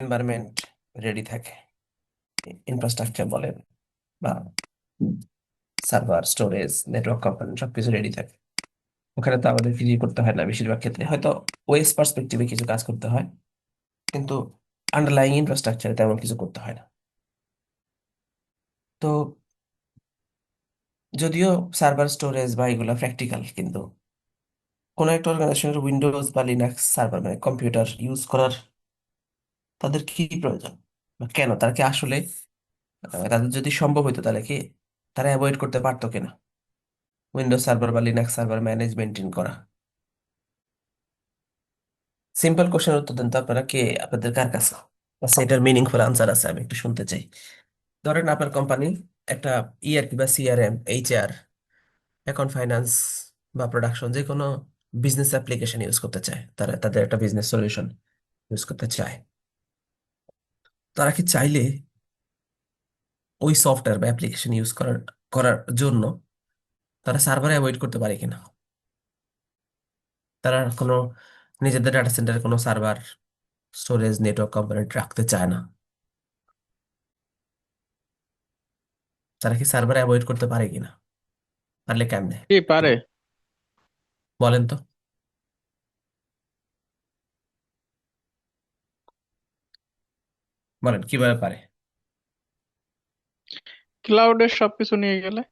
Environment ready থাকে, infrastructure বলেন বা সার্ভার, স্টোরেজ, নেটওয়ার্ক কম্পোনেন্ট সবকিছু রেডি থাকে। ওখানে তো আমাদের কিছু করতে হয় না, বেশিরভাগ ক্ষেত্রে হয়তো ওএস পার্সপেক্টিভে কিছু কাজ করতে হয়, কিন্তু আন্ডারলাইং ইনফ্রাস্ট্রাকচারে তেমন কিছু করতে হয় না। তো যদিও সার্ভার, স্টোরেজ বা এগুলো প্র্যাকটিক্যাল, কিন্তু কোনো একটা অর্গানাইজেশনের উইন্ডোজ বা লিনাক্স সার্ভার মানে কম্পিউটার ইউজ করার তাদের কি প্রয়োজন, বা কেন তারা কি আসলে তাদের যদি সম্ভব হইতো তাহলে কি তারা অ্যাভয়েড করতে পারতো কিনা উইন্ডোজ সার্ভার বা লিনাক্স সার্ভার ম্যানেজ মেনটেন করা? সিম্পল কোশ্চেনের উত্তর দেন তো আপনারা, কে আপনাদের কার কাছে আচ্ছা এটার মিনিংফুল আনসার আছে, আমি একটু শুনতে চাই। ধরেন আপনার কোম্পানি একটা ইআরপি বা সিআরএম, এইচআর, অ্যাকাউন্ট ফাইন্যান্স বা প্রোডাকশন যে কোনো বিজনেস অ্যাপ্লিকেশন ইউজ করতে চায়, তারা তাদের একটা বিজনেস সলিউশন ইউজ করতে চায়। তারা কি চাইলে ওই সফটওয়্যার বা অ্যাপ্লিকেশন ইউজ করার করার জন্য তারা সার্ভার অ্যাভয়েড করতে পারে কিনা? তারা কোনো নিজেদের ডাটা সেন্টারে কোনো সার্ভার, স্টোরেজ, নেটওয়ার্ক কম্পোনেন্ট রাখতে চায় না, তারা কি সার্ভার অ্যাভয়েড করতে পারে কিনা? পারলে কেমনে? কি একটু পারে? বলেন তো, বলেন কিভাবে পারে। ক্লাউডের সবকিছু নিয়ে গেলে।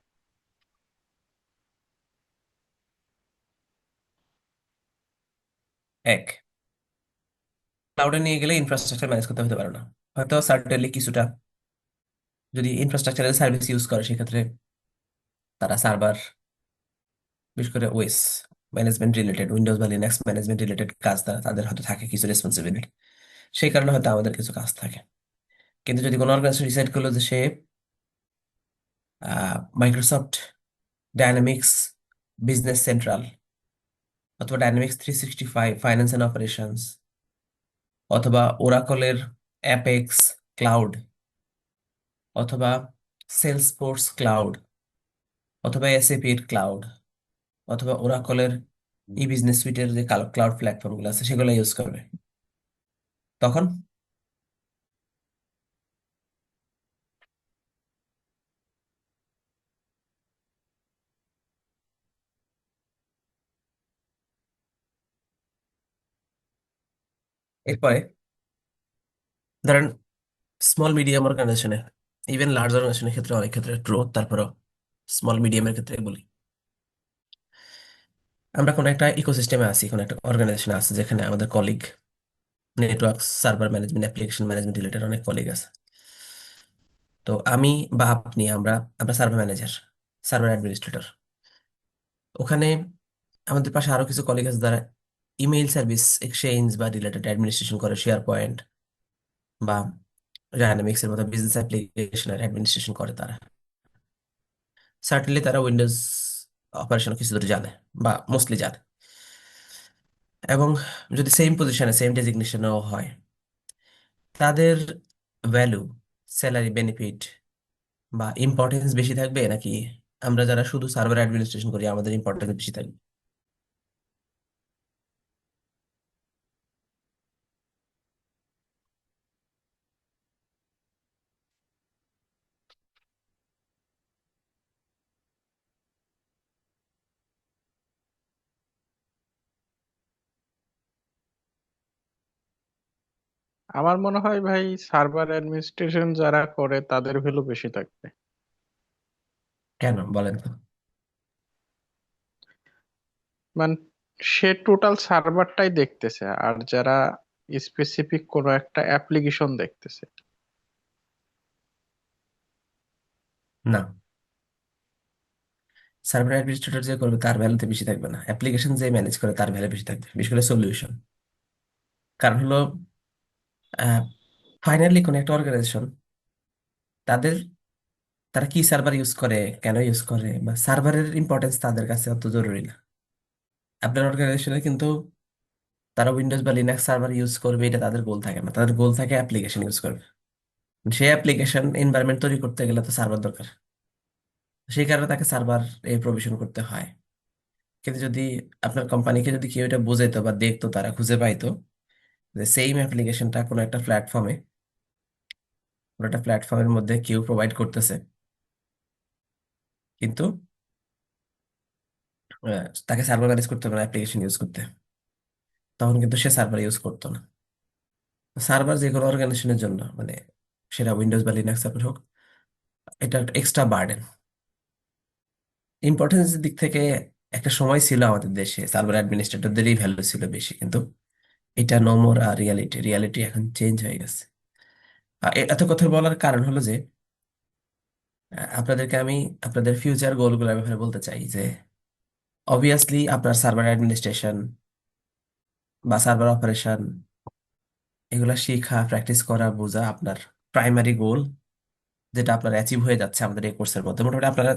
এক, ক্লাউডে নিয়ে গেলে ইনফ্রাস্ট্রাকচার ম্যানেজ করতে হতে পারে না, হয়তো সার্টেনলি কিছুটা, যদি ইনফ্রাস্ট্রাকচারের সার্ভিস ইউজ করে সেক্ষেত্রে তারা সার্ভার, বিশেষ করে ওএস ম্যানেজমেন্ট রিলেটেড, উইন্ডোজ বা লিনাক্স ম্যানেজমেন্ট রিলেটেড কাজ তারা তাদের হয়তো থাকে কিছু রেসপন্সিবিলিটি, সেই কারণে হয়তো আমাদের কিছু কাজ থাকে। কিন্তু যদি কোনো অর্গানাইজেশন ডিসাইড করলো যে সে মাইক্রোসফট ডায়নামিক্স বিজনেস সেন্ট্রাল অথবা ডায়নামিক্স 365 ফাইন্যান্স অ্যান্ড অপারেশনস অথবা ওরাকলের অ্যাপেক্স ক্লাউড অথবা সেলসফোর্স ক্লাউড অথবা এসএপি এর ক্লাউড অথবা ওরাকলের ই বিজনেস সুইটের যে ক্লাউড প্ল্যাটফর্ম গুলো আছে সেগুলো ইউজ করবে, তখন এরপরে ধরেন স্মল মিডিয়াম অর্গানাইজেশনে, ইভেন লার্জ অর্গানাইজেশনের ক্ষেত্রে অনেক ক্ষেত্রে ট্রু, তারপরও স্মল মিডিয়ামের ক্ষেত্রে বলি, আমরা কোনো একটা ইকোসিস্টেমে আছি, কোনো একটা অর্গানাইজেশন আছে যেখানে আমাদের colleague, network, server management, application management related অনেক কলিগ আছে। তো আমি বা আপনি, আমরা আমরা সার্ভার ম্যানেজার, সার্ভার অ্যাডমিনিস্ট্রেটর। ওখানে আমাদের পাশে আরো কিছু কলিগ আছে যারা ইমেইল সার্ভিস এক্সচেঞ্জ বা রিলেটেড অ্যাডমিনিস্ট্রেশন করে, শেয়ার পয়েন্ট বা ডায়নামিক্স এর মতো বিজনেস অ্যাপ্লিকেশনের অ্যাডমিনিস্ট্রেশন করে। তারা সার্টেনলি তারা উইন্ডোজ অপারেশন কিছু দূর জানে বা মোস্টলি জানে, এবং যদি সেম পজিশনে সেম ডেজিগনেশনও হয়, তাদের ভ্যালু, স্যালারি, বেনিফিট বা ইম্পর্টেন্স বেশি থাকবে নাকি আমরা যারা শুধু সার্ভার অ্যাডমিনিস্ট্রেশন করি আমাদের ইম্পর্টেন্স বেশি থাকবে? আমার মনে হয় ভাই, সার্ভার অ্যাডমিনিস্ট্রেশন যারা করে তাদের ভ্যালু বেশি থাকবে। কেন বলেন তো? মানে সে টোটাল সার্ভারটাই দেখতেছে, আর যারা স্পেসিফিক কোনো একটা অ্যাপ্লিকেশন দেখতেছে। না, সার্ভার অ্যাডমিনিস্ট্রেটর যে করবে তার ভ্যালুতে বেশি থাকবে না, অ্যাপ্লিকেশন যে ম্যানেজ করে তার ভ্যালু বেশি থাকবে, বিশেষ করে সলিউশন। কারণ হলো ফাইনালি কোন একটা অর্গানাইজেশন তাদের, তারা কি সার্ভার ইউজ করে, কেন ইউজ করে, বা সার্ভারের ইম্পর্টেন্স তাদের কাছে অত জরুরি না। আপনার অর্গানাইজেশনে কিন্তু তারা উইন্ডোজ বা লিনাক্স সার্ভার ইউজ করবে এটা তাদের গোল থাকে না, তাদের গোল থাকে অ্যাপ্লিকেশন ইউজ করবে। সেই অ্যাপ্লিকেশন এনভায়রনমেন্ট তৈরি করতে গেলে তো সার্ভার দরকার, সেই কারণে তাকে সার্ভার এই প্রভিশন করতে হয়। কিন্তু যদি আপনার কোম্পানিকে যদি কেউ এটা বোঝাইতো বা দেখতো, তারা খুঁজে পাইতো যে সেম অ্যাপ্লিকেশনটা কোনো একটা প্ল্যাটফর্মের মধ্যে কেউ প্রোভাইড করতেছে, কিন্তু তাকে সার্ভার ম্যানেজ করতে হবে না অ্যাপ্লিকেশন ইউজ করতে, তখন কিন্তু সে সার্ভার ইউজ করতো না। সার্ভার যে কোনো অর্গানাইজেশনের জন্য, মানে সেটা উইন্ডোজ বা লিনাক্স সার্ভার হোক, এটা একটা এক্সট্রা বার্ডেন। ইম্পর্টেন্সের দিক থেকে একটা সময় ছিল আমাদের দেশে সার্ভার অ্যাডমিনিস্ট্রেটরদেরই ভ্যালু ছিল বেশি, কিন্তু এটা নো মোর। আর রিয়ালিটি এখন চেঞ্জ হয়ে গেছে। এত কথা বলার কারণ হলো যে আপনাদেরকে আমি আপনাদের ফিউচার গোলগুলোর ব্যাপারে বলতে চাই যে অবভিয়াসলি আপনার সার্ভার অ্যাডমিনিস্ট্রেশন বা সার্ভার অপারেশন এগুলা শেখা, প্র্যাকটিস করা, বোঝা আপনার প্রাইমারি গোল, যেটা আপনার অ্যাচিভ হয়ে যাচ্ছে আমাদের এই কোর্সের মধ্যে। মোটামুটি আপনারা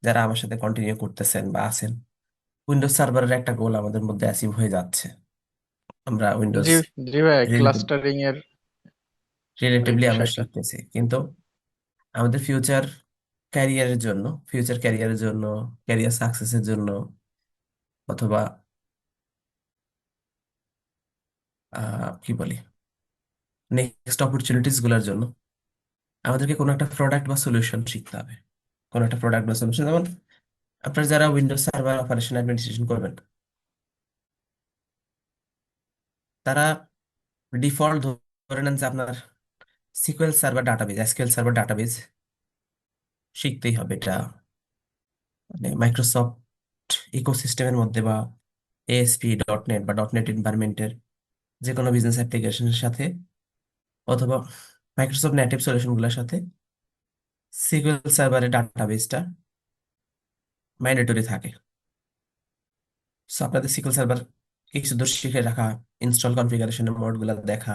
যারা আমার সাথে কন্টিনিউ করতেছেন বা আছেন, উইন্ডোজ সার্ভারের একটা গোল আমাদের মধ্যে অ্যাচিভ হয়ে যাচ্ছে। আমরা উইন্ডোজ জি, জি ভাই, রিলেটিভ ক্লাস্টারিং এর ওই রিলেটিভলি আমরা বিষয়টা। শিখতেছি, কিন্তু আমাদের ক্যারিয়ারের জন্য ক্যারিয়ারের জন্য, ক্যারিয়ার সাকসেসের জন্য, অথবা কি বলি, নেক্সট অপরচুনিটিস গুলোর জন্য আমাদেরকে কোনো একটা প্রোডাক্ট বা সলিউশন শিখতে হবে। কোনো একটা প্রোডাক্ট বা সলিউশন, যেমন আপনার যারা উইন্ডোজ সার্ভার অপারেশন অ্যাডমিনিস্ট্রেশন করবেন, তারা ডিফল্ট ধরে নেন যে আপনার sequel server database, SQL server database শিখতেই হবে। এটা মানে মাইক্রোসফট ইকোসিস্টেমের মধ্যে বা এএসপি ডট নেট বা ডট নেট এনভায়রনমেন্টের যে কোনো বিজনেস অ্যাপ্লিকেশনের সাথে, অথবা মাইক্রোসফট নেটিভ সলিউশনগুলোর সাথে সিকুয়েল সার্ভারের ডাটাবেসটা ম্যান্ডেটরি থাকে। সো আপনাদের সিকুয়েল সার্ভার কিছু দূর শিখে রাখা, ইনস্টল কনফিগারেশনের মোডগুলো দেখা,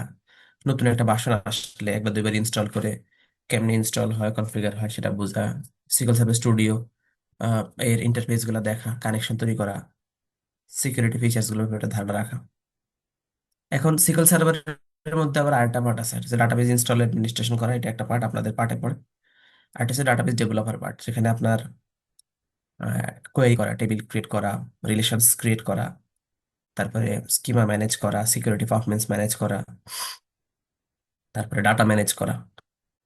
নতুন একটা ভার্সন আসলে একবার দুইবার ইনস্টল করে কেমনে ইনস্টল হয়, কনফিগার হয় সেটা বোঝা, সিকুয়েল সার্ভার স্টুডিও এর ইন্টারফেস গুলো দেখা, কানেকশন তৈরি করা, সিকিউরিটি ফিচার্স গুলোর উপর একটা ধারণা রাখা। এখন সিকুয়েল সার্ভারের মধ্যে আবার আরেকটা পার্ট আছে, ডাটাবেস ইনস্টল অ্যাডমিনিস্ট্রেশন করা, এটা একটা পার্ট আপনাদের পার্টে পড়ে। আরেকটা হচ্ছে ডাটাবেস ডেভেলপার পার্ট, যেখানে আপনার কোয়েরি করা, টেবিল ক্রিয়েট করা, রিলেশনস ক্রিয়েট করা, তারপরে স্কিমা ম্যানেজ করা, সিকিউরিটি পারফরমেন্স ম্যানেজ করা, তারপরে ডাটা ম্যানেজ করা,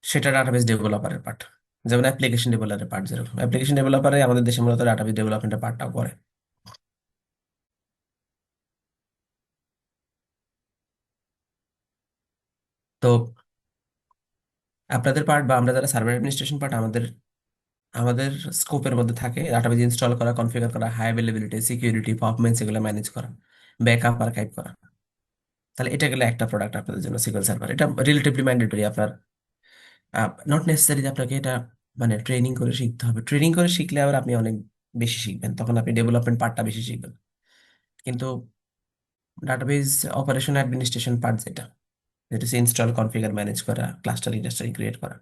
সেটা ডাটাবেস ডেভেলপারের পার্ট। যেমন অ্যাপ্লিকেশন ডেভেলপারের পার্ট, যেরকম অ্যাপ্লিকেশন ডেভেলপারে আমাদের দেশে মূলত ডাটাবেস ডেভেলপমেন্টের পার্টটাও করে। তো আপনাদের পার্ট বা আমরা যারা সার্ভার অ্যাডমিনিস্ট্রেশন পার্ট, আমাদের আমাদের স্কোপের মধ্যে থাকে ডাটাবেস ইনস্টল করা, কনফিগার করা, হাই অ্যাভেলেবিলিটি, সিকিউরিটি, পারফরমেন্স এগুলো ম্যানেজ করা, ব্যাকআপ আর্কাইভ করা। তাহলে এটা গেলে একটা প্রোডাক্ট আপনাদের জন্য সিকুয়েল সার্ভার। এটা রিলেটিভলি ম্যান্ডেটরি। আপনার নট নেসেসারি যে আপনাকে এটা মানে ট্রেনিং করে শিখতে হবে। ট্রেনিং করে শিখলে আবার আপনি অনেক বেশি শিখবেন, তখন আপনি ডেভেলপমেন্ট পার্টটা বেশি শিখবেন। কিন্তু ডাটাবেজ অপারেশন অ্যাডমিনিস্ট্রেশন পার্ট যেটা, যেটা হচ্ছে ইনস্টল, কনফিগার, ম্যানেজ করা, ক্লাস্টারিং ক্রিয়েট করা,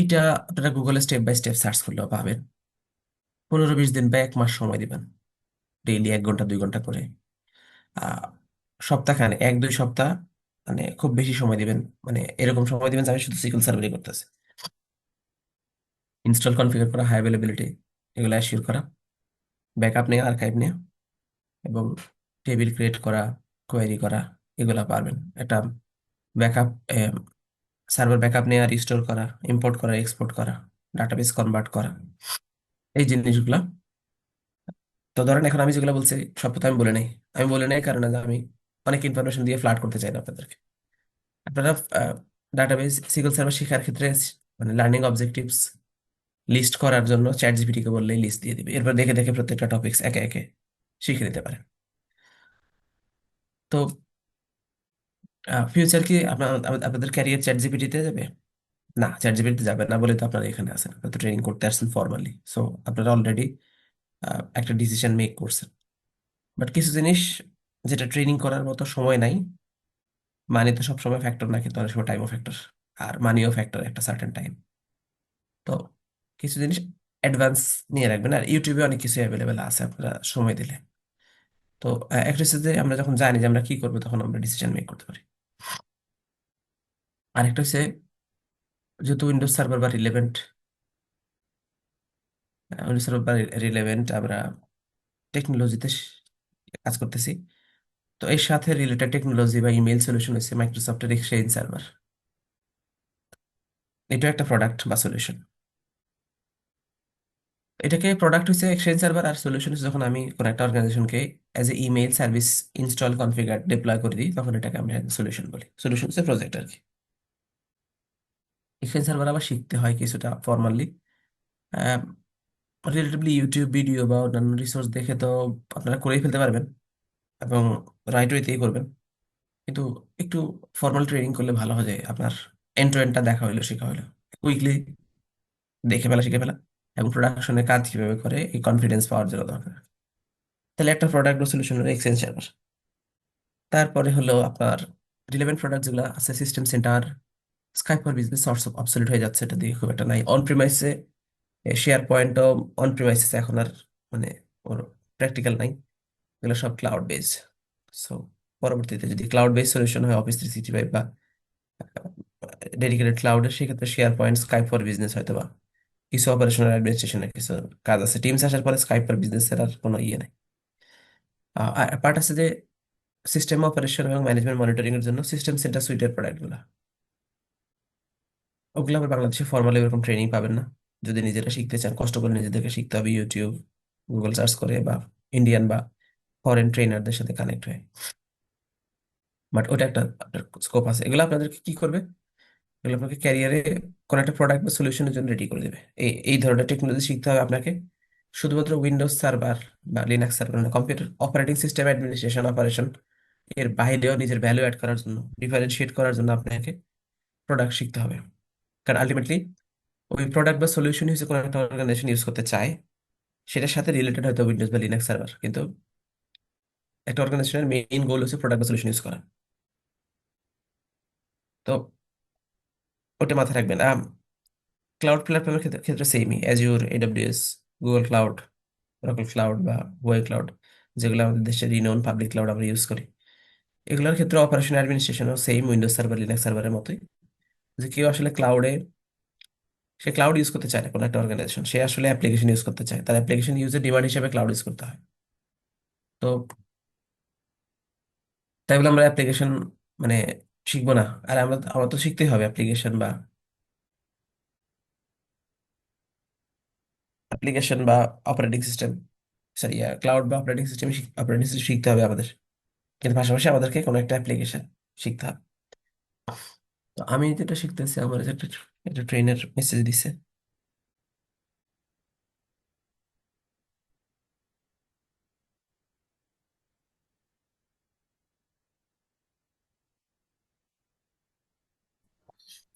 এটা আপনারা গুগলে স্টেপ বাই স্টেপ সার্চ করলেও পাবেন। 15-20 দিন বা 1 মাস সময় দিবেন, ডেইলি 1 ঘন্টা 2 ঘন্টা করে। আহ সপ্তাহখানে 1-2 সপ্তাহ, মানে খুব বেশি সময় দিবেন, মানে এরকম সময় দিবেন যে আমি শুধু সিকুয়েল সার্ভারই করতেছি। ইনস্টল, কনফিগার করা, হাই অ্যাভেলেবিলিটি এগুলো অ্যাসিওর করা, ব্যাকআপ নেওয়া, আর্কাইভ নেওয়া, এবং টেবিল ক্রিয়েট করা, কোয়েরি করা, এগুলা পারবেন। একটা ব্যাকআপ সার্ভার ব্যাকআপ নেওয়া, রিস্টোর করা, ইম্পোর্ট করা, এক্সপোর্ট করা, ডাটাবেস কনভার্ট করা, এই জিনিসগুলা। তো ধরেন এখন আমি যেগুলো বলছি সব কথা আমি বলে নাই কারণ যে আমি অনেক ইনফরমেশন দিয়ে ফ্লাড করতে চাই না আপনাদেরকে। আপনারা ডাটাবেস সিকুয়েল সার্ভার শেখার ক্ষেত্রে মানে লার্নিং অবজেক্টিভস লিস্ট করার জন্য চ্যাট জিপিটি কে বললেই লিস্ট দিয়ে দিবে, এরপর দেখে দেখে প্রত্যেকটা টপিকস একে একে শিখে নিতে পারেন। তো ফিউচার কি আপনাদের ক্যারিয়ার চ্যাট জিপিটিতে যাবে? না, চ্যাট জিপিটিতে যাবে না বলে তো আপনারা এখানে আছেন, আপনারা তো ট্রেনিং করতে আসছেন ফর্মালি। সো আপনারা অলরেডি একটা ডিসিশন মেক করছেন। বাট কিছু জিনিস যেটা ট্রেনিং করার মতো সময় নাই, মানি তো সবসময় ফ্যাক্টর না, কিন্তু অনেক সময় টাইমও ফ্যাক্টর, আর মানিও ফ্যাক্টর একটা সার্টেন টাইম। তো কিছু জিনিস অ্যাডভান্স নিয়ে রাখবেন। আর ইউটিউবে অনেক কিছু অ্যাভেলেবেল আছে আপনারা সময় দিলে। তো একটা হচ্ছে যে আমরা যখন জানি যে আমরা কি করবো, তখন আমরা ডিসিশন মেক করতে পারি। আরেকটা হচ্ছে, যেহেতু উইন্ডোজ সার্ভার বা রিলেভেন্ট আমরা টেকনোলজিতে কাজ করতেছি, তো এর সাথে রিলেটেড টেকনোলজি বা ইমেল সলিউশন হচ্ছে মাইক্রোসফটের এক্সচেঞ্জ সার্ভার। এটা একটা প্রোডাক্ট বা সলিউশন। এটাকে প্রোডাক্ট হচ্ছে এক্সচেঞ্জ সার্ভার, আর সলিউশন হচ্ছে যখন আমি কোনো একটা অর্গানাইজেশনকে as a email service install configure deploy করে দিই, তখন এটাকে আমরা সলিউশন বলি। সলিউশন হচ্ছে প্রজেক্ট আর কি। এক্সচেঞ্জ সার্ভার আবার শিখতে হয় কিছুটা ফর্মালি। রিলেটিভলি ইউটিউব ভিডিও বা অন্যান্য রিসোর্স দেখে তো আপনারা করেই ফেলতে পারবেন, এবং রাইট ওয়েতেই করবেন। কিন্তু একটু ফর্মাল ট্রেনিং করলে ভালো হয়ে যায় আপনার। এন্ড টু এন্ডটা দেখা হইলো, শেখা হইলো কুইকলি, দেখে ফেলা শিখে ফেলা, এবং প্রোডাকশনে কাজ কিভাবে করে এই কনফিডেন্স পাওয়ার জন্য দরকার। তাহলে একটা প্রোডাক্ট বা সলিউশন হলো এক্সচেঞ্জ সার্ভার। তারপরে হলো আপনার রিলেভেন্ট প্রোডাক্ট যেগুলো আছে, system centre, Skype for business sorts of absolute হয়ে যাচ্ছে, এটা দিয়ে খুব একটা নাই। অন প্রিমাইসে শেয়ার পয়েন্টও অন প্রিমাইসেস এখন আর মানে ওর প্র্যাকটিক্যাল নাই, এগুলো সব ক্লাউড বেসড। সো পরবর্তীতে যদি ক্লাউড বেসড সলিউশন হয় অফিস 365 বা ডেডিকেটেড ক্লাউডের, সেক্ষেত্রে share point, Skype for business হয়তো বা কিছু অপারেশনাল অ্যাডমিনিস্ট্রেশনের কিছু কাজ আছে। টিমস আসার পরে স্কাইপ ফর বিজনেস এর আর কোনো ইয়ে নেই। আর পার্ট আছে যে সিস্টেম অপারেশন এবং ম্যানেজমেন্ট মনিটরিং এর জন্য সিস্টেম সেন্টার সুইটের প্রোডাক্টগুলো, ওগুলো আবার বাংলাদেশে ফর্মালি এরকম ট্রেনিং পাবেন না। যদি নিজেরা শিখতে চান, কষ্ট করে নিজেদেরকে শিখতে হবে, ইউটিউব, গুগল সার্চ করে বা ইন্ডিয়ান বা ফরেন ট্রেনারদের সাথে কানেক্ট হয়ে। বাট ওটা একটা আপনার স্কোপ আছে। এগুলো আপনাদেরকে কি করবে, এগুলো আপনাকে ক্যারিয়ারে কোনো একটা প্রোডাক্ট বা সলিউশনের জন্য রেডি করে দেবে। এই এই ধরনের টেকনোলজি শিখতে হবে আপনাকে। শুধুমাত্র উইন্ডোজ সার্ভার বা লিনাক্স সার্ভার না, computer operating system administration operation এর বাইরেও নিজের ভ্যালু অ্যাড করার জন্য, ডিফারেন্সিয়েট করার জন্য আপনাকে প্রোডাক্ট শিখতে হবে। কারণ আলটিমেটলি ওই প্রোডাক্ট বা সলিউশন হিসেবে কোনো একটা অর্গানাইজেশন ইউজ করতে চায়, সেটার সাথে রিলেটেড হয়তো উইন্ডোজ বা লিনাক্স সার্ভার, কিন্তু একটা অর্গানাইজেশনের মেইন গোল হচ্ছে প্রোডাক্ট বা সলিউশন ইউজ করা। তো ওটা মাথায় রাখবেন। ক্লাউড প্ল্যাটফর্মের ক্ষেত্রে ক্ষেত্রে সেমই, Azure, AWS, Google cloud, Oracle cloud বা হুয়াই ক্লাউড, যেগুলো আমাদের দেশের রিনোন পাবলিক ক্লাউড আমরা ইউজ করি। এগুলোর ক্ষেত্রে অপারেশন অ্যাডমিনিস্ট্রেশনও সেম উইন্ডোজ সার্ভার লিনাক্স সার্ভারের মতোই। যে কেউ আসলে ক্লাউডে, সে ক্লাউড ইউজ করতে চায় না কোনো একটা অর্গানাইজেশন, সে আসলে অ্যাপ্লিকেশন ইউজ করতে চায়, তার অ্যাপ্লিকেশন ইউজের ডিমান্ড হিসেবে ক্লাউড ইউজ করতে হয়। তো তাই বলে আমরা অ্যাপ্লিকেশন মানে শিখবো না। আর আমরা তো শিখতেই হবে অ্যাপ্লিকেশন বা অপারেটিং সিস্টেম, সরি ক্লাউড বা অপারেটিং সিস্টেম শিখতে হবে আমাদের। কিন্তু পাশাপাশি আমাদেরকে কোনো একটা অ্যাপ্লিকেশন শিখতে হবে। তো আমি যেটা শিখতেছি, আমার যে একটা একটা ট্রেনের মেসেজ দিছে।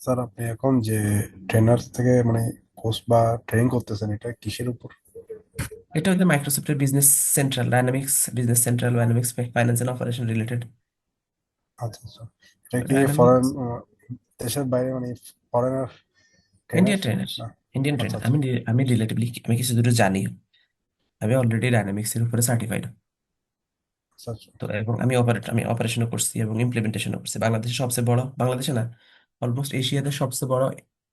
স্যার আপনি এখন যে ট্রেনার থেকে মানে কোর্স বা ট্রেনিং করতেছেন এটা কিসের উপর? এটা হচ্ছে মাইক্রোসফটের business central dynamics finance and operation related. আচ্ছা আচ্ছা, এটা কি ফরেন ডায়নামিক্স দেশের বাইরে মানে ফরেনার ট্রেনার ইন্ডিয়ান ট্রেনার, না? ইন্ডিয়ান আচ্ছা ট্রেনার। আচ্ছা আমি রিলেটিভলি আমি কিছু দূর জানি। আমি অলরেডি ডায়নামিক্স এর উপরে সার্টিফাইড। আচ্ছা আচ্ছা। তো এবং আমি অপারেশনও করছি এবং ইমপ্লিমেন্টেশনও করছি। বাংলাদেশের সবচেয়ে বড়, বাংলাদেশে না, অলমোস্ট এশিয়াতে সবচেয়ে বড়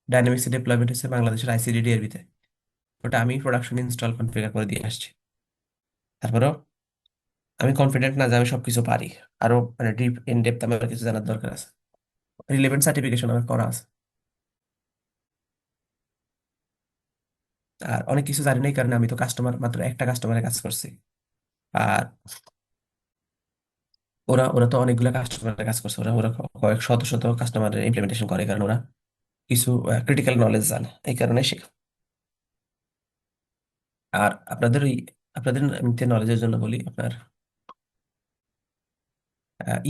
ডায়নামিক্স ডিপ্লয়মেন্ট হচ্ছে বাংলাদেশের আইসিডি তে। ওটা আমি প্রোডাকশন ইনস্টল কনফিগার করে দিয়ে আসছি। তারপরেও আমি কনফিডেন্ট না যে আমি সবকিছু পারি। আরো মানে ডিপ ইন ডেপথ আমার কিছু জানার দরকার আছে। রিলেভেন্ট সার্টিফিকেশন আমার করা আছে। আর অনেক কিছু জানি না, এই কারণে আমি তো মাত্র একটা কাস্টমারের কাজ করছি। আর ওরা ওরা তো অনেকগুলো কাস্টমারের কাজ করছে, ওরা ওরা কয়েক শত শত কাস্টমারের ইমপ্লিমেন্টেশন করে, কারণ ওরা কিছু ক্রিটিক্যাল নলেজ জানে, এই কারণে শেখা। আর আপনাদের নলেজের জন্য বলি, আপনার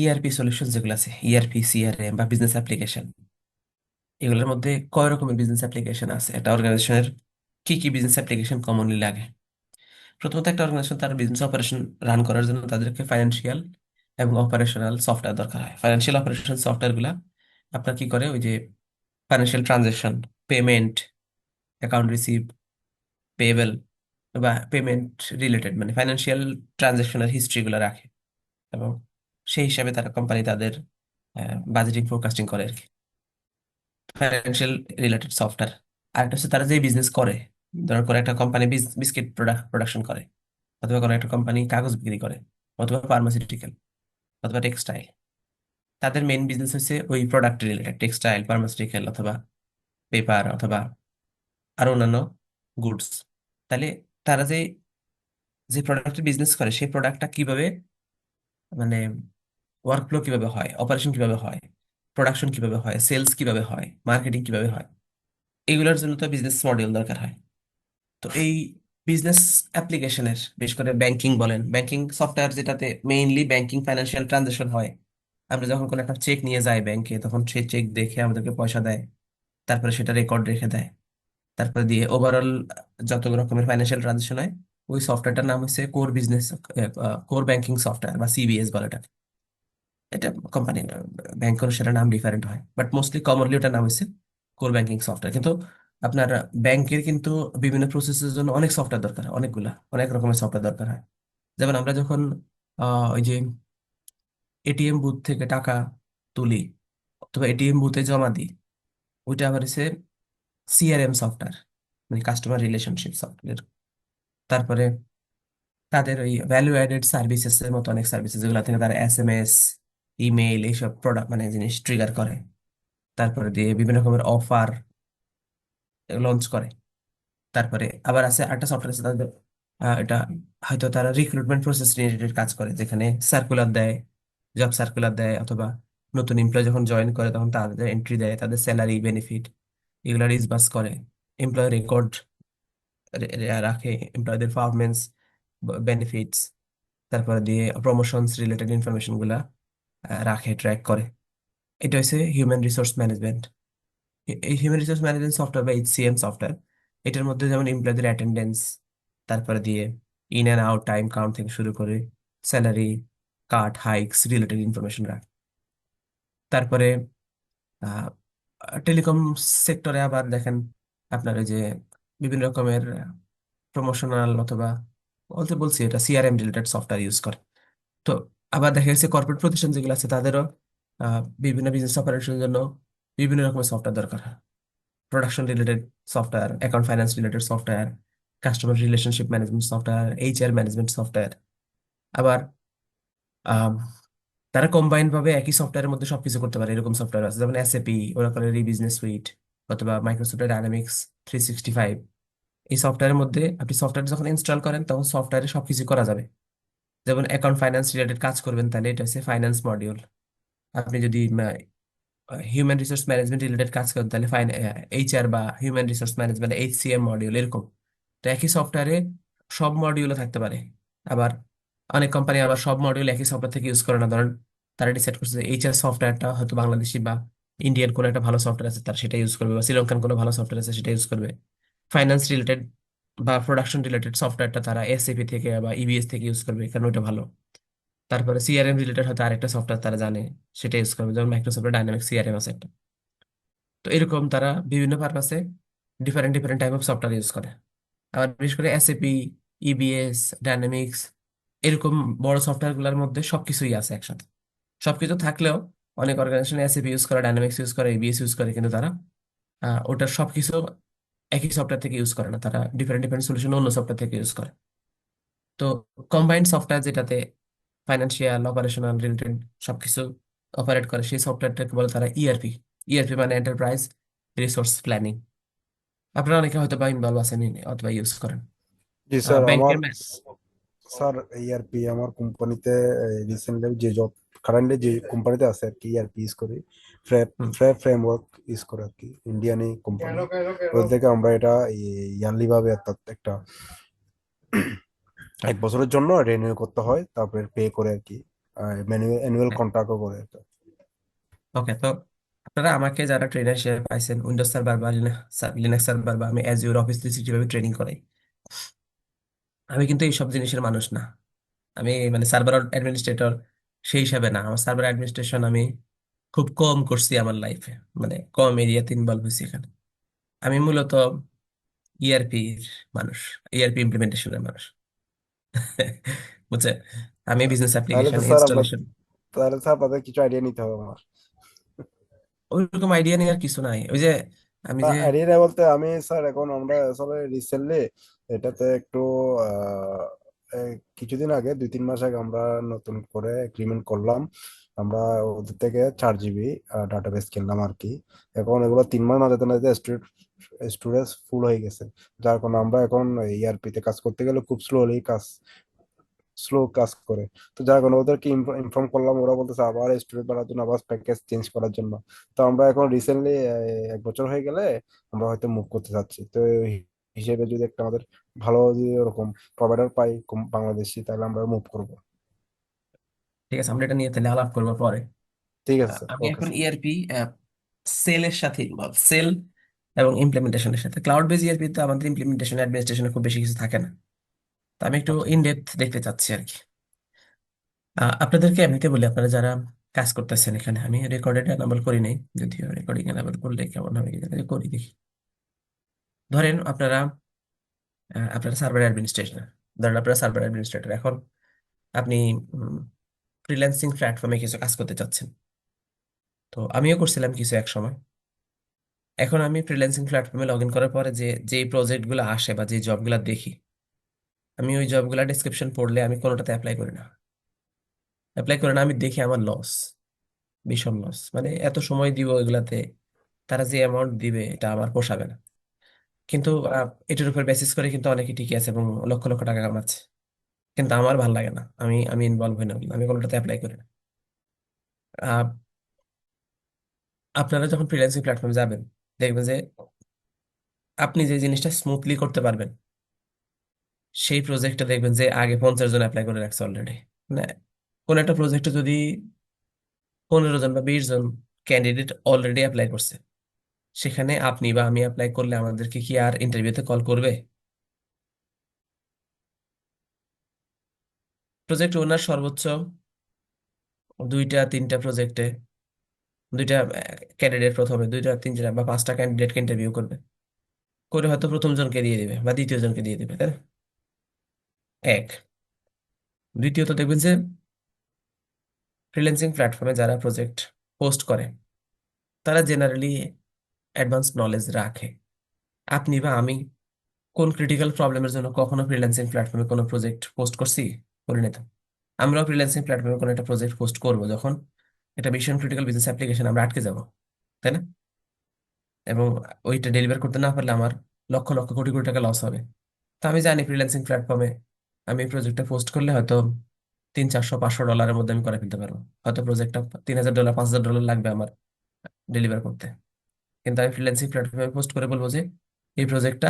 ইআরপি সলিউশন যেগুলো আছে, ইআরপি, সিআরএম বা বিজনেস অ্যাপ্লিকেশন, এগুলোর মধ্যে কয় রকমের বিজনেস অ্যাপ্লিকেশন আছে, একটা অর্গানাইজেশনের কি কি বিজনেস অ্যাপ্লিকেশন কমনলি লাগে। প্রথমত, একটা অর্গানাইজেশন তার বিজনেস অপারেশন রান করার জন্য তাদেরকে ফাইন্যান্সিয়াল এবং অপারেশনাল সফটওয়্যার দরকার হয়। ফাইন্যান্সিয়াল অপারেশন সফটওয়্যার গুলা আপনার কি করে, ওই যে financial transaction, payment, account receive, payable বা পেমেন্ট রিলেটেড মানে ফাইন্যান্সিয়াল ট্রানজাকশনের হিস্ট্রি গুলো রাখে, এবং সেই হিসাবে তারা কোম্পানি তাদের বাজেটিং ফোরকাস্টিং করে আর কি। Financial related software. আর একটা হচ্ছে তারা যে বিজনেস করে, ধর করে একটা কোম্পানি বিস্কিট প্রোডাকশন করে, অথবা কোনো একটা কোম্পানি কাগজ বিক্রি করে, অথবা ফার্মাসিউটিক্যাল। অথবা টেক্সটাইল, তাদের মেইন বিজনেস হচ্ছে ওই প্রোডাক্ট রিলেটেড, টেক্সটাইল, ফার্মাসিউটিক্যাল অথবা পেপার অথবা আরো অন্যান্য গুডস। তাহলে তারা যে যে প্রোডাক্টের বিজনেস করে সেই প্রোডাক্টটা কিভাবে, মানে ওয়ার্কফ্লো কিভাবে হয়, অপারেশন কিভাবে হয়, প্রোডাকশন কিভাবে হয়, সেলস কিভাবে হয়, মার্কেটিং কিভাবে হয়, এগুলোর জন্য তো বিজনেস মডেল দরকার হয়। তো এই বিজনেস অ্যাপ্লিকেশনের, বিশেষ করে ব্যাংকিং বলেন, ব্যাংকিং সফটওয়্যার যেটাতে মেইনলি ব্যাংকিং ফাইন্যান্সিয়াল ট্রানজাকশন হয়। আমরা যখন কোনো একটা চেক নিয়ে যাই ব্যাংকে, তখন সেই চেক দেখে আমাদেরকে পয়সা দেয়, তারপরে সেটা রেকর্ড রেখে দেয়, তারপরে দিয়ে ওভারঅল যত রকমের ফাইন্যান্সিয়াল ট্রানজাকশন হয়, ওই সফটওয়্যারটার নাম হচ্ছে core business, core banking software বা সিবিএস বলে এটা। এটা কোম্পানি, ব্যাংক সেটা নাম ডিফারেন্ট হয়, বাট মোস্টলি কমনলি ওটার নাম হচ্ছে কোর ব্যাংকিং সফটওয়্যার। কিন্তু আপনার ব্যাংকের কিন্তু বিভিন্ন প্রসেসের জন্য অনেক সফটওয়্যার দরকার হয়, অনেকগুলা অনেক রকমের সফটওয়্যার দরকার হয়। যেমন আমরা যখন ওই যে এটিএম বুথ থেকে টাকা তুলি অথবা এটিএম বুথে জমা দিই, ওইটা আবার হচ্ছে সিআরএম সফটওয়্যার, মানে কাস্টমার রিলেশনশিপ সফটওয়্যার। তারপরে তাদের ওই ভ্যালু অ্যাডেড সার্ভিসেস এর মতো অনেক সার্ভিসেস, যেগুলো থেকে তারা এসএমএস, ইমেইল, এইসব প্রোডাক্ট মানে জিনিস ট্রিগার করে, তারপরে দিয়ে বিভিন্ন রকমের অফার লঞ্চ করে। তারপরে আবার আছে আরেকটা সফটওয়্যার আছে তাদের, এটা হয়তো তারা রিক্রুটমেন্ট প্রসেস রিলেটেড কাজ করে, যেখানে সার্কুলার দেয়, জব সার্কুলার দেয়, অথবা নতুন এমপ্লয় যখন জয়েন করে তখন তাদের এন্ট্রি দেয়, তাদের স্যালারি বেনিফিট এগুলো রিসবাস করে, এমপ্লয় রেকর্ড রাখে, এমপ্লয়ীদের পারফরমেন্স, বেনিফিটস, তারপরে দিয়ে প্রমোশনস রিলেটেড ইনফরমেশন গুলা রাখে, ট্র্যাক করে। এটা হচ্ছে হিউম্যান রিসোর্স ম্যানেজমেন্ট। এই হিউম্যান রিসোর্স ম্যানেজমেন্ট সফটওয়্যার বা এইচসিএম সফটওয়্যার, এটার মধ্যে যেমন এমপ্লয়ীদের অ্যাটেন্ডেন্স, তারপরে দিয়ে in and out time count থেকে শুরু করে স্যালারি কাট হাইকস রিলেটেড ইনফরমেশন রাখে। তারপরে টেলিকম সেক্টরে আবার দেখেন আপনার ওই যে বিভিন্ন রকমের প্রমোশনাল অথবা বলতে বলছি এটা সিআরএম রিলেটেড সফটওয়্যার ইউজ করে। তো আবার দেখা যাচ্ছে কর্পোরেট প্রতিষ্ঠান যেগুলো আছে তাদেরও বিভিন্ন বিজনেস অপারেশনের জন্য বিভিন্ন রকমের সফটওয়্যার দরকার হয়। Production related software, account finance related software, customer relationship management software, HR management software. আবার আম, তারা কম্বাইন ভাবে একই সফটওয়্যারের মধ্যে সবকিছু করতে পারে, এরকম সফটওয়্যার আছে যেমন এসএপি, ওরাকলের ই বিজনেস সুইট, অথবা মাইক্রোসফটের ডায়নামিক্স 365। এই সফটওয়্যারের মধ্যে আপনি সফটওয়্যার যখন ইনস্টল করেন তখন সফটওয়্যারে সবকিছু করা যাবে। যেমন অ্যাকাউন্ট ফাইন্যান্স রিলেটেড কাজ করবেন, তাহলে এটা হচ্ছে ফাইন্যান্স মডিউল। আপনি যদি হিউম্যান রিসোর্স ম্যানেজমেন্ট রিলেটেড কাজ করেন, তাহলে এইচআর বা human resource management HCM module, এরকম। তো একই সফটওয়্যারে সব মডিউলও থাকতে পারে। আবার অনেক কোম্পানি আবার সব মডিউল একই সফটওয়্যার থেকে ইউজ করে না, ধরেন তারা ডিসাইড করছে যে এইচআর সফটওয়্যারটা হয়তো বাংলাদেশি বা ইন্ডিয়ান কোনো একটা ভালো সফটওয়্যার আছে তারা সেটা ইউজ করবে, বা শ্রীলঙ্কান কোনো ভালো সফটওয়্যার আছে সেটা ইউজ করবে। ফাইন্যান্স রিলেটেড বা প্রোডাকশন রিলেটেড সফটওয়্যারটা তারা এসএপি থেকে বা ইবিএস থেকে ইউজ করবে, কারণ ওইটা ভালো। তারপরে সিআরএম রিলেটেড হয়তো আরেকটা সফটওয়্যার তারা জানে, সেটা ইউজ করবে, যেমন মাইক্রোসফটের ডাইনামিক সিআরএম আছে একটা। তো এরকম তারা বিভিন্ন পারপাসে different different type of software use করে। আবার বিশেষ করে এসএপি, ইবিএস, ডাইনামিক্স, এরকম বড় সফটওয়্যার গুলোর মধ্যে সবকিছুই আছে একসাথে। সবকিছু থাকলেও অনেক অর্গানাইজেশন এসএপি ইউজ করে, ডাইনামিক্স ইউজ করে, ইবিএস ইউজ করে, কিন্তু তারা ওটার সবকিছু একই সফটওয়্যার থেকে ইউজ করে না, তারা ডিফারেন্ট ডিফারেন্ট সলিউশন অন্য সফটওয়্যার থেকে ইউজ করে। তো কম্বাইন্ড সফটওয়্যার যেটাতে ফাইন্যান্সিয়াল অপারেশনাল রিলেটেড সবকিছু অপারেট করে, সেই সফটওয়্যারটাকে বলে তারা ইআরপি। ইআরপি মানে এন্টারপ্রাইজ রিসোর্স প্ল্যানিং। আপনারা অনেকে হয়তো বা ইনভলভ আছেন অথবা ইউজ করেন জি স্যার, আমার ব্যাংকের। স্যার ইআরপি আমার কোম্পানিতে রিসেন্টলি যে জব কারেন্টলি যে কোম্পানিতে আছে আর কি, ইআরপি ইউজ করি, ফ্রেমওয়ার্ক ইউজ করে আর কি, ইন্ডিয়ান কোম্পানি। ওদের থেকে আমরা এটা ইয়ারলি ভাবে অর্থাৎ একটা এক বছরের জন্য রিনিউ করতে হয়, তারপরে পে করে আর কি, অ্যানুয়াল কন্ট্রাক্টও করে একটা। ওকে, তো আপনারা আমাকে যারা ট্রেনার হিসেবে পাইছেন উইন্ডোজ সার্ভার বা লিনাক্স সার্ভার বা আমি অ্যাজিওর অফিস 365 ট্রেনিং করাই, আমি কিন্তু এইসব জিনিসের মানুষ না। আমি মানে সার্ভার অ্যাডমিনিস্ট্রেটর সেই হিসাবে না, আমার সার্ভার অ্যাডমিনিস্ট্রেশন আমি খুব কম করছি আমার লাইফে, মানে কম এরিয়াতে ইনভলভ হয়েছি এখানে। আমি মূলত ইআরপির মানুষ, ইআরপি ইমপ্লিমেন্টেশনের মানুষ। বুঝছে, আমি বিজনেস তাহলে অ্যাপ্লিকেশন তো স্যার আপনার ইনস্টলেশন, তাহলে স্যার আপনাদের কিছু আইডিয়া নিতে হবে আমার। ওইরকম আইডিয়া নেই আর কিছু নাই। ওই যে আমি যে আইডিয়া নেই বলতে আমি স্যার এখন আমরা আসলে রিসেন্টলি এটাতে একটু কিছুদিন আগে 2-3 মাস আগে আমরা নতুন করে এগ্রিমেন্ট করলাম। আমরা ওদের থেকে 4 জিবি ডাটাবেস কিনলাম আর কি। এখন এগুলো 3 মাস না যেতে না যেতে স্টোরেজ ফুল হয়ে গেছে। যার কারণে আমরা এখন ইআরপি তে কাজ করতে গেলে খুব স্লো কাজ করে। তো যার কারণে ওদেরকে ইনফর্ম করলাম, ওরা বলতেছে আবার স্টোরেজ বাড়ার জন্য, আবার প্যাকেজ চেঞ্জ করার জন্য। তো আমরা এখন রিসেন্টলি 1 বছর হয়ে গেলে আমরা হয়তো মুভ করতে চাচ্ছি। তো এই হিসেবে যদি একটা আমাদের ভালো যদি ওরকম প্রোভাইডার পাই বাংলাদেশি, তাহলে আমরা মুভ করব। ঠিক আছে, আমরা এটা নিয়ে তাহলে আলাপ করবো পরে। ঠিক আছে স্যার, আমি ওকে এখন স্যার। ইআরপি সেলের সাথে ইনভলভ, সেল এবং ইমপ্লিমেন্টেশনের সাথে। ক্লাউড বেজ ইআরপি তো আমাদের ইমপ্লিমেন্টেশন অ্যাডমিনিস্ট্রেশনে খুব বেশি কিছু থাকে না, তো আমি একটু আচ্ছা ইন ডেপথ দেখতে চাচ্ছি আর কি। আপনাদেরকে এমনিতে বলি, আপনারা যারা কাজ করতেছেন এখানে, আমি রেকর্ডেড এনাবল করি নাই, যদিও রেকর্ডিং এনাবল করলে কেমন হবে কি জানি, করি দেখি। ধরেন আপনারা আপনারা সার্ভার অ্যাডমিনিস্ট্রেশন, ধরেন আপনারা সার্ভার অ্যাডমিনিস্ট্রেটর। এখন আপনি ফ্রিল্যান্সিং প্ল্যাটফর্মে কিছু কাজ করতে চাচ্ছেন। তো আমিও করছিলাম কিছু এক সময়। এখন আমি ফ্রিল্যান্সিং প্ল্যাটফর্মে লগ ইন করার পরে যে যেই প্রজেক্টগুলো আসে বা যে জবগুলো দেখি, আমি ওই জবগুলো ডিসক্রিপশন পড়লে আমি কোনোটাতে অ্যাপ্লাই করি না। অ্যাপ্লাই করে না, আমি দেখি আমার লস, ভীষণ লস। মানে এত সময় দিব এগুলাতে, তারা যে অ্যামাউন্ট দিবে এটা আমার পোষাবে না। কিন্তু এটার উপর বেসিস করে কিন্তু অনেকে টিকে আছে এবং লক্ষ লক্ষ টাকা কামাচ্ছে। কিন্তু আমার ভালো লাগে না, আমি আমি ইনভলভ হই না, আমি কোনোটাতে অ্যাপ্লাই করি না। আহ, আপনারা যখন ফ্রিল্যান্সিং প্ল্যাটফর্মে যাবেন, দেখবেন যে আপনি যে জিনিসটা স্মুথলি করতে পারবেন, সেই প্রজেক্টটা দেখবেন যে আগে 50 জন অ্যাপ্লাই করে রাখছে অলরেডি। মানে কোন একটা প্রজেক্টে যদি 15 জন বা 20 জন ক্যান্ডিডেট অলরেডি অ্যাপ্লাই করছে, সেখানে আপনি বা আমি অ্যাপ্লাই করলে আমাদেরকে কি আর ইন্টারভিউতে কল করবে? প্রজেক্ট ওনার সর্বোচ্চ 2টা 3টা প্রজেক্টে 2টা ক্যান্ডিডেট, প্রথমে 2টা 3টা বা 5টা ক্যান্ডিডেটকে ইন্টারভিউ করবে, করে হয়তো প্রথম জনকে দিয়ে দিবে বা দ্বিতীয় জনকে দিয়ে দিবে, তাই না? এক। দ্বিতীয়ত দেখবেন যে ফ্রিল্যান্সিং প্ল্যাটফর্মে যারা প্রজেক্ট পোস্ট করে, তারা জেনারেলি অ্যাডভান্স নলেজ রাখে। আপনি বা আমি কোন ক্রিটিক্যাল প্রবলেমের জন্য কখনো ফ্রিল্যান্সিং প্ল্যাটফর্মে কোনো প্রজেক্ট পোস্ট করছি? করি না তো। আমরাও ফ্রিল্যান্সিং প্ল্যাটফর্মে কোনো একটা প্রজেক্ট পোস্ট করব যখন এটা মিশন ক্রিটিক্যাল বিজনেস অ্যাপ্লিকেশন, আমরা আটকে যাব, তাই না? এবং ওইটা ডেলিভার করতে না পারলে আমার লক্ষ লক্ষ কোটি কোটি টাকা লস হবে। তো আমি জানি ফ্রিল্যান্সিং প্ল্যাটফর্মে আমি প্রজেক্টটা পোস্ট করলে হয়তো 300-400 ডলারের মধ্যে আমি করে ফেলতে পারবো। হয়তো প্রজেক্টটা $3000 $5000 লাগবে আমার ডেলিভার করতে। কিন্তু আমি ফ্রিল্যান্সিং প্ল্যাটফর্মে পোস্ট করে বলবো যে এই প্রজেক্টটা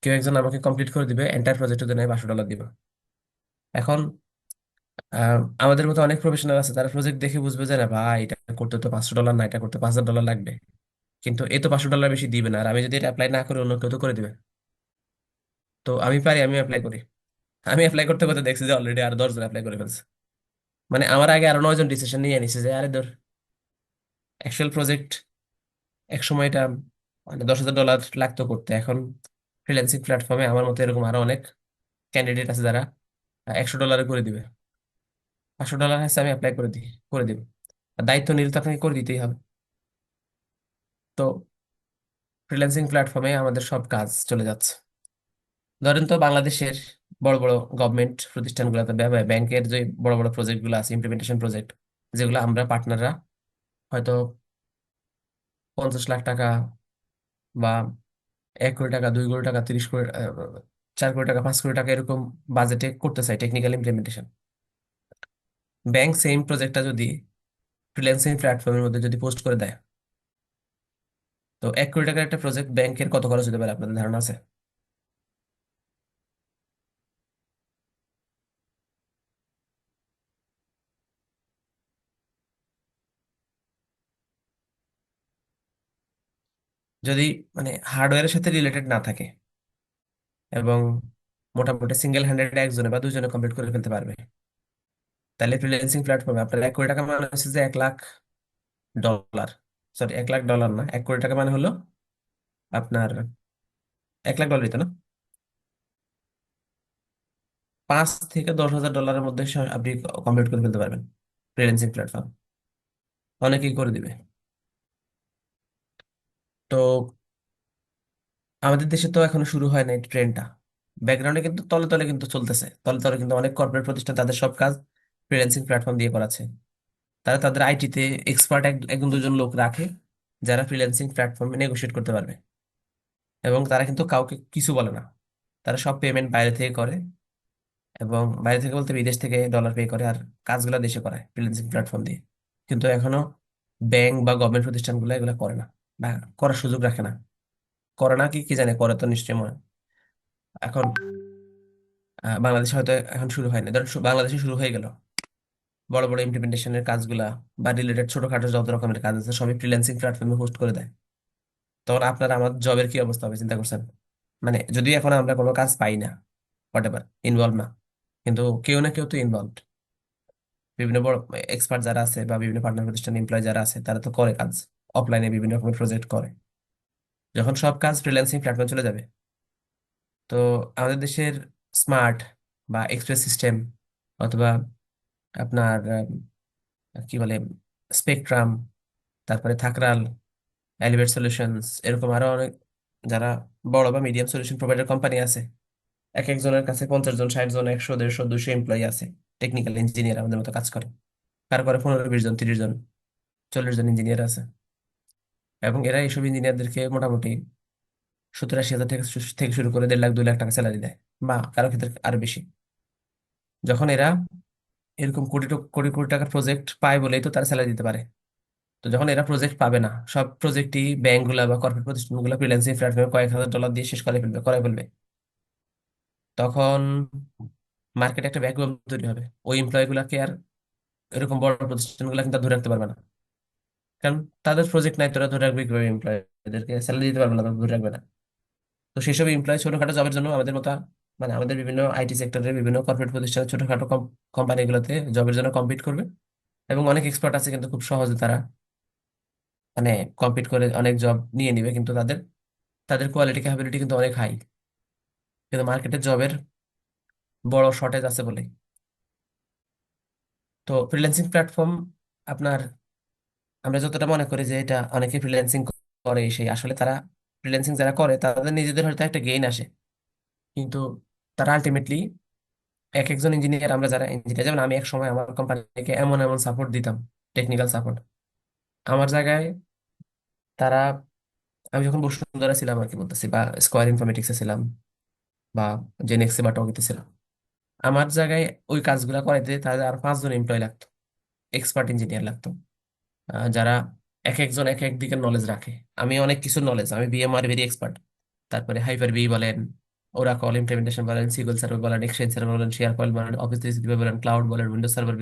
কেউ একজন আমাকে কমপ্লিট করে দিবে, এন্টার প্রজেক্টের জন্য আমি $500 দিব। এখন আমাদের মতো অনেক প্রফেশনাল আছে, তারা প্রজেক্ট দেখে বুঝবে যে না ভাই, এটা করতে তো $500 না, এটা করতে $5000 লাগবে। কিন্তু এ তো $500 বেশি দিবে না, আর আমি যদি এটা অ্যাপ্লাই না করি অন্য কেউ তো করে দিবে। তো আমি পারি, আমি অ্যাপ্লাই করি। আমি অ্যাপ্লাই করতে করতে দেখছি যে অলরেডি আর 10 জন অ্যাপ্লাই করে ফেলছে। মানে আমার আগে আরো 9 জন ডিসিশন নিয়ে নিছে যে আরে ধর, অ্যাকচুয়াল প্রজেক্ট এক সময় এটা মানে $10,000 লাগতো করতে, এখন ফ্রিল্যান্সিং প্ল্যাটফর্মে আমার মতো এরকম আরো অনেক ক্যান্ডিডেট আছে যারা $100 করে দিবে। $500 আছে, আমি অ্যাপ্লাই করে দিই, করে দিব। আর দায়িত্ব নিলে তো আপনাকে করে দিতেই হবে। তো ফ্রিল্যান্সিং প্ল্যাটফর্মে আমাদের সব কাজ চলে যাচ্ছে। ধরেন তো বাংলাদেশের বড় বড় গভর্নমেন্ট প্রতিষ্ঠানগুলোতে, ব্যাংকের যে বড় বড় প্রজেক্টগুলো আছে, ইমপ্লিমেন্টেশন প্রজেক্ট, যেগুলো আমরা পার্টনাররা হয়তো 50 লাখ টাকা বা 1 কোটি টাকা, 2 কোটি টাকা, 30 কোটি, 4 কোটি টাকা, 5 কোটি টাকা এরকম বাজেটে করতে চাই টেকনিক্যাল ইমপ্লিমেন্টেশন। ব্যাংক সেম প্রজেক্টটা যদি ফ্রিল্যান্সিং প্ল্যাটফর্মের মধ্যে যদি পোস্ট করে দেয়, তো 1 কোটি টাকার একটা প্রজেক্ট ব্যাংকের কত খরচ হতে পারে আপনাদের ধারণা আছে? যদি মানে হার্ডওয়্যারের সাথে রিলেটেড না থাকে এবং মোটামুটি সিঙ্গেল হ্যান্ডেড একজনে বা দুজনে কমপ্লিট করে ফেলতে পারবে, তাহলে ফ্রিল্যান্সিং প্ল্যাটফর্মে আপনার 1 কোটি টাকা মানে হচ্ছে যে 1 lakh dollar. Sorry, 1 lakh dollar না, 1 কোটি টাকা মানে হলো আপনার 1 লাখ ডলারই তো না, 5 থেকে 10 হাজার ডলারের মধ্যে আপনি কমপ্লিট করে ফেলতে পারবেন ফ্রিল্যান্সিং প্ল্যাটফর্ম। অনেকেই করে দিবে। তো আমাদের দেশে তো এখনো শুরু হয় না এই ট্রেন্ডটা, ব্যাকগ্রাউন্ডে কিন্তু তলে তলে কিন্তু চলতেছে, তলে তলে কিন্তু অনেক কর্পোরেট প্রতিষ্ঠান তাদের সব কাজ ফ্রিল্যান্সিং প্ল্যাটফর্ম দিয়ে করাচ্ছে। তারা তাদের আইটিতে এক্সপার্ট একজন দুজন লোক রাখে, যারা ফ্রিল্যান্সিং প্ল্যাটফর্মে নেগোশিয়েট করতে পারবে। এবং তারা কিন্তু কাউকে কিছু বলে না, তারা সব পেমেন্ট বাইরে থেকে করে, এবং বাইরে থেকে বলতে বিদেশ থেকে ডলার পে করে, আর কাজগুলো দেশে করায় ফ্রিল্যান্সিং প্ল্যাটফর্ম দিয়ে। কিন্তু এখনো ব্যাংক বা গভর্নমেন্ট প্রতিষ্ঠানগুলো এগুলো করে না, বা করার সুযোগ রাখে না। করে না কি কি জানে, করে তো নিশ্চয়ই মনে হয়। এখন বাংলাদেশে হয়তো এখন শুরু হয়নি, ধরুন বাংলাদেশে শুরু হয়ে গেল, বড় বড় ইমপ্লিমেন্টেশনের কাজগুলা বা রিলেটেড ছোটখাটো যত রকমের কাজ আছে সবই ফ্রিল্যান্সিং প্ল্যাটফর্মে হোস্ট করে দেয়। তখন আপনার আমার জবের কি অবস্থা হবে চিন্তা করছেন? মানে যদি এখন আমরা কোনো কাজ পাই না, হোয়াট এভার, ইনভলভ না, কিন্তু কেউ না কেউ তো ইনভলভ। বিভিন্ন বড় এক্সপার্ট যারা আছে বা বিভিন্ন পার্টনার প্রতিষ্ঠান এমপ্লয় যারা আছে তারা তো করে কাজ, অফলাইনে বিভিন্ন রকমের প্রজেক্ট করে। যখন সব কাজ ফ্রিল্যান্সিং প্ল্যাটফর্মে চলে যাবে, তো আমাদের দেশের স্মার্ট বা এক্সপ্রেস সিস্টেম, অথবা আপনার কি বলে, স্পেকট্রাম, তারপরে থাকরাল, এলিভেট সলিউশনস, এরকম আরো অনেক যারা বড় বা মিডিয়াম সলিউশন প্রোভাইডার কোম্পানি আছে, এক একজনের কাছে 50 জন, 60 জন, 100, 150, 200 এমপ্লয়ি আছে। টেকনিক্যাল ইঞ্জিনিয়ার আমাদের মতো কাজ করে, কারো করে 15, 20 জন, 30 জন, 40 জন ইঞ্জিনিয়ার আছে। এবং এরা এইসব ইঞ্জিনিয়ারদেরকে মোটামুটি 70-80 হাজার থেকে থেকে শুরু করে 1.5 লাখ 2 লাখ টাকা স্যালারি দেয়, বা কারো ক্ষেত্রে আরো বেশি। যখন এরা এরকম কোটি কোটি কোটি টাকার প্রজেক্ট পায় বলেই তো তারা স্যালারি দিতে পারে। তো যখন এরা প্রজেক্ট পাবে না, সব প্রজেক্টই ব্যাংকগুলা বা কর্পোরেট প্রতিষ্ঠানগুলো ফ্রিল্যান্সিং প্ল্যাটফর্মে কয়েক হাজার ডলার দিয়ে শেষ করে ফেলবে, তখন মার্কেটে একটা ভ্যাকুয়াম তৈরি হবে। ওই এমপ্লয় গুলাকে আর এরকম বড় প্রতিষ্ঠানগুলো কিন্তু আর ধরে রাখতে পারবে না, কারণ তাদের প্রজেক্ট নাই, তোরা ধরে রাখবে কিভাবে? এমপ্লয়ীদেরকে স্যালারি দিতে পারবে না, তারা ধরে রাখবে না। তো সেই সব এমপ্লয় ছোটখাটো জবের জন্য আমাদের মতো, মানে আমাদের বিভিন্ন আইটি সেক্টরের বিভিন্ন কর্পোরেট প্রতিষ্ঠান ছোটখাটো কোম্পানিগুলোতে জবের জন্য কম্পিট করবে। এবং অনেক এক্সপার্ট আছে কিন্তু খুব সহজে তারা মানে কম্পিট করে অনেক জব নিয়ে নিবে, কিন্তু তাদের তাদের কোয়ালিটি ক্যাপাবিলিটি কিন্তু অনেক হাই, কিন্তু মার্কেটে জবের বড় শর্টেজ আছে বলে। তো ফ্রিল্যান্সিং প্ল্যাটফর্ম আপনার, আমরা যতটা মনে করি যে এটা অনেকে ফ্রিল্যান্সিং করে, সেই আসলে তারা ফ্রিল্যান্সিং যারা করে তাদের নিজেদের হয়তো একটা গেইন আসে, কিন্তু তারা আলটিমেটলি এক একজন ইঞ্জিনিয়ার, আমরা যারা ইঞ্জিনিয়ার, যেমন আমি এক সময় আমার কোম্পানিকে এমন এমন সাপোর্ট দিতাম, টেকনিক্যাল সাপোর্ট আমার জায়গায় তারা, আমি যখন বসুন্ধরা ছিলাম আর কি বলতেছি, বা স্কোয়ার ইনফরমেটিক্সে ছিলাম, বা জেনেক্সে বা টকিতে ছিলাম, আমার জায়গায় ওই কাজগুলো করাইতে তাদের আর 5 জন এমপ্লয় লাগতো, এক্সপার্ট ইঞ্জিনিয়ার লাগতো, যারা এক একজন এক এক দিকের নলেজ রাখে। আমি অনেক কিছু নলেজ, আমি বিএমআর ভেরি এক্সপার্ট, তারপরে হাইপার বি বলেন, ওরাকল ইমপ্লিমেন্টেশন বলেন, সিকুয়েল সার্ভার বলেন, এক্সচেঞ্জ সার্ভার বলেন, শেয়ার পয়েন্ট বলেন, অফিস 365 বলেন, ক্লাউড বলেন, উইন্ডোজ সার্ভার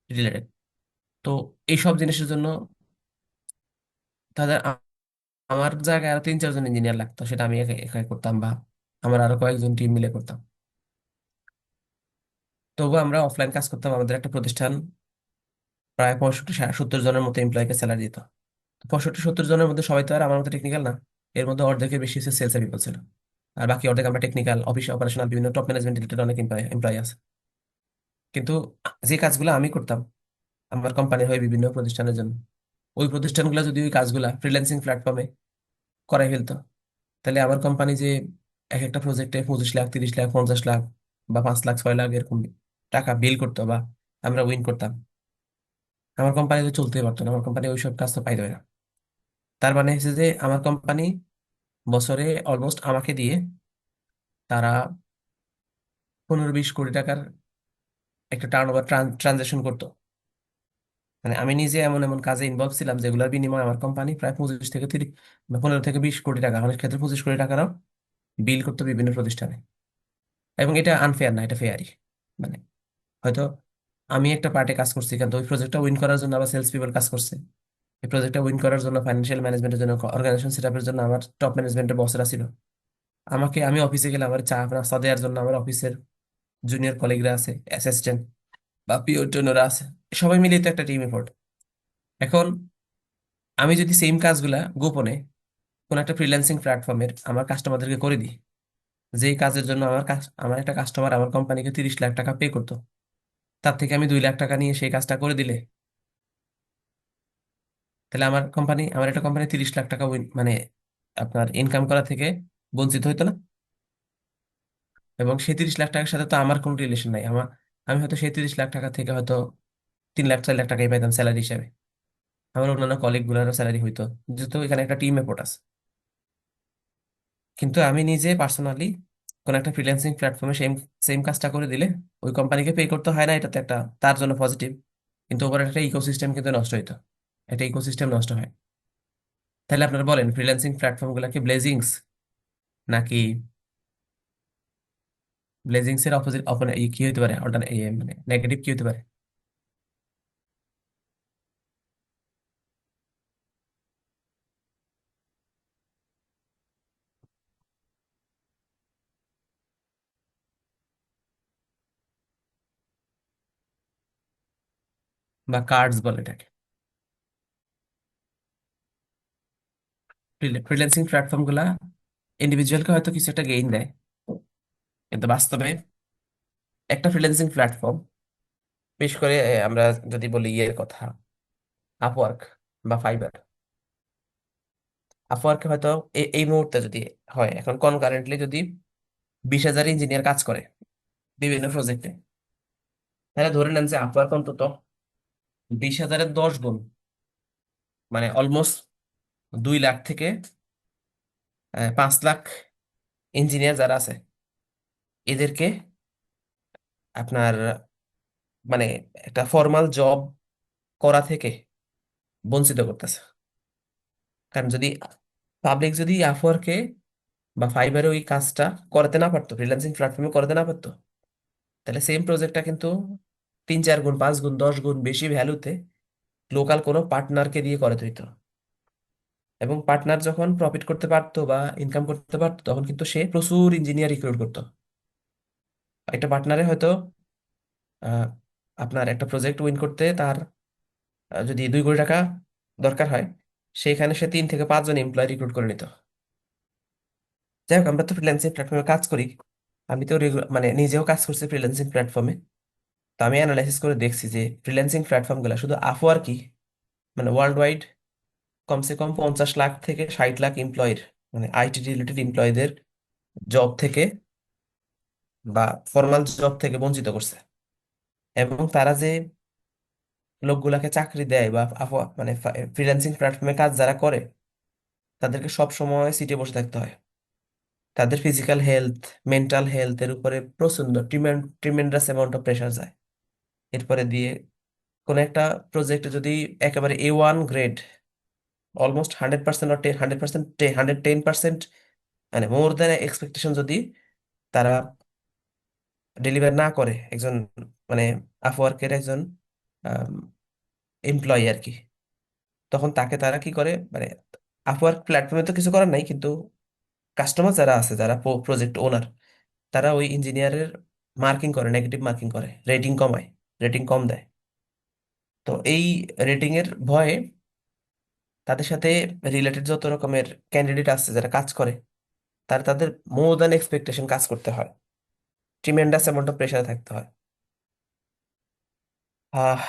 রিলেটেড। তো এইসব জিনিসের জন্য তাদের আমার জায়গায় আরো 3-4 জন ইঞ্জিনিয়ার লাগতো, সেটা আমি একা একাই করতাম, বা আমার আরো কয়েকজন টিম মিলে করতাম। তবু আমরা অফলাইন কাজ করতাম, আমাদের একটা প্রতিষ্ঠান প্রায় 65-70 জনের মতো এমপ্লয়কে স্যালারি দিত। 65-70 জনের মধ্যে সবাই তো আর আমার মতো টেকনিক্যাল না, এর মধ্যে অর্ধেকের বেশি হচ্ছে সেলস পিপল ছিল, আর বাকি অর্ধেক আমরা টেকনিক্যাল, অফিস অপারেশনাল, বিভিন্ন টপ ম্যানেজমেন্ট রিলেটেড অনেক এমপ্লয় আছে। কিন্তু যে কাজগুলো আমি করতাম আমার কোম্পানির হয়ে বিভিন্ন প্রতিষ্ঠানের জন্য, ওই প্রতিষ্ঠানগুলো যদি ওই কাজগুলা ফ্রিল্যান্সিং প্ল্যাটফর্মে করাই ফেলতো, তাহলে আমার কোম্পানি যে এক একটা প্রজেক্টে 25 লাখ, 30 লাখ, 50 লাখ, বা 5 লাখ, 6 লাখ এরকম টাকা বিল করতো, বা আমরা উইন করতাম, আমার কোম্পানি তো চলতেই পারতো না, আমার কোম্পানি ওইসব কাজ তো পাইতো না। তার মানে হচ্ছে যে আমার কোম্পানি বছরে অলমোস্ট আমাকে দিয়ে তারা 15-20 কোটি টাকার একটা টার্ন ওভার ট্রানজাকশন করতো। মানে আমি নিজে এমন এমন কাজে ইনভলভ ছিলাম যেগুলোর বিনিময়ে আমার কোম্পানি প্রায় 25 থেকে 30, বা 15 থেকে 20 কোটি টাকা, অনেক ক্ষেত্রে 25 কোটি টাকারও বিল করতো বিভিন্ন প্রতিষ্ঠানে। এবং এটা আনফেয়ার না, এটা ফেয়ারই। মানে হয়তো আমি একটা পার্টে কাজ করছি, কিন্তু ওই প্রজেক্টটা উইন করার জন্য আবার সেলস পিপল কাজ করছে, এই প্রজেক্টটা উইন করার জন্য ফাইন্যান্সিয়াল ম্যানেজমেন্টের জন্য, অর্গানাইজেশন সেট আপের জন্য আমার টপ ম্যানেজমেন্টের বসরা ছিল। আমি অফিসে গেলে আমার চা নাস্তা দেওয়ার জন্য আমার অফিসের জুনিয়র কলিগরা আছে, অ্যাসিস্ট্যান্ট বা পিওটনরা আছে, সবাই মিলে তো একটা টিম এফোর্ট। এখন আমি যদি সেম কাজগুলা গোপনে কোন একটা ফ্রিল্যান্সিং প্ল্যাটফর্মের আমার কাস্টমারদেরকে করে দিই, যেই কাজের জন্য আমার একটা কাস্টমার আমার কোম্পানিকে 30 লাখ টাকা পে করতো, তার থেকে আমি 2 লাখ টাকা নিয়ে সেই কাজটা করে দিলে, তাহলে আমার একটা কোম্পানি 30 লাখ টাকা মানে আপনার ইনকাম করা থেকে বঞ্চিত হইতো না? এবং সেই 30 লাখ টাকার সাথে তো আমার কোনো রিলেশন নাই। আমি হয়তো সেই 30 লাখ টাকা থেকে হয়তো 3 লাখ 4 লাখ টাকাই পাইতাম স্যালারি হিসেবে। আমার অন্যান্য কলিগ গুলারও স্যালারি হইতো, যেহেতু এখানে একটা টিম এফোর্ট আছে। কিন্তু আমি নিজে পার্সোনালি কোন একটা ফ্রিল্যান্সিং প্ল্যাটফর্মে সেম সেম কাজটা করে দিলে ওই কোম্পানিকে পে করতে হয় না, এটাতে একটা তার জন্য পজিটিভ। কিন্তু ওপর একটা ইকোসিস্টেম কিন্তু নষ্ট হইতো, একটা ইকোসিস্টেম নষ্ট হয়। তাহলে আপনারা বলেন ফ্রিল্যান্সিং প্ল্যাটফর্ম গুলা কি ব্লেজিংস, নাকি ব্লেজিংস এর অপোজিট কি হতে পারে, মানে নেগেটিভ কি হতে পারে? বা কার্ডস বলে এটাকে। ফ্রিল্যান্সিং প্ল্যাটফর্ম গুলা ইন্ডিভিজুয়ালকে হয়তো কিছু একটা গেইন দেয়, কিন্তু বাস্তবে একটা ফ্রিল্যান্সিং প্ল্যাটফর্ম, বিশেষ করে আমরা যদি বলি ইয়ের কথা, আপওয়ার্ক বা ফাইবার। আপওয়ার্কে হয়তো এই মুহূর্তে যদি হয়, এখন কারেন্টলি যদি 20,000 ইঞ্জিনিয়ার কাজ করে বিভিন্ন প্রজেক্টে, তাহলে ধরে নেন যে আপওয়ার্ক অন্তত 20,000-এর 10 গুণ, মানে অলমোস্ট 2 লাখ থেকে 5 লাখ ইঞ্জিনিয়ার যারা আছে, এদেরকে আপনার মানে একটা ফর্মাল জব করা থেকে বঞ্চিত করতেছে। কারণ যদি পাবলিক যদি আপওয়ার্কে বা ফাইবারে ওই কাজটা করতে না পারতো, ফ্রিল্যান্সিং প্ল্যাটফর্মে করতে না পারতো, তাহলে সেম প্রজেক্টটা কিন্তু 3-4 গুণ 5 গুণ 10 গুণ বেশি ভ্যালুতে লোকাল কোনো পার্টনারকে দিয়ে করে দিত। এবং পার্টনার যখন প্রফিট করতে পারতো বা ইনকাম করতে পারতো, তখন কিন্তু সে প্রচুর ইঞ্জিনিয়ার রিক্রুট করতো। একটা পার্টনারে হয়তো আহ, আপনার একটা প্রজেক্ট উইন করতে তার যদি 2 কোটি টাকা দরকার হয়, সেখানে সে 3 থেকে 5 জন এমপ্লয় রিক্রুট করে নিত। যাই হোক, আমরা তো ফ্রিল্যান্সিং প্ল্যাটফর্মে কাজ করি। আমি তো মানে নিজেও কাজ করছি ফ্রিল্যান্সিং প্ল্যাটফর্মে। তো আমি অ্যানালাইসিস করে দেখছি যে ফ্রিল্যান্সিং প্ল্যাটফর্ম গুলা শুধু আপওয়ার্কই, মানে ওয়ার্ল্ড ওয়াইড কমসে কম 50 লাখ থেকে 60 লাখ এমপ্লয়ের, মানে আইটি রিলেটেড এমপ্লয়ীদের জব থেকে বা ফর্মাল জব থেকে বঞ্চিত করছে। এবং তারা যে লোকগুলাকে চাকরি দেয় বা মানে ফ্রিল্যান্সিং প্ল্যাটফর্মে কাজ যারা করে, তাদেরকে সব সময় সিটে বসে থাকতে হয়। তাদের ফিজিক্যাল হেলথ, মেন্টাল হেলথের উপরে প্রচন্ড ট্রিমেন্ডাস অ্যামাউন্ট অফ প্রেশার যায়। এরপরে দিয়ে কোন একটা প্রজেক্টে যদি একেবারে A1 গ্রেড, অলমোস্ট 100% 100%, 110%, মানে মোর দ্যান এক্সপেকটেশন যদি তারা ডেলিভার না করে, একজন মানে আপওয়ার্কের একজন এমপ্লয়ি আর কি, তখন তাকে তারা কি করে, মানে আপওয়ার্ক প্ল্যাটফর্মে তো কিছু করার নাই, কিন্তু কাস্টমার যারা আছে, যারা প্রজেক্ট ওনার, তারা ওই ইঞ্জিনিয়ারের মার্কিং করে, নেগেটিভ মার্কিং করে, রেটিং কমায়, রেটিং কম দেয়। তো এই রেটিং এর ভয়ে তাদের সাথে রিলেটেড যত রকমের ক্যান্ডিডেট আছে যারা কাজ করে, তাদের মোর দ্যান এক্সপেকটেশন কাজ করতে হয়, ট্রিমেন্ডাস অ্যামাউন্ট অফ প্রেশারে থাকতে হয়। আহ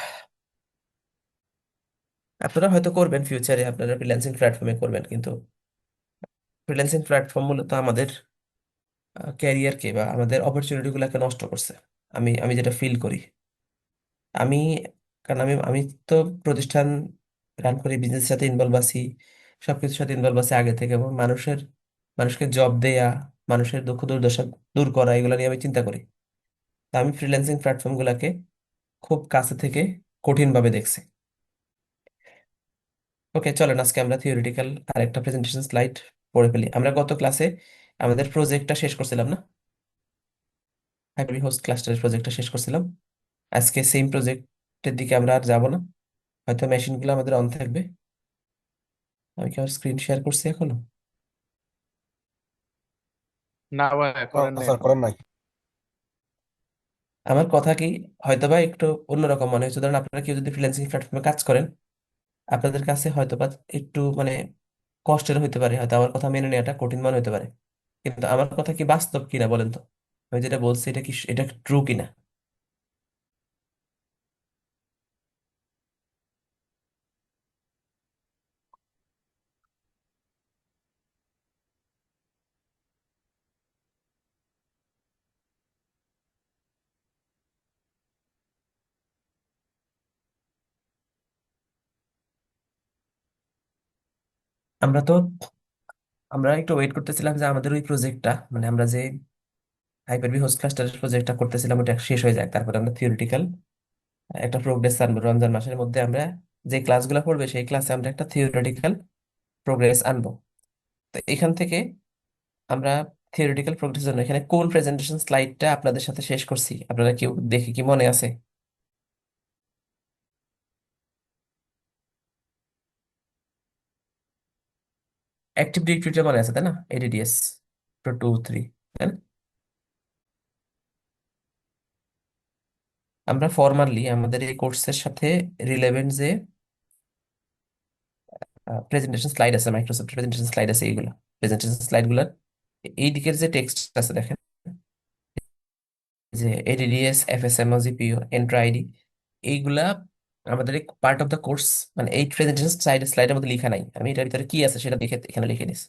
আপনারা হয়তো করবেন ফিউচারে, আপনারা ফ্রিল্যান্সিং প্ল্যাটফর্মে করবেন, কিন্তু ফ্রিল্যান্সিং প্ল্যাটফর্ম মূলত আমাদের ক্যারিয়ারকে বা আমাদের অপরচুনিটি গুলাকে নষ্ট করছে। আমি আমি যেটা ফিল করি, আমি কারণ আমি তো প্রতিষ্ঠান রান করি, বিজনেসের সাথে ইনভলভ আছি, সবকিছুর সাথে ইনভলভ আছি আগে থেকে। এবং মানুষকে জব দেয়া, মানুষের দুঃখ দুর্দশা দূর করা, এগুলো নিয়ে আমি চিন্তা করি। তা আমি ফ্রিল্যান্সিং প্ল্যাটফর্ম গুলাকে খুব কাছে থেকে কঠিন ভাবে দেখছি। ওকে, চলেন আজকে আমরা থিওরিটিক্যাল আর একটা প্রেজেন্টেশন স্লাইড পড়ে ফেলি। আমরা গত ক্লাসে আমাদের প্রজেক্টটা শেষ করছিলাম না, হাইপারবি হোস্ট ক্লাস্টারের প্রজেক্টটা শেষ করছিলাম। আজকে সেম প্রজেক্টের দিকে আমরা আর যাব না, হয়তো মেশিনগুলো আমাদের অন থাকবে। আমি কি আমার স্ক্রিন শেয়ার করছি এখনো? না ভাই, করেন নাই স্যার এখন। করেন নাই। আমার কথা কি হয়তোবা একটু অন্যরকম মনে হচ্ছে। ধরেন আপনারা কেউ যদি ফ্রিল্যান্সিং প্ল্যাটফর্মে কাজ করেন, আপনাদের কাছে হয়তোবা একটু মানে কষ্টের হতে পারে, হয়তো আমার কথা মেনে নেওয়াটা কঠিন মনে হতে পারে। কিন্তু আমার কথা কি বাস্তব কিনা বলেন তো? আমি যেটা বলছি এটা ট্রু কিনা? আমরা তো আমরা একটু ওয়েট করতেছিলাম যে আমাদের ওই প্রজেক্টটা, মানে আমরা যে হাইপারভি হোস্ট ক্লাস্টারের প্রজেক্টটা করতেছিলাম ওটা শেষ হয়ে যায়, তারপর আমরা থিওরিটিক্যাল একটা প্রোগ্রেস আনবো। রমজান মাসের মধ্যে আমরা যে ক্লাসগুলো পড়বে সেই ক্লাসে আমরা একটা থিওরিটিক্যাল প্রোগ্রেস আনবো। তো এখান থেকে আমরা থিওরিটিক্যাল প্রোগ্রেসের জন্য এখানে কোন প্রেজেন্টেশন স্লাইডটা আপনাদের সাথে শেষ করছি আপনারা কেউ দেখে কি মনে আছে? অ্যাক্টিভ ডিরেক্টরিটা মনে আছে তাই না? এডিডিএস 2 3, তাই না? আমরা ফরমালি আমাদের এই কোর্সের সাথে রিলেভেন্ট যে প্রেজেন্টেশন স্লাইড আছে, মাইক্রোসফট প্রেজেন্টেশন স্লাইড আছে, এইগুলো প্রেজেন্টেশন স্লাইড গুলার এই দিকের যে টেক্সট আছে দেখেন, যে এডিডিএস, এফএসএম, জিপিইউ, এন্ট্রা আইডি, এইগুলা আমাদের পার্ট অফ দ্য কোর্স, মানে এই প্রেজেন্টেশন স্লাইডের মধ্যে লেখা নাই, আমি এটার ভিতরে কি আছে সেটা দেখে এখানে লিখে নিছি।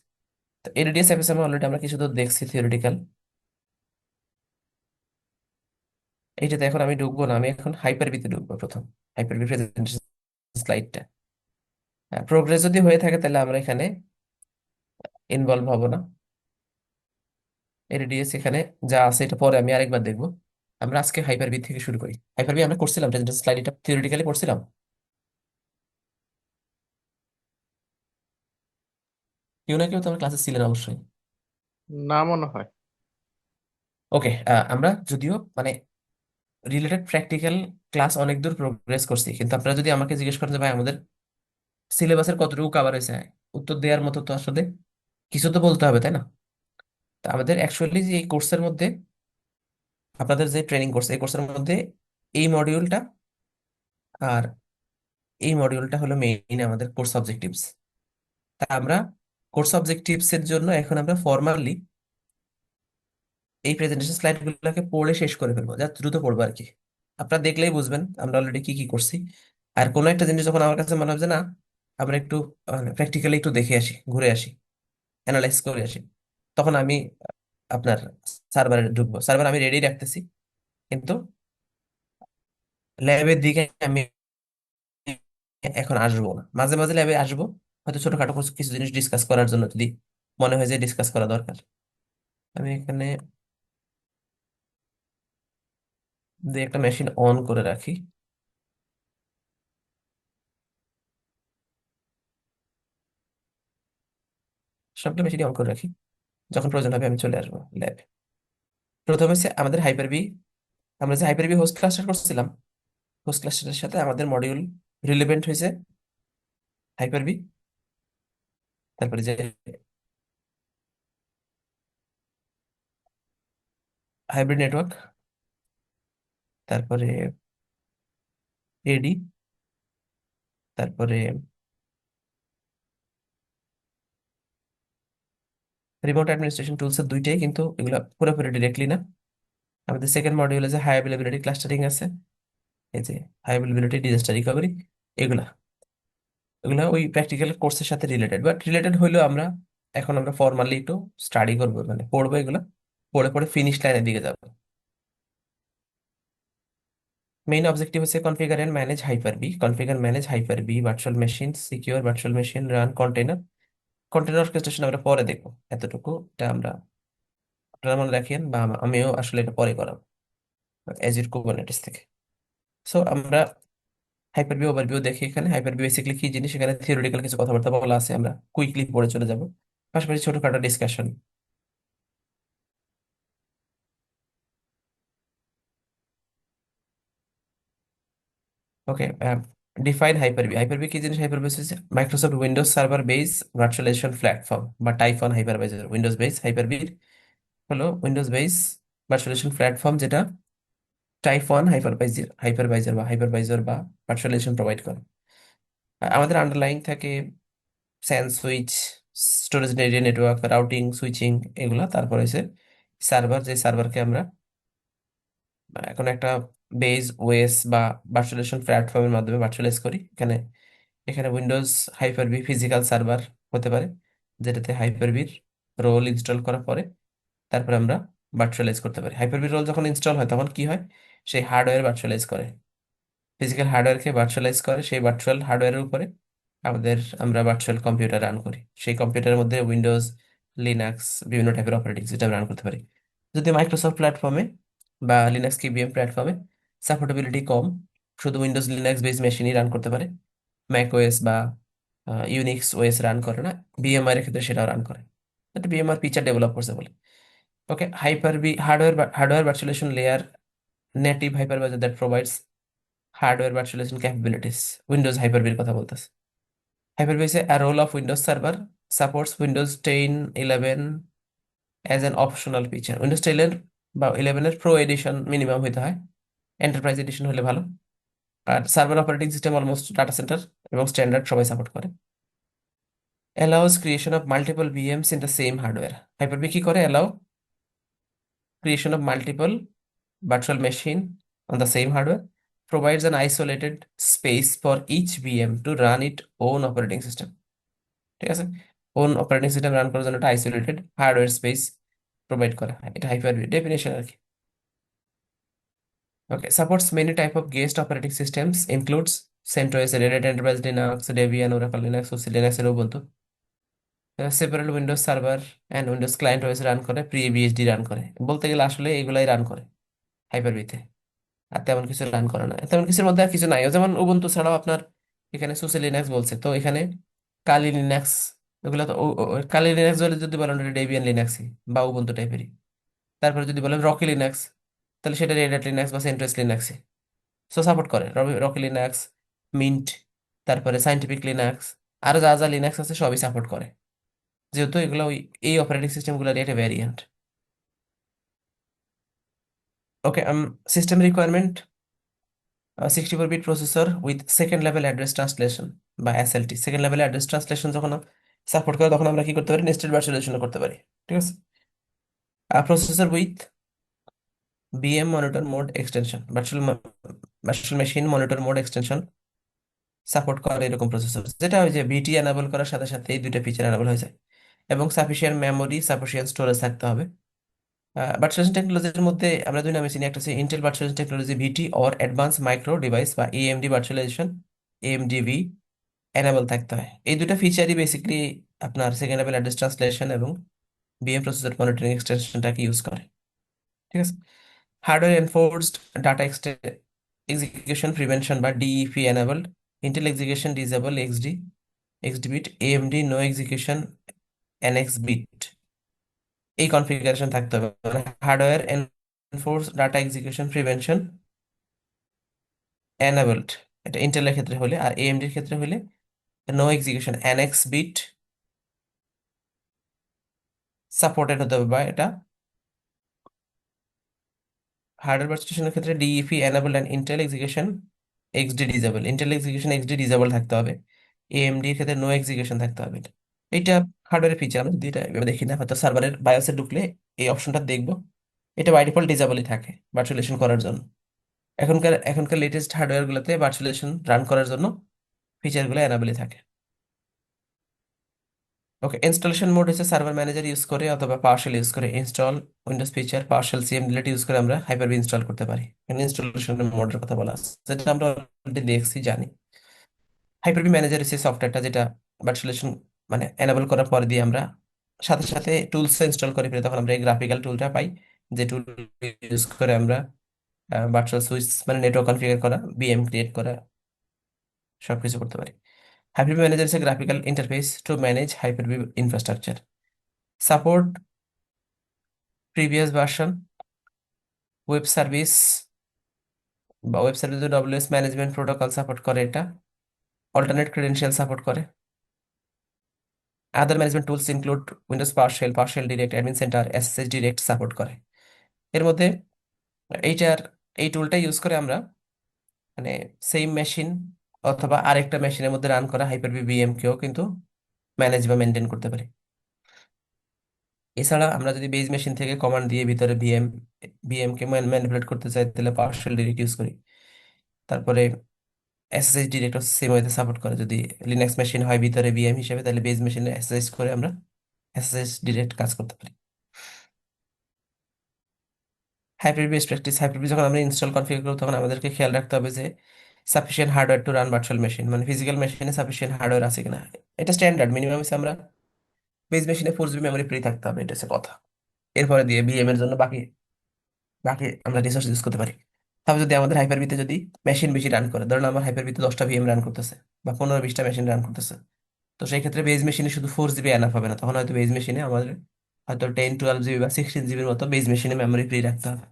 তো এডিডিএস, এফএসএম অলরেডি আমরা কিছু তো দেখছি থিওরিটিক্যাল, এইটাতে এখন আমি ঢুকবো না, আমি এখন হাইপারভিতে ঢুকবো প্রথম, হাইপারভি প্রেজেন্টেশন স্লাইডটা। প্রোগ্রেস যদি হয়ে থাকে তাহলে আমরা এখানে ইনভলভ হব না। এডিডিএস এখানে যা আছে এটা পরে আমি আরেকবার দেখবো। আমরা আজকে হাইপারভি থেকে শুরু করি। হাইপারভি আমরা করছিলাম প্রেজেন্টেশন স্লাইড, এটা থিওরিটিক্যালি করছিলাম। কেউ না কেউ তো আমার ক্লাসে ছিলেন অবশ্যই। না মনে হয়। ওকে, আমরা যদিও মানে রিলেটেড প্র্যাকটিক্যাল ক্লাস অনেক দূর প্রোগ্রেস করছি, কিন্তু আপনারা যদি আমাকে জিজ্ঞেস করেন যে ভাই আমাদের সিলেবাসের কতটুকু কাভার হয়েছে, উত্তর দেওয়ার মতো তো আসলে কিছু তো বলতে হবে তাই না? তা আমাদের অ্যাকচুয়ালি যে এই কোর্সের মধ্যে, আপনাদের যে ট্রেনিং কোর্স, এই কোর্সের মধ্যে এই মডিউলটা আর এই মডিউলটা হলো মেইন আমাদের কোর্স অবজেক্টিভস। তা আমরা কোর্স অবজেক্টিভস এর জন্য এখন আমরা ফর্মালি এই প্রেজেন্টেশন স্লাইড গুলোকে পড়ে শেষ করে ফেলবো, যা দ্রুত পড়বো আর কি। আপনারা দেখলেই বুঝবেন আমরা অলরেডি কি কি করছি। আর কোনো একটা জিনিস যখন আমার কাছে মনে হবে যে না, আমরা একটু প্র্যাকটিক্যালি একটু দেখে আসি, ঘুরে আসি, অ্যানালাইজ করে আসি, তখন আমি আপনার সার্ভারে ঢুকবো। সার্ভার আমি রেডি রাখতেছি, কিন্তু ল্যাবের দিকে আমি এখন আসবো না। মাঝে মাঝে ল্যাবে আসবো, হয়তো ছোটখাটো কিছু কিছু জিনিস ডিসকাস করার জন্য, যদি মনে হয় যে ডিসকাস করা দরকার। আমি এখানে দিয়ে একটা মেশিন অন করে রাখি, সবগুলো মেশিনই অন করে রাখি, যখন প্রয়োজন হবে আমি চলে আসবো ল্যাবে। প্রথমে হচ্ছে আমাদের হাইপারবি, আমরা যে হাইপারবি হোস্ট ক্লাস্টার করছিলাম, হোস্ট ক্লাস্টারের সাথে আমাদের মডিউল রিলেভেন্ট হয়েছে হাইপারবি, তারপরে যে হাইব্রিড নেটওয়ার্ক, তারপরে এডি, তারপরে রিমোট অ্যাডমিনিস্ট্রেশন টুলস এর দুইটাই, কিন্তু এগুলো পুরোপুরি ডিরেক্টলি না। আমাদের সেকেন্ড মডিউলে যে হাই অ্যাভেলেবিলিটি ক্লাস্টারিং আছে, এই যে হাই অ্যাভেলেবিলিটি ডিজাস্টার রিকভারি, এগুলা এগুলা ওই প্র্যাকটিক্যাল কোর্সের সাথে রিলেটেড, বাট রিলেটেড হইলেও আমরা এখন আমরা ফর্মালি একটু স্টাডি করবো, মানে পড়বো এগুলা, পড়ে পড়ে ফিনিশ লাইনের দিকে যাবো। মেইন অবজেক্টিভ হচ্ছে configure and manage Hyper V, configure manage Hyper V virtual machine, secure virtual machine, run container. Container orchestration আমরা পরে দেখবো, এতটুকু এটা আমরা, আপনারা মনে রাখেন বা আমিও আসলে এটা পরে করাবো এজির কুবারনেটিস থেকে। সো আমরা হাইপার-ভি ওভারভিউ দেখি। এখানে হাইপার-ভি বেসিক্যালি কি জিনিস, এখানে থিওরিটিক্যাল কিছু কথাবার্তা বলা আছে, আমরা কুইকলি পড়ে চলে যাব, পাশাপাশি ছোটখাটো discussion. Okay, define Hyper-V. Hyper-V কি জিনিস? হাইপার-ভি হচ্ছে Microsoft Windows server base virtualization platform বা type one hypervisor. Windows base Hyper-V হলো উইন্ডোজ বেস ভার্চুয়ালাইজেশন প্ল্যাটফর্ম, যেটা টাইফন হাইপারভাইজার বা হাইপারভাইজার বা ভার্চুয়ালাইজেশন প্রোভাইড করে। আমাদের আন্ডারলাইং থাকে SAN switch, storage area network, routing, switching, এগুলা। তারপর হচ্ছে সার্ভার, যে সার্ভারকে আমরা এখন একটা বেজ ওএস বা ভার্চুয়ালাইজেশন প্ল্যাটফর্মের মাধ্যমে ভার্চুয়ালাইজ করি। এখানে এখানে উইন্ডোজ হাইপার-ভি ফিজিক্যাল সার্ভার হতে পারে, যেটাতে হাইপার-ভির রোল ইনস্টল করার পরে তারপরে আমরা ভার্চুয়ালাইজ করতে পারি। হাইপার-ভি রোল যখন ইনস্টল হয় তখন কি হয়, সেই হার্ডওয়্যার ভার্চুয়ালাইজ করে, ফিজিক্যাল হার্ডওয়্যারকে ভার্চুয়ালাইজ করে সেই ভার্চুয়াল হার্ডওয়্যারের উপরে, আমরা ভার্চুয়াল কম্পিউটার রান করি, সেই কম্পিউটারের মধ্যে উইন্ডোজ, লিনাক্স, বিভিন্ন টাইপের অপারেটিং সিস্টেম রান করতে পারি। যদি মাইক্রোসফট প্ল্যাটফর্মে বা লিনাক্স কেভিএম প্ল্যাটফর্মে সাপোর্টেবিলিটি কম, শুধু উইন্ডোজ লিনাক্স বেস মেশিনই রান করতে পারে, ম্যাক ওএস বা ইউনিক্স ওএস রান করে না, বিএমআর এর ক্ষেত্রে সেটাও রান করে। এটা বিএমআর ফিচার ডেভেলপ করছে বলে। Okay, hyper V hardware virtualization layer, native hypervisor that provides hardware virtualization capabilities. Windows হাইপার-ভির কথা বলতেছে। Hyper-V is a role of Windows Server, supports Windows 10, 11 as an optional feature. Windows 10 বা 11 এর pro addition minimum হইতে হয়, enterprise edition হলে ভালো। আর server operating system almost data center এবং স্ট্যান্ডার্ড সবাই সাপোর্ট করে। allows creation of multiple VMs in the same hardware. Hyper-V কি করে? allow creation of multiple virtual machine on the same hardware, provides an isolated space for each VM to run its own operating system. ঠিক আছে, on operating system run করার জন্য একটা isolated hardware space provide করা হয়, এটা Hyper-V definition আর কি। Okay, supports many type of guest operating systems, includes CentOS, Red Hat Enterprise Linux, Debian, Oracle Linux, OC Linux এর Ubuntu। Separate Windows server and Windows client OS run করে, pre BSD run করে, বলতে গেলে আসলে এগুলাই run করে হাইপার-ভিতে। আর তেমন কিছু রান করে না, তেমন কিছুর মধ্যে আর কিছু নাই। যেমন উবুন্টু ছাড়াও আপনার এখানে সুসে লিনাক্স বলছে, তো এখানে কালি লিনাক্স, এগুলো তো কালি লিনাক্স বলে যদি বলেন ওটা ডেবিয়ান লিনাক্সই বা উবুন্টু টাইপেরই। তারপরে যদি বলেন রকি লিনাক্স, তাহলে সেটা রেড হ্যাট লিনাক্স বা সেন্টোস লিনাক্সই। সো সাপোর্ট করে রকি লিনাক্স, মিন্ট, তারপরে সাইন্টিফিক লিনাক্স, আরো যা যা লিনাক্স আছে সবই সাপোর্ট করে, যেহেতু এগুলো এই অপারেটিং সিস্টেমগুলোর একটা variant. Okay, system requirement, 64 bit processor with second level address translation বা SLT. Second level address translation যখন সাপোর্ট করে তখন আমরা কি করতে পারি? নেস্টেড ভার্চুয়ালাইজেশন করতে পারি। ঠিক আছে, processor with BM monitor mode extension, virtual machine monitor mode extension support করে এরকম প্রসেসর, যেটা ওই যে ভিটি এনাবল করার সাথে সাথে এই দুইটা ফিচার এনাবল হয়ে যায়। এবং সাফিসিয়েন্ট মেমোরি, সাফিসিয়েন্ট স্টোরেজ থাকতে হবে। ভার্চুয়ালাইজেশন টেকনোলজির মধ্যে আমরা দুই নামে চিনি, একটা হচ্ছে Intel virtualization technology VT or advance micro device বা এএমডি ভার্চুয়ালাইজেশন, এএমডিভি এনাবল থাকতে হয়। এই দুটো ফিচারই বেসিক্যালি আপনার সেকেন্ড লেভেল অ্যাড্রেস ট্রান্সলেশন এবং বিএম প্রসেসর মনিটরিং এক্সটেনশনটাকে ইউজ করে। ঠিক আছে, hardware enforced data execution prevention বা DEP enabled, Intel execution disable XD bit, AMD no execution NX bit. এই কনফিগারেশন থাকতে হবে, মানে hardware enforce data execution prevention enabled, এটা ইন্টেলের ক্ষেত্রে হলে, আর এএমডির ক্ষেত্রে হলে no execution NX bit supported হতে হবে, বা এটা হার্ডওয়্যার ভার্চুয়ালাইজেশনের ক্ষেত্রে DEP enable and Intel execution XD disable, Intel execution XD disable থাকতে হবে, এএমডি এর ক্ষেত্রে নো এক্সিকিউশন থাকতে হবে। এটা হার্ডওয়্যারের ফিচার, আমরা যদি এটা এভাবে দেখি না, হয়তো সার্ভারের বায়োসে ঢুকলে এই অপশনটা দেখবো, এটা বাই ডিফল্ট ডিসেবলই থাকে ভার্চুয়ালাইজেশন করার জন্য। এখনকার লেটেস্ট হার্ডওয়্যার গুলোতে ভার্চুয়ালাইজেশন রান করার জন্য ফিচারগুলো এনাবেলই থাকে। ওকে, ইনস্টলেশন মোড হচ্ছে সার্ভার ম্যানেজার ইউজ করে অথবা পাওয়ারশেল ইউজ করে install Windows feature, PowerShell CM delete use করে আমরা হাইপার-ভি ইনস্টল করতে পারি। এখানে ইনস্টলেশন মোডের কথা বলা আছে, যেটা আমরা অলরেডি দেখছি জানি। হাইপার-ভি ম্যানেজার হচ্ছে সফটওয়্যারটা যেটা ভার্চুয়ালাইজেশন মানে এনাবেল করার পর দিয়ে আমরা সাথে সাথে টুলস ইনস্টল করে ফেলি, তখন আমরা এই গ্রাফিক্যাল টুলটা পাই, যে টুল ইউজ করে আমরা ভার্চুয়াল সুইচ মানে নেটওয়ার্ক কনফিগার করা, বিএম ক্রিয়েট করা, সবকিছু করতে পারি। Hyper-V Manager is a graphical interface to manage Hyper-V infrastructure. Support previous version, web service বা web service WS management protocol support করে এটা, অল্টারনেট ক্রেডেনশিয়াল সাপোর্ট করে। Other management tools include Windows PowerShell, PowerShell direct, admin center, SSH direct support করে। এর মধ্যে এইটার এই টুলটা ইউজ করে আমরা মানে সেম মেশিন অথবা আরেকটা মেশিনের মধ্যে রান করা হাইপার-ভি ভিএম কেও কিন্তু ম্যানেজ বা মেনটেন করতে পারি। এছাড়া আমরা যদি বেজ মেশিন থেকে কমান্ড দিয়ে ভিতরে ভিএম কে ম্যানিপুলেট করতে চাই তাহলে পাওয়ারশেল ডিরেক্ট ইউজ করি। তারপরে এসএসএইচ ডিরেক্ট সেম ওয়েতে সাপোর্ট করে, যদি লিনাক্স মেশিন হয় ভিতরে ভিএম হিসেবে, তাহলে বেজ মেশিনে এসএসএইচ করে আমরা এসএসএইচ ডিরেক্ট কাজ করতে পারি। হাইপার-ভি বেস্ট প্র্যাকটিস, হাইপার-ভি যখন আমরা ইনস্টল কনফিগার করব তখন আমাদেরকে খেয়াল রাখতে হবে যে sufficient hardware to run virtual machine, মানে ফিজিক্যাল মেশিনে সাফিসিয়েন্ট হার্ডওয়্যার আছে কিনা। এটা স্ট্যান্ডার্ড মিনিমাম আমরা বেস মেশিনে 4 GB মেমোরি ফ্রি থাকতে হবে, এটা হচ্ছে কথা। এরপরে দিয়ে ভিএম এর জন্য বাকি বাকি আমরা রিসোর্স ইউজ করতে পারি। তারপর যদি আমাদের হাইপার-ভিতে যদি মেশিন বেশি রান করে, ধরুন আমার হাইপার-ভিতে 10টা ভিএম রান করতেছে বা 15-20টা মেশিন রান করতেছে, তো সেই ক্ষেত্রে বেজ মেশিনে শুধু 4 GB এনাফ হবে না, তখন হয়তো বেজ মেশিনে আমাদের হয়তো 10-12 GB বা 16 GB মতো বেজ মেশিনে মেমোরি ফ্রি রাখতে হবে।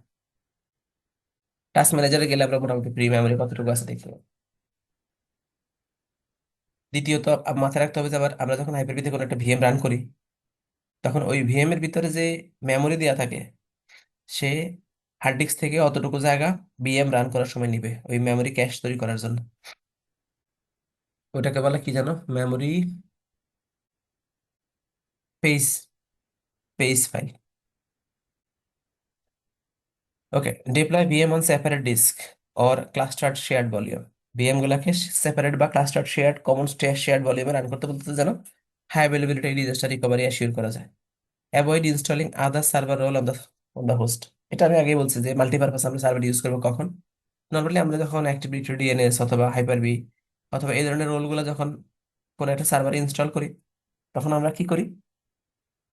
টাস্ক ম্যানেজারে গেলে আমরা মোটামুটি ফ্রি মেমোরি কতটুকু আছে দেখতে পাবো। দ্বিতীয়ত মাথায় রাখতে হবে যে আবার আমরা যখন হাইপার-ভিতে কোনো একটা ভিএম রান করি, তখন ওই ভিএম এর ভিতরে যে মেমোরি দেওয়া থাকে, সে হার্ড ডিস্ক থেকে অতটুকু জায়গা ভিএম রান করার সময় নিবে ওই মেমোরি ক্যাশ তৈরি করার জন্য। ওটাকে বলে কি জানো, memory page page file. Okay, deploy VM on separate disk or clustered shared volume. VM গুলাকে সেপারেট বা ক্লাস্টার্ড শেয়ার্ড কমন শেয়ার্ড ভলিউমে রান করতে বলতে জানো high availability disaster recovery assure করা যায়। Avoid installing other server role on the host. এটা আমি আগেই বলছি যে মাল্টিপারপাস আমরা সার্ভার ইউজ করবো কখন, নর্মালি আমরা যখন অ্যাক্টিভিটি ডিএনএস অথবা হাইপার-ভি অথবা এই ধরনের রোলগুলো যখন কোনো একটা সার্ভারে ইনস্টল করি, তখন আমরা কি করি,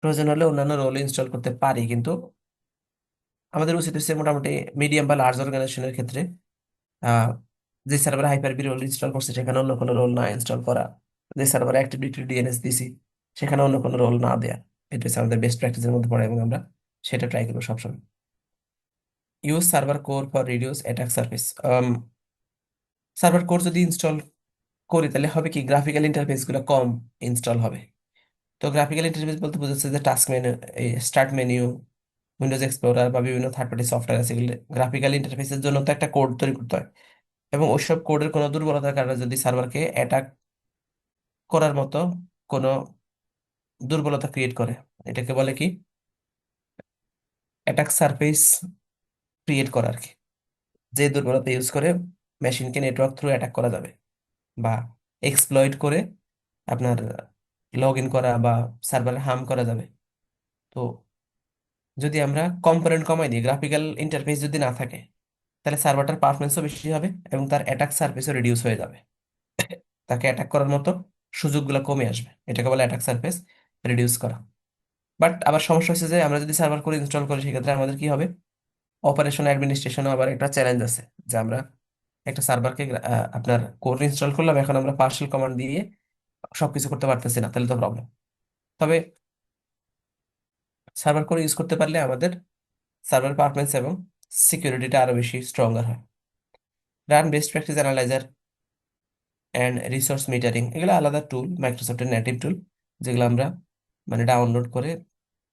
প্রয়োজন হলে অন্যান্য রোল ইনস্টল করতে পারি, কিন্তু আমাদের উচিত হচ্ছে মোটামুটি মিডিয়াম বা লার্জ অর্গানাইজেশনের ক্ষেত্রে আহ, যে সার্ভারে হাইপার-ভি রোল ইনস্টল করছে সেখানে অন্য কোনো রোল না ইনস্টল করা, যে সার্ভারে অ্যাক্টিভিটি ডিএনএস দিছি সেখানে অন্য কোনো রোল না দেয়া। এটা হচ্ছে আমাদের বেস্ট প্র্যাকটিসের মধ্যে পড়ে এবং আমরা সেটা ট্রাই করবো সবসময়। Use server core for reduce attack service. Server core যদি ইনস্টল করি তাহলে হবে কি, গ্রাফিক্যাল ইন্টারফেস গুলো কম ইনস্টল হবে। তো গ্রাফিক্যাল ইন্টারফেস বলতে বোঝাচ্ছে যে টাস্ক মেনু, এই স্টার্ট মেনু, উইন্ডোজ এক্সপ্লোরার বা বিভিন্ন থার্ড পার্টি সফটওয়্যার আছে, এগুলো গ্রাফিক্যাল ইন্টারফেসের জন্য তো একটা কোড তৈরি করতে হয়। এবং ওইসব কোডের কোনো দুর্বলতার কারণে যদি সার্ভারকে অ্যাটাক করার মতো কোনো দুর্বলতা ক্রিয়েট করে, এটাকে বলে কি, অ্যাটাক সারফেস ক্রিয়েট করা আর কি। যে দুর্বলতা ইউজ করে মেশিনকে নেটওয়ার্ক থ্রু অ্যাটাক করা যাবে বা এক্সপ্লয়েট করে আপনার লগ ইন করা বা সার্ভারে হার্ম করা যাবে। তো যদি আমরা কম্পোনেন্ট কমাই দিই, গ্রাফিক্যাল ইন্টারফেস যদি না থাকে, তাহলে সার্ভারটার পারফরমেন্সও বেশি হবে এবং তার অ্যাটাক সারফেসও রিডিউস হয়ে যাবে। তাকে অ্যাটাক করার মতো সুযোগগুলো কমে আসবে, এটাকে বলে অ্যাটাক সারফেস রিডিউস করা। বাট আবার সমস্যা হচ্ছে যে আমরা যদি সার্ভার করে ইনস্টল করি সেক্ষেত্রে আমাদের কি হবে, অপারেশন অ্যাডমিনিস্ট্রেশনও আবার একটা চ্যালেঞ্জ আছে, যে আমরা একটা সার্ভারকে আপনার কোর ইনস্টল করলাম, এখন আমরা পার্সেল কমান্ড দিয়ে সবকিছু করতে পারতেছি না, তাহলে তো প্রবলেম। তবে সার্ভার করে ইউজ করতে পারলে আমাদের সার্ভার পারফরমেন্স এবং সিকিউরিটিটা আরো বেশি স্ট্রঙ্গার হয়। Run best practice analyser and resource metering, এগুলো আলাদা টুল, মাইক্রোসফটের নেটিভ টুল, যেগুলো আমরা মানে ডাউনলোড করে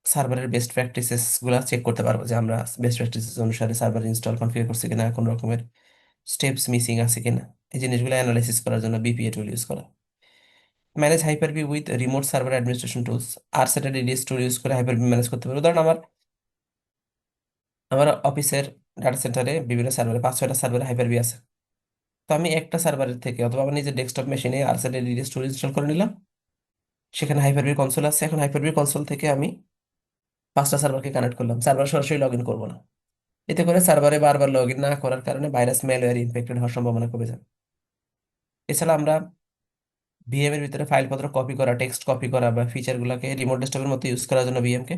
সার্ভারের বেস্ট প্র্যাকটিসেস গুলা চেক করতে পারবো, যে আমরা বেস্ট প্র্যাকটিসেস অনুসারে সার্ভার ইনস্টল কনফিগার করছি কিনা, কোন রকমের স্টেপস মিসিং আছে কিনা, এই জিনিসগুলো অ্যানালাইসিস করার জন্য বিপিএ টুল ইউজ করা। Manage Hyper-V with remote server administration tools, আর সেটা ডিডিএস টুল ইউজ করে হাইপার-ভি ম্যানেজ করতে পারবো। ধরুন আমার আমার অফিসের ডাটা সেন্টারে বিভিন্ন সার্ভারে 5-6টা সার্ভারে হাইপার-ভি আছে। তো আমি একটা সার্ভারের থেকে অথবা আমার নিজের ডেস্কটপ মেশিনে আর সেটা ডিডিএস টুল ইনস্টল করে নিলাম, সেখানে হাইপার-ভি কনসোল আছে, এখন হাইপার-ভি কনসোল থেকে আমি 5টা সার্ভারকে কানেক্ট করলাম, সার্ভার সরাসরি লগ ইন করবো না। এতে করে সার্ভারে বারবার লগ ইন না করার কারণে ভাইরাস ম্যালওয়্যার ইনফেক্টেড হওয়ার সম্ভাবনা কমে যায়। এছাড়া আমরা ভিএম এর ভিতরে ফাইলপত্র কপি করা, টেক্সট কপি করা বা ফিচার গুলাকে রিমোট ডেস্কটপের মতো ইউজ করার জন্য ভিএম কে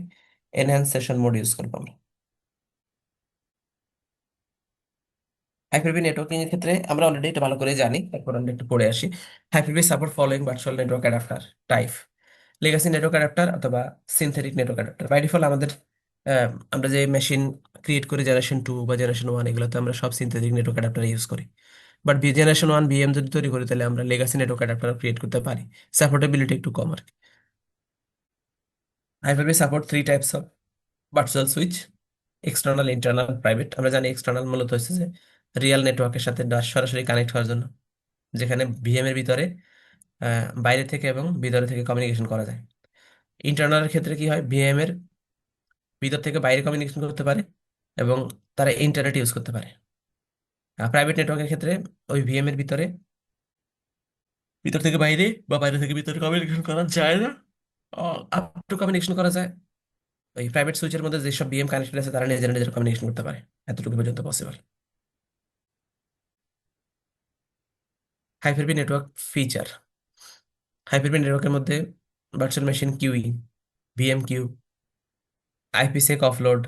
এনহ্যান্স সেশন মোড ইউজ করবো আমরা। হাইপার-ভি নেটওয়ার্কিং এর ক্ষেত্রে আমরা অলরেডি এটা ভালো করে জানি, তারপর আমরা একটু পড়ে আসি। Hyper-V support following virtual network adapter type: legacy network adapter অথবা synthetic network adapter. By default আমাদের আমরা যে মেশিন ক্রিয়েট করি জেনারেশন 2 বা জেনারেশন 1, এগুলোতে আমরা সব সিনথেটিক নেটওয়ার্ক অ্যাডাপ্টার ইউজ করি। বাট জেনারেশন 1 ভিএম যদি তৈরি করি তাহলে আমরা লেগাসি নেটওয়ার্ক অ্যাডাপ্টার ক্রিয়েট করতে পারি, সাপোর্টেবিলিটি একটু কম আর কি। Hyper-V support 3 types of virtual switch: external, internal, private. আমরা জানি এক্সটার্নাল মূলত হচ্ছে যে রিয়েল নেটওয়ার্কের সাথে সরাসরি কানেক্ট হওয়ার জন্য, যেখানে ভিএম এর ভিতরে বাইরে থেকে এবং ভিতরে থেকে কমিউনিকেশন করা যায়। ইন্টারনালের ক্ষেত্রে কি হয়, ভিএম এর ভিতর থেকে বাইরে কমিউনিকেশন করতে পারে এবং তারা ইন্টারনেট ইউজ করতে পারে। প্রাইভেট নেটওয়ার্কের ক্ষেত্রে ওই ভিএম এর ভিতরে ভিতর থেকে বাইরে বা বাইরে থেকে ভিতরে কমিউনিকেশন করা যায় না, আপ টু কমিউনিকেশন করা যায়। ওই প্রাইভেট সুইচের মধ্যে যেসব ভিএম কানেক্টেড আছে তারা নিজেরা নিজেরা কমিউনিকেশন করতে পারে, এতটুকু পর্যন্ত possible. Hyper-V network feature. Hyper-V নেটওয়ার্কের মধ্যে virtual machine queue, VM queue, IPsec offload,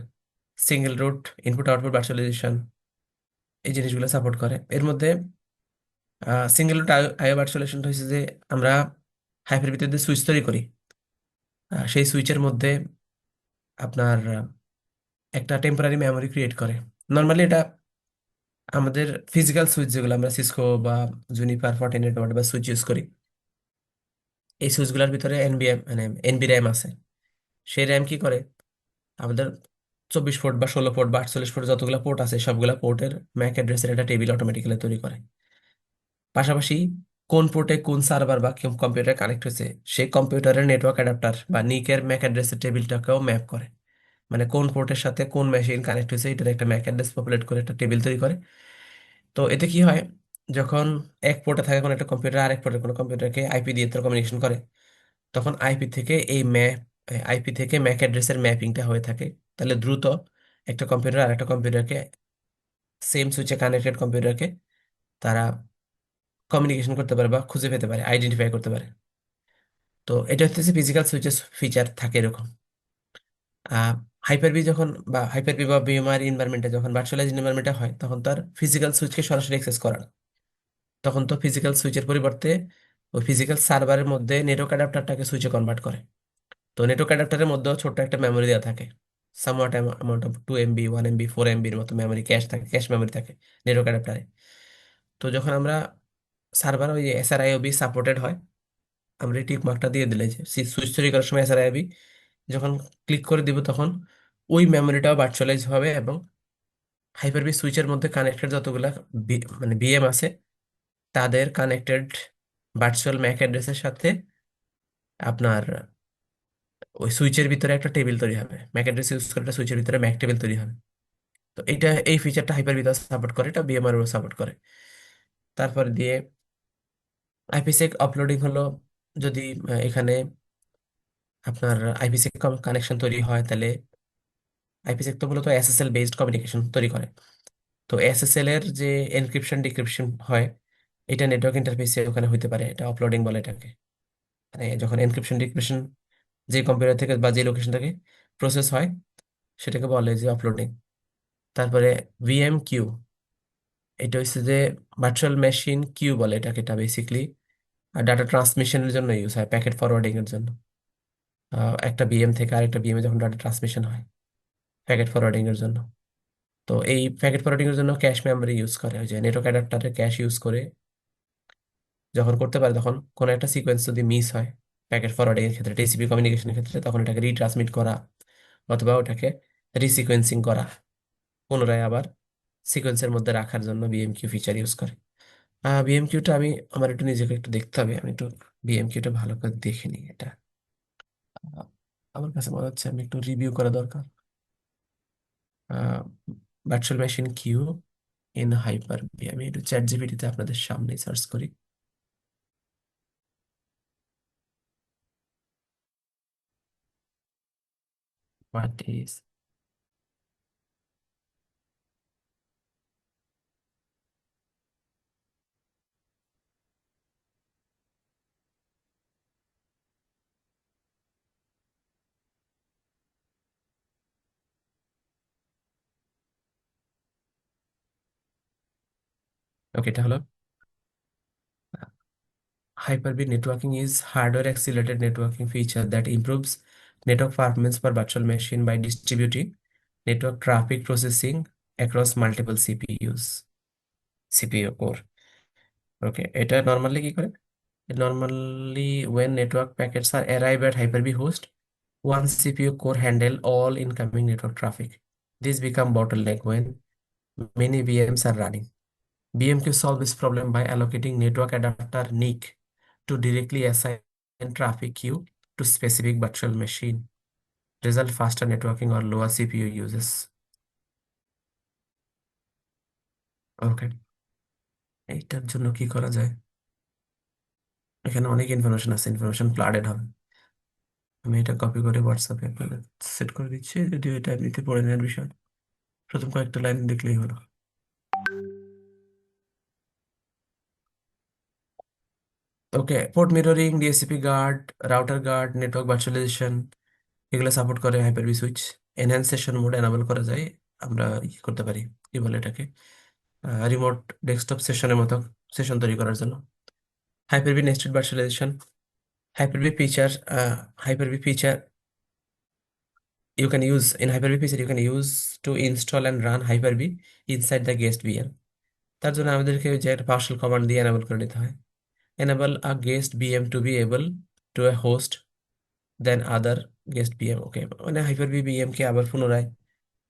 single root input output virtualization, এই জিনিসগুলো সাপোর্ট করে। এর মধ্যে সিঙ্গেল রুট আইও ভার্চুয়ালাইজেশন হয়েছে যে আমরা হাইপার-ভিতে যে সুইচ তৈরি করি, সেই সুইচের মধ্যে আপনার একটা টেম্পোরারি মেমোরি ক্রিয়েট করে। নর্মালি এটা আমাদের ফিজিক্যাল সুইচ যেগুলো আমরা সিসকো বা জুনিপার ফর্টিনেট বা সুইচ ইউজ করি, এই সুইচগুলোর ভিতরে এনবিএম মানে এনবি র্যাম আছে। সেই র্যাম কি করে, আমাদের 24 পোর্ট বা 16 পোর্ট বা 48 পোর্ট যতগুলো পোর্ট আছে সবগুলা পোর্টের ম্যাক অ্যাড্রেসের একটা টেবিল অটোমেটিক্যালি তৈরি করে। পাশাপাশি কোন পোর্টে কোন সার্ভার বা কম্পিউটার কানেক্ট হয়েছে সেই কম্পিউটারের নেটওয়ার্ক অ্যাডাপ্টার বা নিকের ম্যাক অ্যাড্রেসের টেবিলটাকেও ম্যাপ করে। মানে কোন পোর্টের সাথে কোন মেশিন কানেক্ট হয়েছে এটার একটা ম্যাক অ্যাড্রেস পপুলেট করে একটা টেবিল তৈরি করে। তো এতে কি হয়, যখন এক পোর্টে থাকে কোনো একটা কম্পিউটার আরেক পোর্টের কোনো কম্পিউটারকে আইপি দিয়ে তার কমিউনিকেশন করে, তখন আইপি থেকে এই ম্যাপ আইপি থেকে ম্যাক অ্যাড্রেসের ম্যাপিংটা হয়ে থাকে। তাহলে দ্রুত একটা কম্পিউটার আর একটা কম্পিউটারকে, সেম সুইচে কানেক্টেড কম্পিউটারকে তারা কমিউনিকেশন করতে পারে বা খুঁজে পেতে পারে, আইডেন্টিফাই করতে পারে। তো এটা হচ্ছে ফিজিক্যাল সুইচের ফিচার থাকে এরকম। আহ হাইপার-ভি যখন বা হাইপার-ভি বা ভিএমআর এনভায়রনমেন্টে যখন ভার্চুয়ালাইজ এনভায়রনমেন্টে হয় তখন তার ফিজিক্যাল সুইচকে সরাসরি অ্যাক্সেস করা না। তখন তো ফিজিক্যাল সুইচের পরিবর্তে ওই ফিজিক্যাল সার্ভারের মধ্যে নেটওয়ার্ক অ্যাডাপ্টারটাকে সুইচে কনভার্ট করে। তো নেটওয়ার্ক অ্যাডাপ্টারের মধ্যেও ছোট্ট একটা মেমোরি দেওয়া থাকে, somewhat amount of 2 MB 1 MB 4 MBর মতো মেমোরি ক্যাশ থাকে, ক্যাশ মেমোরি থাকে নেটওয়ার্ক অ্যাডাপ্টারে। তো যখন আমরা সার্ভার ওই এসআরআইওবি সাপোর্টেড হয়, আমরা টিক মার্কটা দিয়ে দিলে যে সুইচ তৈরি করার সময় এসআরআইওবি যখন ক্লিক করে দিব তখন ওই মেমোরিটাও ভার্চুয়ালাইজ হবে এবং হাইপার-ভি সুইচের মধ্যে কানেক্টেড যতগুলা মানে ভিএম আছে তাদের কানেক্টেড ভার্চুয়াল ম্যাক অ্যাড্রেসের সাথে আপনার ওই সুইচের ভিতরে একটা টেবিল তৈরি হবে, ম্যাক অ্যাড্রেস ইউজ করে একটা সুইচের ভিতরে ম্যাক টেবিল তৈরি হবে। তো এই ফিচারটা হাইপার-ভি সাপোর্ট করে, এটা ভিএমআরও সাপোর্ট করে। তারপর দিয়ে আইপিসেক আপলোডিং হলো, যদি এখানে আপনার আইপিসেক কানেকশন তৈরি হয় তাহলে আইপিসেক তো মূলত এসএসএল বেসড কমিউনিকেশন তৈরি করে। তো এসএসএল এর যে এনক্রিপশন ডিক্রিপশন হয় এটা নেটওয়ার্ক ইন্টারফেসে ওখানে হইতে পারে, এটা অফলোডিং বলে এটাকে। মানে যখন এনক্রিপশন ডিক্রিপশন যে কম্পিউটার থেকে বা যে লোকেশন থেকে প্রসেস হয় সেটাকে বলে যে অফলোডিং। তারপরে ভিএম কিউ, এটা হচ্ছে যে ভার্চুয়াল মেশিন কিউ বলে এটাকে। এটা বেসিকলি ডাটা ট্রান্সমিশনের জন্য ইউজ হয়, প্যাকেট ফরওয়ার্ডিং এর জন্য। একটা বিএম থেকে আরেকটা বিএম এ যখন ডাটা ট্রান্সমিশন হয় প্যাকেট ফরওয়ার্ডিং এর জন্য। তো এই প্যাকেট ফরওয়ার্ডিং এর জন্য ক্যাশ মেমোরি ইউজ করে, ওই যে নেটওয়ার্ক অ্যাডাপ্টারে ক্যাশ ইউজ করে যখন করতে পারে তখন কোনো একটা সিকোয়েন্স যদি মিস হয় প্যাকেট ফরওয়ার্ডিং এর ক্ষেত্রে, টিসিপি কমিউনিকেশনের ক্ষেত্রে, তখন এটাকে রিট্রান্সমিট করা অথবা ওটাকে রিসিকোয়েন্সিং করা, পুনরায় আবার সিকোয়েন্সের মধ্যে রাখার জন্য বিএমকিউ ফিচার ইউজ করে। বিএমকিউটা আমি আমার একটু নিজেকে একটু দেখতে হবে, আমি একটু বিএমকিউটা ভালো করে দেখে নিই। এটা আহ, আমার কাছে মনে হচ্ছে আমি একটু রিভিউ করা দরকার। Virtual machine queue in hyper V, আমি একটু চ্যাট জিপিটিতে আপনাদের সামনে সার্চ করি। হোয়াট ইজ, ওকে এটা হলো Hyper-V networking is hardware accelerated networking feature that improves network performance per virtual machine by distributing network traffic processing across multiple CPUs, CPU core. Okay, এটা normally কি করে? Normally when network packets are arrive at Hyper-V host, one CPU core handle all incoming network traffic. This become bottleneck when many VMs are running. BMQ solve this problem by allocating network adapter NIC to directly assign traffic queue to specific virtual machine. Result faster networking or lower CPU uses. ওকে, এইটার জন্য কি করা যায়? এখানে অনেক information আছে, information flooded হবে। আমি এটা কপি করে হোয়াটসঅ্যাপে আপনাদের সেট করে দিচ্ছি, যদিও এটা এমনিতে পড়ে নেওয়ার বিষয়, প্রথম কয়েকটা লাইন দেখলেই হলো। Okay, port mirroring, DSCP guard, router guard, network virtualization, এগুলো সাপোর্ট করে Hyper-V switch. Enhance session mode enable করা যায়, আমরা করতে পারি, কি বলে এটাকে, রিমোট ডেস্কটপ সেশনের মতো সেশন তৈরি করার জন্য। Hyper V nested virtualization, Hyper V feature, Hyper V feature you can use in Hyper-V feature, you can use to install and run Hyper-V inside the guest VM. তার জন্য আমাদেরকে ওই যে একটা পার্শাল কমান্ড দিয়ে এনেবল করে নিতে হয়। enable a guest VM to be able to a host than other guest VM, ওকে, মানে Hyper-V VM কে আবার পুনরায়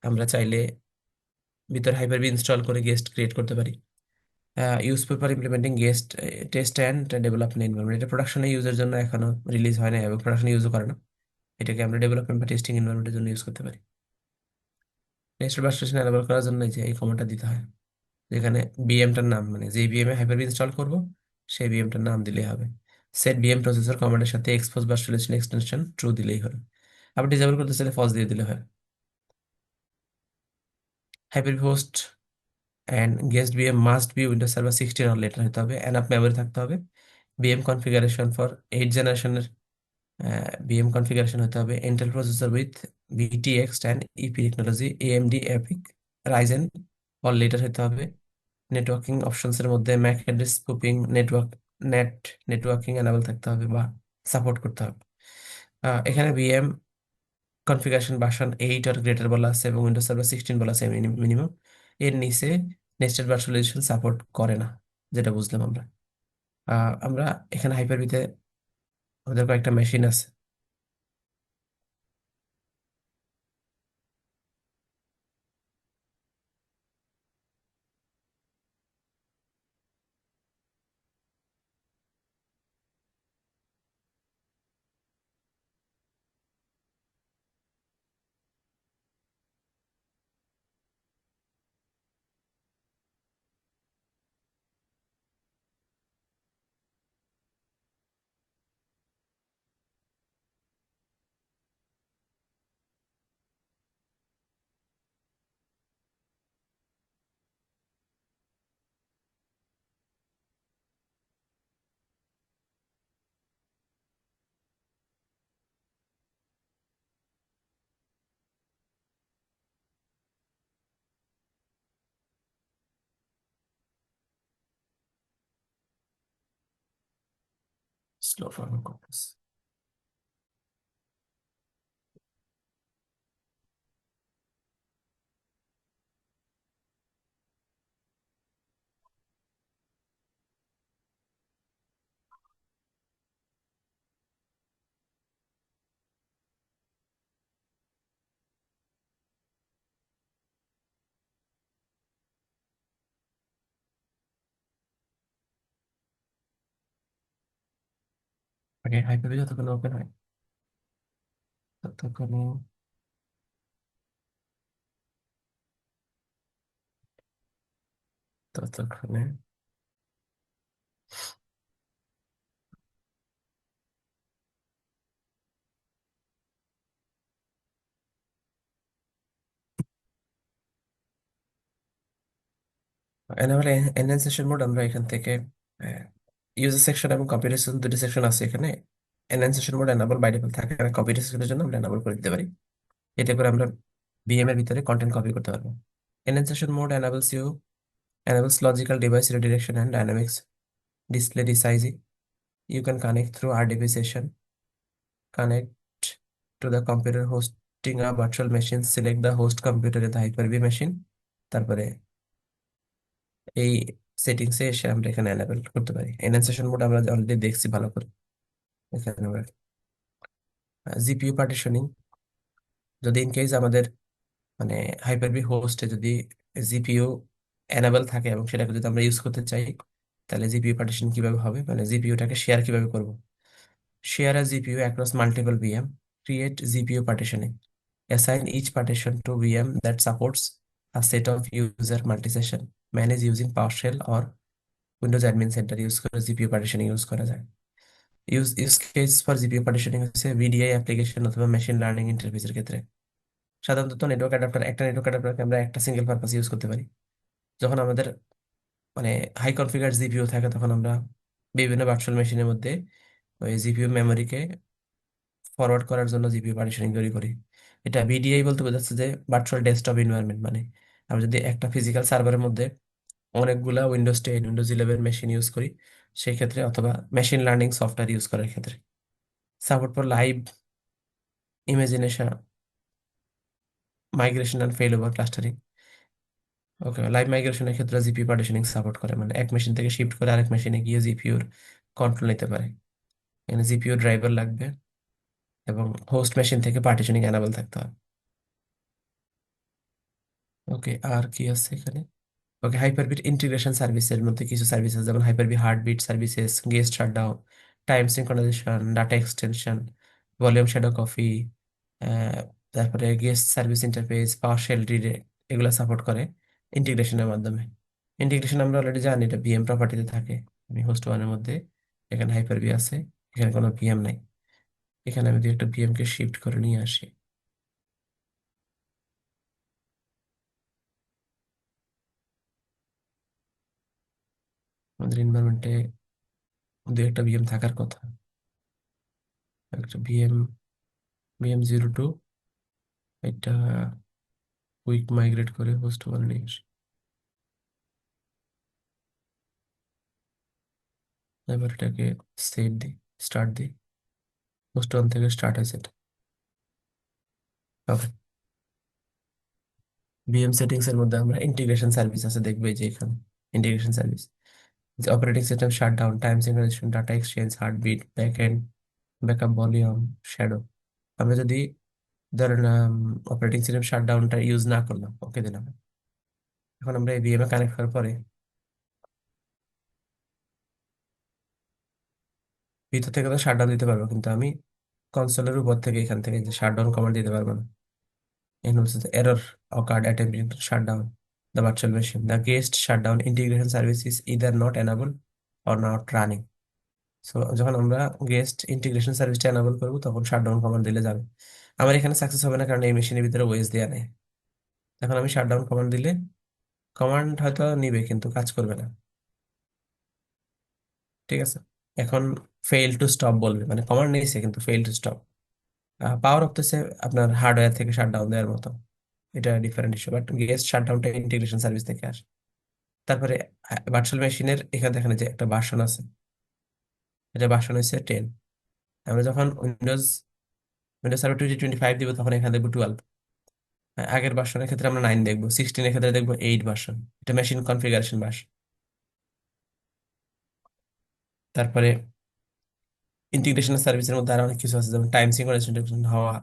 আমরা চাইলে ভিতরে Hyper-V ইনস্টল করে গেস্ট ক্রিয়েট করতে পারি। Useful for implementing guest test and development environment, এটা প্রোডাকশনে ইউজের জন্য এখনো রিলিজ হয় না এবং প্রোডাকশনে ইউজও করে না, এটাকে আমরা ডেভেলপমেন্ট বা টেস্টিং এনভায়রনমেন্টের জন্য ইউজ করতে পারি। নেক্সট ভার্সন এনাবল করার জন্য এই যে এই কমান্ডটা দিতে হয়, যেখানে বিএমটার নাম, মানে যে বিএম এ হাইপার ইনস্টল করব সেই বিএমটার নাম দিলেই হবে। সেট বিএম প্রসেসর কমান্ডের সাথে এক্সপোজ বা সলিউশন এক্সটেনশন ট্রু দিলেই হলো। আবার ডিসেবল করতে চাইলে ফলস দিয়ে দিলে হয়। Hyper host and guest BM must be Windows server 16 or later হতে হবে, এনাফ মেমরি থাকতে হবে। বিএম কনফিগারেশন ফর 8 জেনারেশনের বিএম কনফিগারেশন হতে হবে। Intel processor with VTX and EP technology, AMD epic Ryzen or later হতে হবে। নেটওয়ার্কিং অপশনস এর মধ্যে MAC address spoofing, networking enable থাকতে হবে বা সাপোর্ট করতে হবে। এখানে বিএম কনফিগারেশন ভার্সন 8 আর গ্রেটার বলা আছে এবং উইন্ডোজ সার্ভার 16 বলা আছে মিনিমাম। এর নিচে নেস্টেড ভার্চুয়ালাইজেশন সাপোর্ট করে না, যেটা বুঝলাম আমরা। আমরা এখানে হাইপার-ভিতে আমাদের কয়েকটা মেশিন আছে। স্লো ফরওয়ার্ড করতেছে। আগে হাইপার-ভি যতক্ষণ ওপেন হয় ততক্ষণে ততক্ষণে এনাবেল এনহ্যান্সেশন মোড আমরা এখান থেকে ইউজার সেকশন এবং কম্পিউটার সেকশন দুটি সেকশন আছে এখানে। এনহ্যান্সেশন মোড এনাবল বাই ডিফল্ট থাকে, আর কম্পিউটার সেকশনের জন্য আমরা এনাবল করে দিতে পারি। এতে করে আমরা ভিএম এর ভিতরে কন্টেন্ট কপি করতে পারবো। এনহ্যান্সেশন mode enables logical device redirection and dynamics display resizing. You can connect through RDP session, connect to the computer hosting a virtual machine, select the host computer in the Hyper-V machine, তারপরে এই সেটিংসে এসে আমরা এখানে enable করতে পারি। এনহ্যান্সেশন mode আমরা already দেখছি ভালো করে। এখানে আমরা জিপিইউ পার্টিশনিং, যদি ইন কেস আমাদের মানে হাইপার-ভি হোস্টে যদি জিপিইউ এনাবেল থাকে এবং সেটাকে যদি আমরা ইউজ করতে চাই, তাহলে জিপিইউ পার্টিশন কিভাবে হবে, মানে জিপিইউটাকে শেয়ার কিভাবে করব। Share a GPU across multiple VM, create GPU partitioning, assign each partition to VM that supports a set of user multi-session, manage using PowerShell or Windows Admin Center use করে GPU partitioning use করা যায়। Use case for GPU partitioning হচ্ছে VDI application অথবা machine learning ইন্টারফেসের ক্ষেত্রে। সাধারণত একটা network অ্যাডাপ্টারকে আমরা একটা সিঙ্গেল পারপাস ইউজ করতে পারি। যখন আমাদের মানে হাই কনফিগার জিপিইউ থাকে তখন আমরা বিভিন্ন ভার্চুয়াল মেশিনের মধ্যে ওই জিপিইউ মেমোরিকে ফরওয়ার্ড করার জন্য জিপিইউ পার্টিশনিং তৈরি করি। এটা ভিডিআই বলতে বোঝাচ্ছে যে ভার্চুয়াল ডেস্কটপ এনভায়রনমেন্ট। মানে আমরা যদি একটা ফিজিক্যাল সার্ভারের মধ্যে অনেকগুলা উইন্ডোজ 10 উইন্ডোজ 11 মেশিন ইউজ করি, সেই ক্ষেত্রে, অথবা মেশিন লার্নিং সফটওয়্যার ইউজ করার ক্ষেত্রে, support for live imagination, migration and fail over clustering. Okay, live মাইগ্রেশনের ক্ষেত্রে জিপিইউ পার্টিশনিং সাপোর্ট করে, মানে এক মেশিন থেকে শিফট করে আরেক মেশিনে গিয়ে জিপিইউর কন্ট্রোল নিতে পারে। এখানে জিপিইউ ড্রাইভার লাগবে এবং হোস্ট মেশিন থেকে পার্টিশনিং এনাবেল থাকতে হবে। ওকে, আর কি আছে এখানে? ওকে, হাইপারবিট ইন্টিগ্রেশন সার্ভিসের মধ্যে কিছু সার্ভিস আছে, যেমন Hyper-V heartbeat services, guest shutdown, time synchronization, data extension, volume shadow copy, তারপরে guest service interface, power shell রিডে, এগুলো সাপোর্ট করে ইন্টিগ্রেশনের মাধ্যমে। ইন্টিগ্রেশন আমরা অলরেডি জানি, এটা ভিএম প্রপার্টিতে থাকে। আমি হোস্ট ওয়ানের মধ্যে, এখানে হাইপারবি আছে, এখানে কোনো ভিএম নাই। এখানে আমি যদি একটা ভিএম কে শিফট করে নিয়ে আসি, আমাদের এনভায়রনমেন্টে দু একটা ভিএম থাকার কথা। একটা ভিএম 02, এটা কুইক মাইগ্রেট করে হোস্ট ওয়ান নিয়ে আসি। এবার এটাকে সেভ দিই, স্টার্ট দিই, হোস্ট ওয়ান থেকে স্টার্ট হয়েছে এটা। ওকে, ভিএম সেটিংস এর মধ্যে আমরা ইন্টিগ্রেশন সার্ভিস আছে দেখবো, এই যে এখানে ইন্টিগ্রেশন সার্ভিস, যে operating system shutdown, time synchronization, data exchange, heartbeat, backend backup, volume shadow. আমরা যদি ধরেন অপারেটিং সিস্টেম শাটডাউনটা ইউজ না করলাম, ওকে দিলাম, এখন আমরা এই ভিএম এ কানেক্ট করার পরে ভিতর থেকে তো শাটডাউন দিতে পারবো, কিন্তু আমি কনসোলের উপর থেকে, এখান থেকে যে শাটডাউন কমান্ড দিতে পারবো না। এখানে হচ্ছে error occurred attempting to shut down the virtual machine. The guest shutdown integration service is either not enabled or not running. So যখন আমরা গেস্ট ইন্টিগ্রেশন সার্ভিসটা এনাবল করবো, তখন শাটডাউন কমান্ড দিলে যাবে। আমার এখানে সাকসেস হবে না, কারণ এই মেশিনের ভিতরে ওএস দেওয়া নেই। এখন আমি শাটডাউন কমান্ড দিলে কমান্ড হয়তো নিবে, কিন্তু কাজ করবে না। ঠিক আছে, এখন ফেইল টু স্টপ বলবে, মানে কমান্ড নিয়েছে কিন্তু fail to stop. Power off হচ্ছে আপনার হার্ডওয়্যার থেকে শাটডাউন দেওয়ার মতো, এটা ডিফারেন্ট ইস্যু, বাট গেস্ট শাটডাউনটা ইন্টিগ্রেশন সার্ভিস থেকে আসে। তারপরে ভার্চুয়াল মেশিনের এখানে দেখেন যে একটা ভার্সন আছে, এটা ভার্সন হচ্ছে 10। আমরা যখন উইন্ডোজ উইন্ডোজ সার্ভার 2025 দিব, তখন এখানে দেখবো 12। আগের ভার্সনের ক্ষেত্রে আমরা 9 দেখবো, 16 এর ক্ষেত্রে দেখবো 8 ভার্সন। এটা মেশিন কনফিগারেশন ভার্সন। তারপরে ইন্টিগ্রেশন সার্ভিসের মধ্যে আরো অনেক কিছু আছে, যেমন টাইম সিঙ্ক্রোনাইজেশন হওয়া,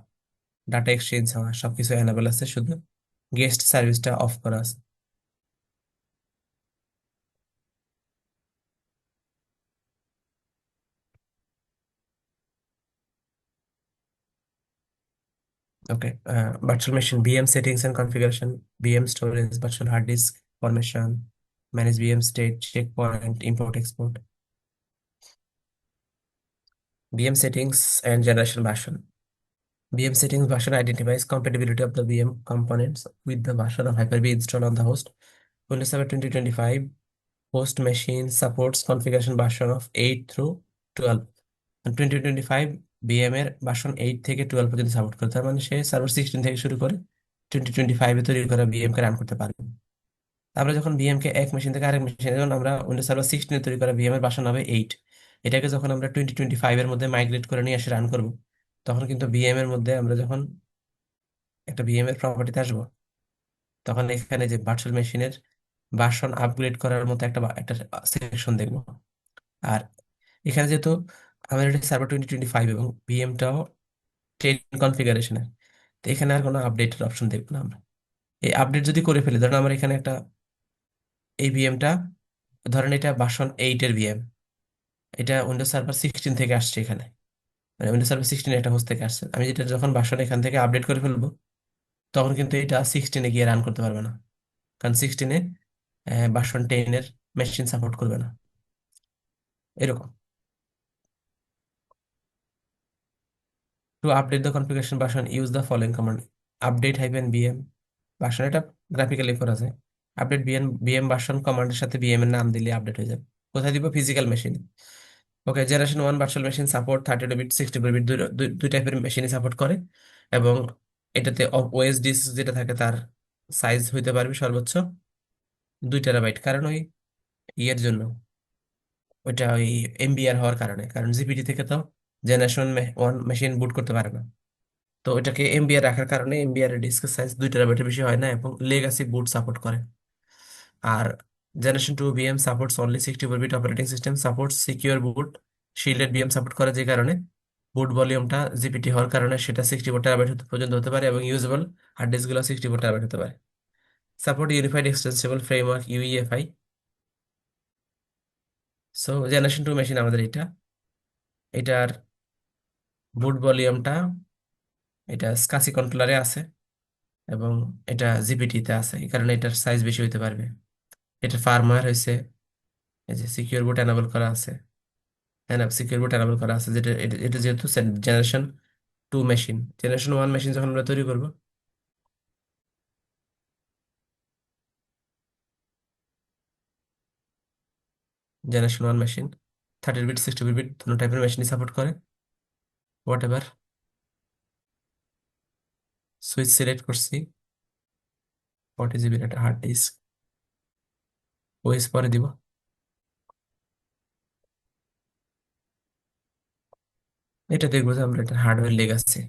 ডাটা এক্সচেঞ্জ হওয়া, সবকিছু এনাবেল আছে, শুধু গেস্ট সার্ভিসটা অফ করা আছে। Okay, virtual machine VM settings and configuration, VM storage, virtual hard disk formation, manage VM state, check point, import export. VM settings and generation version. VM settings version identifies compatibility of the VM components with the version of Hyper-V installed on the host. Windows Server 2025 host machine supports configuration version of 8 through 12. And 2025 VM এর version 8 থেকে 12 পর্যন্ত support করে, তার মানে সে server 16 থেকে শুরু করে 2025 এ তৈরি করা VM কে রান করতে পারবে। আমরা যখন ভিএম কে এক মেশিন থেকে আরেক মেশিনে, যখন আমরা উইন্ডোজ সার্ভার 16 তৈরি করা ভিএম এর ভার্সন হবে 8, এটাকে যখন আমরা 2025 এর মধ্যে মাইগ্রেট করে নিয়ে এসে রান করব, তখন কিন্তু ভিএম এর মধ্যে আমরা যখন একটা ভিএম এর প্রপার্টিতে আসবো, তখন এখানে যে ভার্চুয়াল মেশিনের ভার্সন আপগ্রেড করার মতো একটা সেকশন দেখবো। আর এখানে যেহেতু আমাদের এটা সার্ভার 2025 এবং ভিএমটাও 10 কনফিগারেশনের, তো এখানে আর কোনো আপডেটের অপশন দেখবো না আমরা। এই আপডেট যদি করে ফেলি, ধরুন আমরা এখানে একটা, এই ভিএমটা ধরেন এটা ভার্সন 8 এর ভিএম, এটা উইন্ডোজ সার্ভার 16 থেকে আসছে এখানে, মানে উইন্ডোজ সার্ভার 16 একটা হোস্ট থেকে আসছে। আমি যেটা যখন ভার্সন এখান থেকে আপডেট করে ফেলবো, তখন কিন্তু এটা 16-এ গিয়ে রান করতে পারবে না, কারণ 16-এ ভার্সন 10 এর মেশিন সাপোর্ট করবে না। এরকম, to update the configuration version use the following command: update hyphen VM version, এটা গ্রাফিক্যালি করা আছে। আপডেট বিএম ভার্সন কমান্ডের সাথে বিএম এর নাম দিলে আপডেট হয়ে যাবে। কোথায় দিব? Physical machine. Okay, generation 1 virtual machine support 32 bit 64 bit, দুই টাইপের মেশিনই সাপোর্ট করে। এবং এটাতে ওএস ডিস্ক যেটা থাকে তার সাইজ হইতে পারবে সর্বোচ্চ 2 টেরাবাইট, কারণ ওই ইয়ের জন্য, ওইটা ওই এমবিআর হওয়ার কারণে, কারণ জিপিটি থেকে তো জেনারেশন 1 মেশিন বুট করতে পারে না। তো ওইটাকে এমবিআর রাখার কারণে এমবিআর এর ডিস্কের সাইজ 2 টেরাবাইটের বেশি হয় না এবং লেগাসি বুট সাপোর্ট করে। আর generation 2 VM supports only 64 bit, operating system supports secure boot, shielded VM support করে, যে কারণে বুট ভলিউমটা জিপিটি হওয়ার কারণে সেটা 64 টেরাবাইট পর্যন্ত হতে পারে এবং ইউজেবল হার্ড ডিস্ক গুলো 64 টেরাবাইট হতে পারে। Support unified extensible framework UEFI. So generation 2 machine আমাদের এটার বুট ভলিউমটা, এটা স্কাসি কন্ট্রোলারে আছে এবং এটা জিপিটি তে আছে, এই কারণে এটার সাইজ বেশি হইতে পারবে। এটার ফার্মওয়্যার হয়েছে, এই যে সিকিউর বুট এনাবল করা আছে, সিকিউর বুট এনাবল করা আছে, যেটা এটা যেহেতু জেনারেশন 2 মেশিন। জেনারেশন 1 মেশিন যখন আমরা তৈরি করব, জেনারেশন 1 মেশিন 30 বিট 64 বিট দুটো টাইপের মেশিনই সাপোর্ট করে। হোয়াট এভার, সুইচ সিলেক্ট করছি, 40 জিবি একটা হার্ড ডিস্ক, ওএস পরে দিব। এটা দেখবো যে আমরা এটা হার্ডওয়্যার লেগ আছে,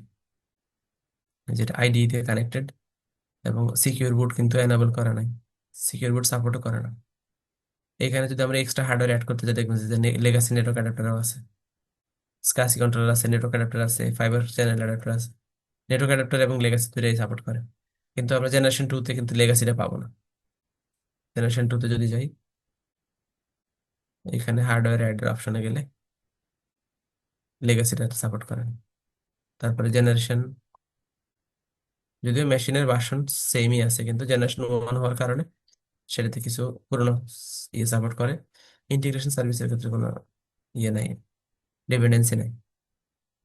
যেটা আইডি দিয়ে কানেক্টেড, এবং সিকিউর বুট কিন্তু এনাবল করা নাই, সিকিউর বুট সাপোর্টও করে না। এখানে যদি আমরা এক্সট্রা হার্ডওয়্যার অ্যাড করতে যাই, দেখবেন যে লেগাসি নেটওয়ার্ক অ্যাডাপ্টারও আছে, স্কাসি কন্ট্রোলার আছে, নেটওয়ার্ক অ্যাডাপ্টার আছে, ফাইবার চ্যানেল অ্যাডাপ্টার আছে। নেটওয়ার্ক অ্যাডাপ্টার এবং লেগাসি দুটাই সাপোর্ট করে, কিন্তু আমরা জেনারেশন 2 তে কিন্তু লেগাসিটা পাবো না। জেনারেশন 2 তে যদি যাই, এখানে হার্ডওয়্যার অ্যাড অপশনে গেলে লেগাসিটা সাপোর্ট করে না। তারপরে জেনারেশন, যদিও মেশিনের ভার্সন সেমই আছে, কিন্তু জেনারেশন 1 হওয়ার কারণে সেটাতে কিছু পুরোনো ইয়ে সাপোর্ট করে। ইন্টিগ্রেশন সার্ভিসের ক্ষেত্রে কোনো ইয়ে নাই, ডিপেন্ডেন্সি নাই।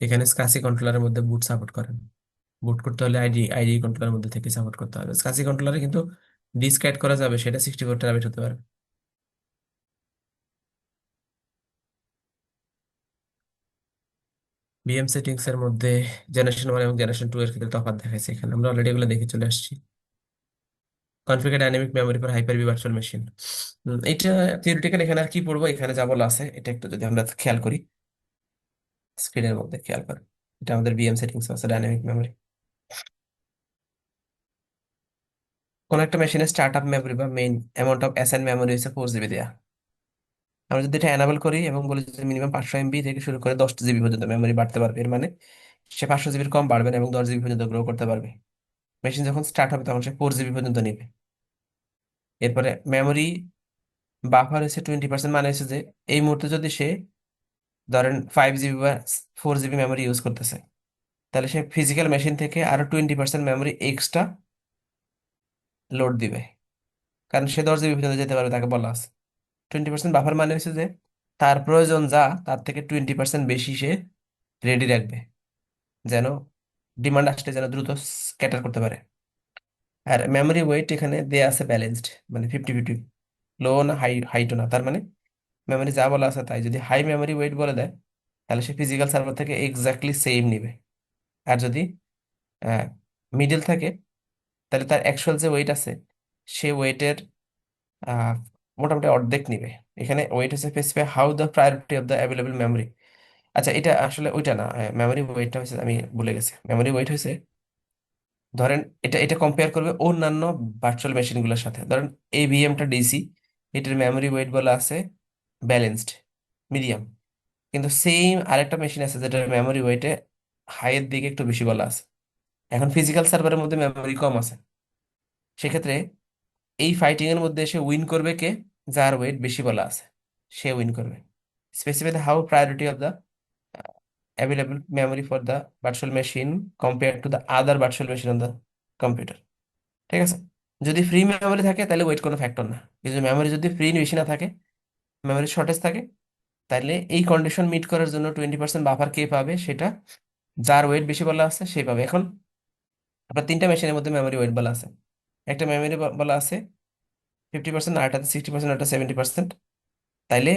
এখানে স্কাসি কন্ট্রোলারের মধ্যে বুট সাপোর্ট করে না। বুট করতে হলে আইডি কন্ট্রোলারের মধ্যে থেকে সাপোর্ট করতে হবে। স্কাসি কন্ট্রোলারে কিন্তু ডিস্ক অ্যাড করা যাবে, সেটা 64 টেরাবাইট হতে পারে। বিএম সেটিংস এর মধ্যে জেনারেশন 1 এবং জেনারেশন 2 এর ক্ষেত্রে তফাৎ দেখাইছে, এখানে আমরা অলরেডি এগুলো দেখে চলে আসছি। Configure dynamic memory for hyper V virtual machine, এটা থিওরিটিক্যাল, এখানে আর কি পড়বো, এখানে যা বলা আছে এটা একটু যদি আমরা খেয়াল করি, স্ক্রিনের মধ্যে খেয়াল করি, এটা আমাদের বিএম সেটিংস আছে, ডাইনামিক মেমোরি। কোন একটা মেশিনের স্টার্ট আপ মেমোরি বা main amount of assign memory হচ্ছে 4 জিবি দেয়া। আমরা যদি এটা এনাবল করি এবং বলি যে মিনিমাম 500 এমবি থেকে শুরু করে 10 জিবি পর্যন্ত মেমোরি বাড়তে পারবে, এর মানে সে 500 জিবির কম বাড়বে না এবং 10 জিবি পর্যন্ত গ্রো করতে পারবে। মেশিন যখন স্টার্ট হবে তখন সে 4 জিবি পর্যন্ত নিবে। এরপরে মেমোরি বাফার হচ্ছে 20%, মানে হচ্ছে যে এই মুহূর্তে যদি সে ধরেন 5 জিবি বা 4 জিবি মেমোরি ইউজ করতেছে, তাহলে সে ফিজিক্যাল মেশিন থেকে আরো 20% মেমোরি এক্সট্রা লোড দিবে, কারণ সে 10 জিবি পর্যন্ত যেতে পারবে, তাকে বলা আছে। 20% বাফার মানে হচ্ছে যে তার প্রয়োজন যা, তার থেকে 20% বেশি সে রেডি রাখবে, যেন ডিমান্ড আসলে যেন দ্রুত ক্যাটার করতে পারে। আর মেমোরি ওয়েট এখানে দেয়া আছে ব্যালেন্সড, মানে 50-50, লো না হাইটও না। তার মানে মেমোরি যা বলা আছে তাই, যদি হাই মেমোরি ওয়েট বলে দেয় তাহলে সে ফিজিক্যাল সার্ভার থেকে এক্স্যাক্টলি সেম নিবে। আর যদি মিডল থাকে, তাহলে তার অ্যাকচুয়াল যে ওয়েট আছে সে ওয়েটের মোটামুটি অর্ধেক নিবে। এখানে ওয়েট হচ্ছে specify how the priority of the available memory. আচ্ছা, এটা আসলে ওইটা না, মেমোরি ওয়েটটা হচ্ছে, আমি ভুলে গেছি, মেমোরি ওয়েট হয়েছে, ধরেন এটা এটা কম্পেয়ার করবে অন্যান্য ভার্চুয়াল মেশিনগুলোর সাথে। ধরেন এই ভিএমটা ডিসি, এটার মেমোরি ওয়েট বলা আছে ব্যালেন্সড মিডিয়াম, কিন্তু সেম আরেকটা মেশিন আছে যেটার মেমোরি ওয়েটে হাইয়ের দিকে একটু বেশি বলা আছে। এখন ফিজিক্যাল সার্ভারের মধ্যে মেমোরি কম আছে, সেক্ষেত্রে এই ফাইটিং এর মধ্যে এসে উইন করবে কে, যার ওয়েট বেশি বলা আছে সে উইন করবে। Specify how priority of the available memory for the virtual machine compared to the other virtual machine on the computer। ঠিক আছে, যদি ফ্রি মেমোরি থাকে তাহলে ওয়েট কোনো ফ্যাক্টর না, কিন্তু মেমোরি যদি ফ্রি বেশি না থাকে, মেমোরি শর্টেজ থাকে, তাহলে এই কন্ডিশন মিট করার জন্য 20% বাফার কে পাবে, সেটা যার ওয়েট বেশি বলা আছে সেই পাবে। এখন আপনার তিনটা মেশিনের মধ্যে মেমোরি ওয়েট বলা আছে, একটা মেমোরি বলা আছে 50%, আরেকটাতে 60%, একটা 70%। তাইলে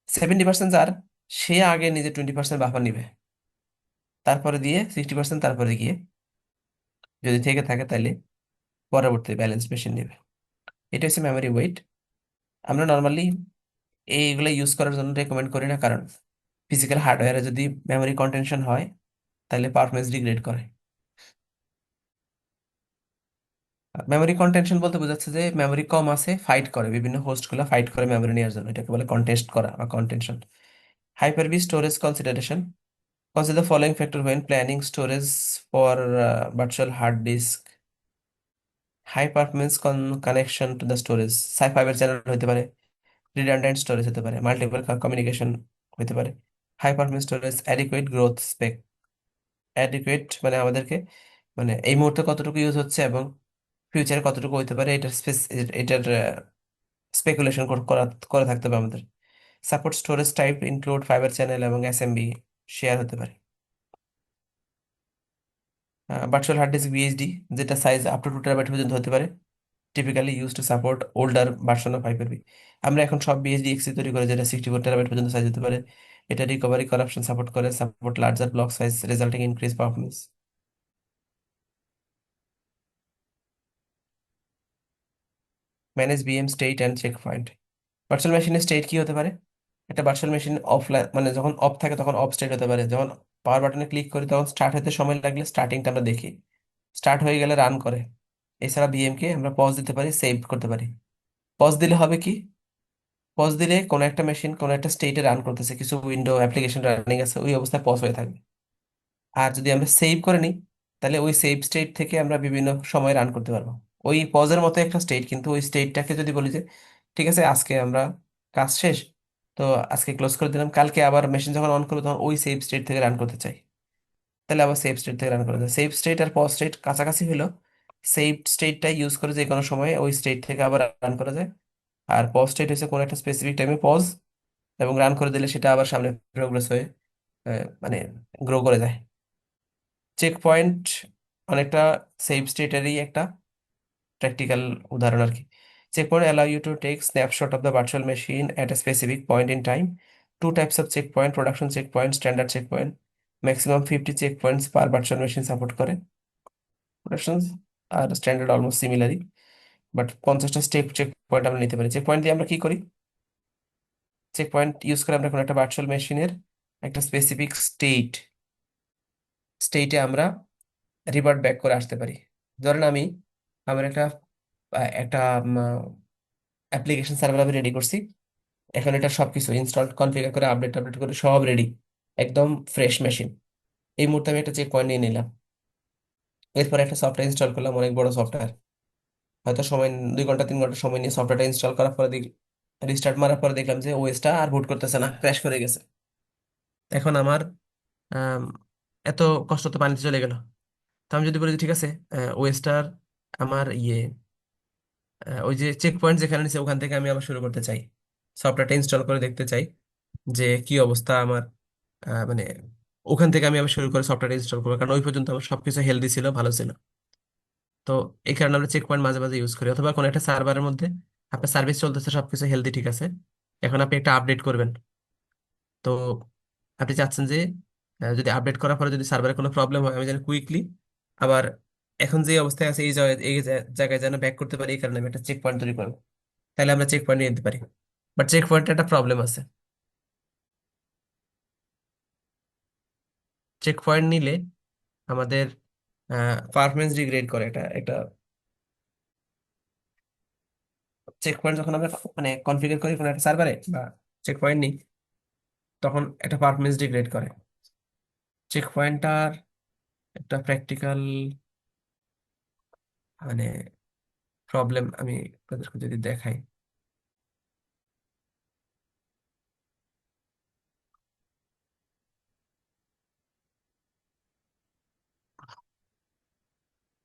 70% যার, সে আগে নিজে 20% বাফার নিবে, তারপরে দিয়ে 60%, তারপরে গিয়ে যদি থেকে থাকে তাহলে পরবর্তী ব্যালেন্স মেশিন নেবে। এটা হচ্ছে মেমোরি ওয়েট। আমরা নর্মালি এইগুলো ইউজ করার জন্য রেকমেন্ড করি না, কারণ ফিজিক্যাল হার্ডওয়্যারে যদি মেমোরি কন্টেনশন হয় তাহলে পারফরমেন্স ডিগ্রেড করে। মেমোরি কন্টেনশন বলতে বোঝাচ্ছে যে মেমোরি কম আছে, ফাইট করে, বিভিন্ন হোস্টগুলো ফাইট করে মেমোরি নেওয়ার জন্য, এটাকে বলে কন্টেস্ট করা বা contention. Hyper-V storage consideration: consider the following factor when planning storage for virtual hard disk. High performance connection to the storage, fibre channel হতে পারে, রিডান্ডেন্ট স্টোরেজ হতে পারে, মাল্টিপল কমিউনিকেশন হতে পারে। High performance storage, adequate growth spec. Adequate মানে আমাদেরকে, মানে এই মুহূর্তে কতটুকু ইউজ হচ্ছে এবং ফিউচারে কতটুকু হতে পারে, এটার স্পেকুলেশন করা করে থাকতে হবে আমাদের। Support storage type include fibre channel এবং এসএমবি শেয়ার হতে পারে। ভার্চুয়াল হার্ড ডিস্ক ভিএইচডি, যেটা সাইজ আপ টু 2 টেরাবাইট পর্যন্ত হতে পারে, typically use to support older version of Hyper-V. আমরা এখন সব বিএসডি এক্সি তৈরি করে, যেটা 64 টেরাবাইট পর্যন্ত সাইজ হতে পারে। এটা রিকভারি করাপশন সাপোর্ট করে, support larger block size resulting increase performance. Manage VM state and checkpoint. Virtual মেশিনের স্টেট কি হতে পারে? একটা ভার্চুয়াল মেশিন অফলাইন, মানে যখন অফ থাকে তখন অফ স্টেট হতে পারে। যখন পাওয়ার বাটনে ক্লিক করি তখন স্টার্ট হতে সময় লাগলে স্টার্টিংটা আমরা দেখি, স্টার্ট হয়ে গেলে রান করে। এছাড়া বিএম কে আমরা পজ দিতে পারি, সেভ করতে পারি। পজ দিলে হবে কি? পজ দিলে কোনো একটা মেশিন কোনো একটা স্টেটে রান করতেছে, কিছু উইন্ডো অ্যাপ্লিকেশন রানিং আছে, ওই অবস্থায় পজ হয়ে থাকবে। আর যদি আমরা সেভ করে নিই তাহলে ওই সেভ স্টেট থেকে আমরা বিভিন্ন সময় রান করতে পারবো। ওই পজের মতো একটা স্টেট, কিন্তু ওই স্টেটটাকে যদি বলি যে ঠিক আছে আজকে আমরা কাজ শেষ, তো আজকে ক্লোজ করে দিলাম, কালকে আবার মেশিন যখন অন করবো তখন ওই সেভ স্টেট থেকে রান করতে চাই, তাহলে আবার সেভ স্টেট থেকে রান করে দেয়। সেভ স্টেট আর পজ স্টেট কাছাকাছি হলো, সেভ স্টেটটা ইউজ করে যে কোনো সময় ওই স্টেট থেকে আবার রান করা যায়। আর পজ স্টেট হচ্ছে কোনো একটা স্পেসিফিক টাইমে পজ এবং রান করে দিলে সেটা আবার সামনে প্রোগ্রেস হয়ে মানে গ্রো করে যায়। চেক পয়েন্ট অনেকটা সেভ স্টেটেরই একটা প্র্যাকটিক্যাল উদাহরণ আর কি। Check point allow you to take snapshot of the virtual machine at a specific point in time. Two types of check point: production check point, standard check point. Maximum 50 check points per virtual machine support করে। Production আর standard almost সিমিলারই, but 50টা step check point আমরা নিতে পারি। Check point দিয়ে আমরা কি করি? চেক পয়েন্ট ইউজ করে আমরা কোনো একটা ভার্চুয়াল মেশিনের একটা স্পেসিফিক স্টেটে আমরা রিভার্ট ব্যাক করে আসতে পারি। ধরেন আমি আমার একটা একটা অ্যাপ্লিকেশন সার্ভার আমি রেডি করছি, এখন এটা সবকিছু ইনস্টল কনফিগার করে আপডেট আপডেট করে সব রেডি, একদম ফ্রেশ মেশিন। এই মুহূর্তে আমি একটা চেক পয়েন্ট নিয়ে নিলাম, এরপর একটা সফটওয়্যার ইনস্টল করলাম, অনেক বড় সফটওয়্যার, হয়তো সময় 2 ঘন্টা 3 ঘন্টা সময় নিয়ে সফটওয়্যারটা ইনস্টল করার পরে রিস্টার্ট মারার পরে দেখলাম যে ওএসটা আর বুট করতেছে না, ক্র্যাশ করে গেছে। এখন আমার আম, এত কষ্ট তো পানিতে চলে গেল। তো আমি যদি বলি যে ঠিক আছে, ওয়েস্টার আমার ওই যে চেক পয়েন্ট যেখানে নিচ্ছে ওখান থেকে আমি আবার শুরু করতে চাই, সফটওয়্যারটা ইনস্টল করে দেখতে চাই যে কি অবস্থা আমার, মানে ওখান থেকে আমি আবার শুরু করে সফটওয়্যার ইনস্টল করবো, কারণ ওই পর্যন্ত আমার সবকিছু হেলদি ছিল, ভালো ছিল। তো এই কারণে আমরা চেক পয়েন্ট মাঝে মাঝে ইউজ করি। অথবা কোনো একটা সার্ভারের মধ্যে আপনার সার্ভিস চলতেছে, সবকিছু হেলদি ঠিক আছে, এখন আপনি একটা আপডেট করবেন, তো আপনি চাচ্ছেন যে যদি আপডেট করার পরে যদি সার্ভারে কোনো প্রবলেম হয় আমি যেন কুইকলি আবার এখন যে অবস্থায় আছে এই জায়গায় যেন ব্যাক করতে পারি, এই কারণে আমি একটা চেক পয়েন্ট তৈরি করবো। তাহলে আমরা চেক পয়েন্ট নিয়ে নিতে পারি। বাট চেক পয়েন্টে একটা প্রবলেম আছে, চেক পয়েন্ট নিলে আমাদের পারফরমেন্স ডিগ্রেড করে। এটা একটা চেক পয়েন্ট যখন আমরা মানে কনফিগার করি কোনো একটা সার্ভারে বা চেক পয়েন্ট নিই, তখন একটা পারফরমেন্স ডিগ্রেড করে। চেক পয়েন্টটার একটা প্র্যাকটিক্যাল মানে প্রবলেম আমি আপনাদেরকে যদি দেখাই,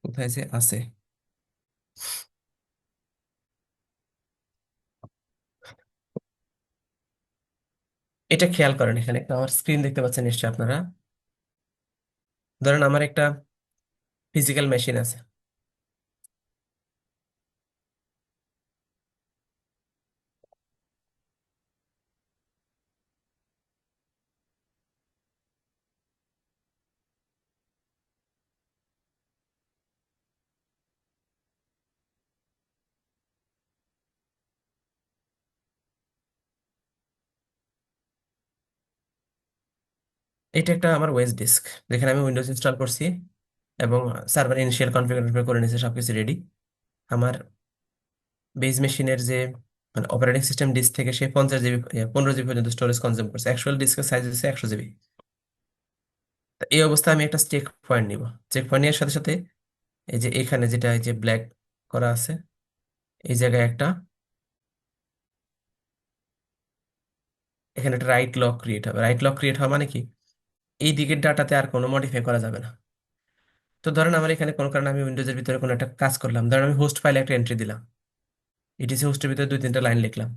কোথায় যে আছে, এটা খেয়াল করেন। এখানে একটা আমার স্ক্রিন দেখতে পাচ্ছেন নিশ্চয়ই আপনারা। ধরেন আমার একটা ফিজিক্যাল মেশিন আছে, এটা একটা আমার ওয়েস ডিস্ক, যেখানে আমি উইন্ডোজ ইনস্টল করছি এবং সার্ভার ইনিশিয়াল কনফিগারেশন করে নিয়েছে, সবকিছু রেডি। আমার বেজ মেশিনের যে মানে অপারেটিং সিস্টেম ডিস্ক থেকে সে 50 জিবি 15 জিবি পর্যন্ত স্টোরেজ কনজিউম করছে। অ্যাকচুয়াল ডিস্কের সাইজ হচ্ছে 100 জিবি। এই অবস্থায় আমি একটা চেক পয়েন্ট নিব। চেক পয়েন্ট নেওয়ার সাথে সাথে এই যে এখানে যেটা এই যে ব্ল্যাক করা আছে, এই জায়গায় একটা, এখানে একটা রাইট লক ক্রিয়েট হবে। রাইট লক ক্রিয়েট হওয়া মানে কি, এই দিকের ডাটাতে আর কোনো মডিফাই করা যাবে না। তো ধরেন আমার এখানে কোনো কারণে আমি উইন্ডোজের ভিতরে কোনো একটা কাজ করলাম, ধরেন আমি হোস্ট ফাইলে একটা এন্ট্রি দিলাম, ইটিসি হোস্টের ভিতরে 2-3টা লাইন লিখলাম।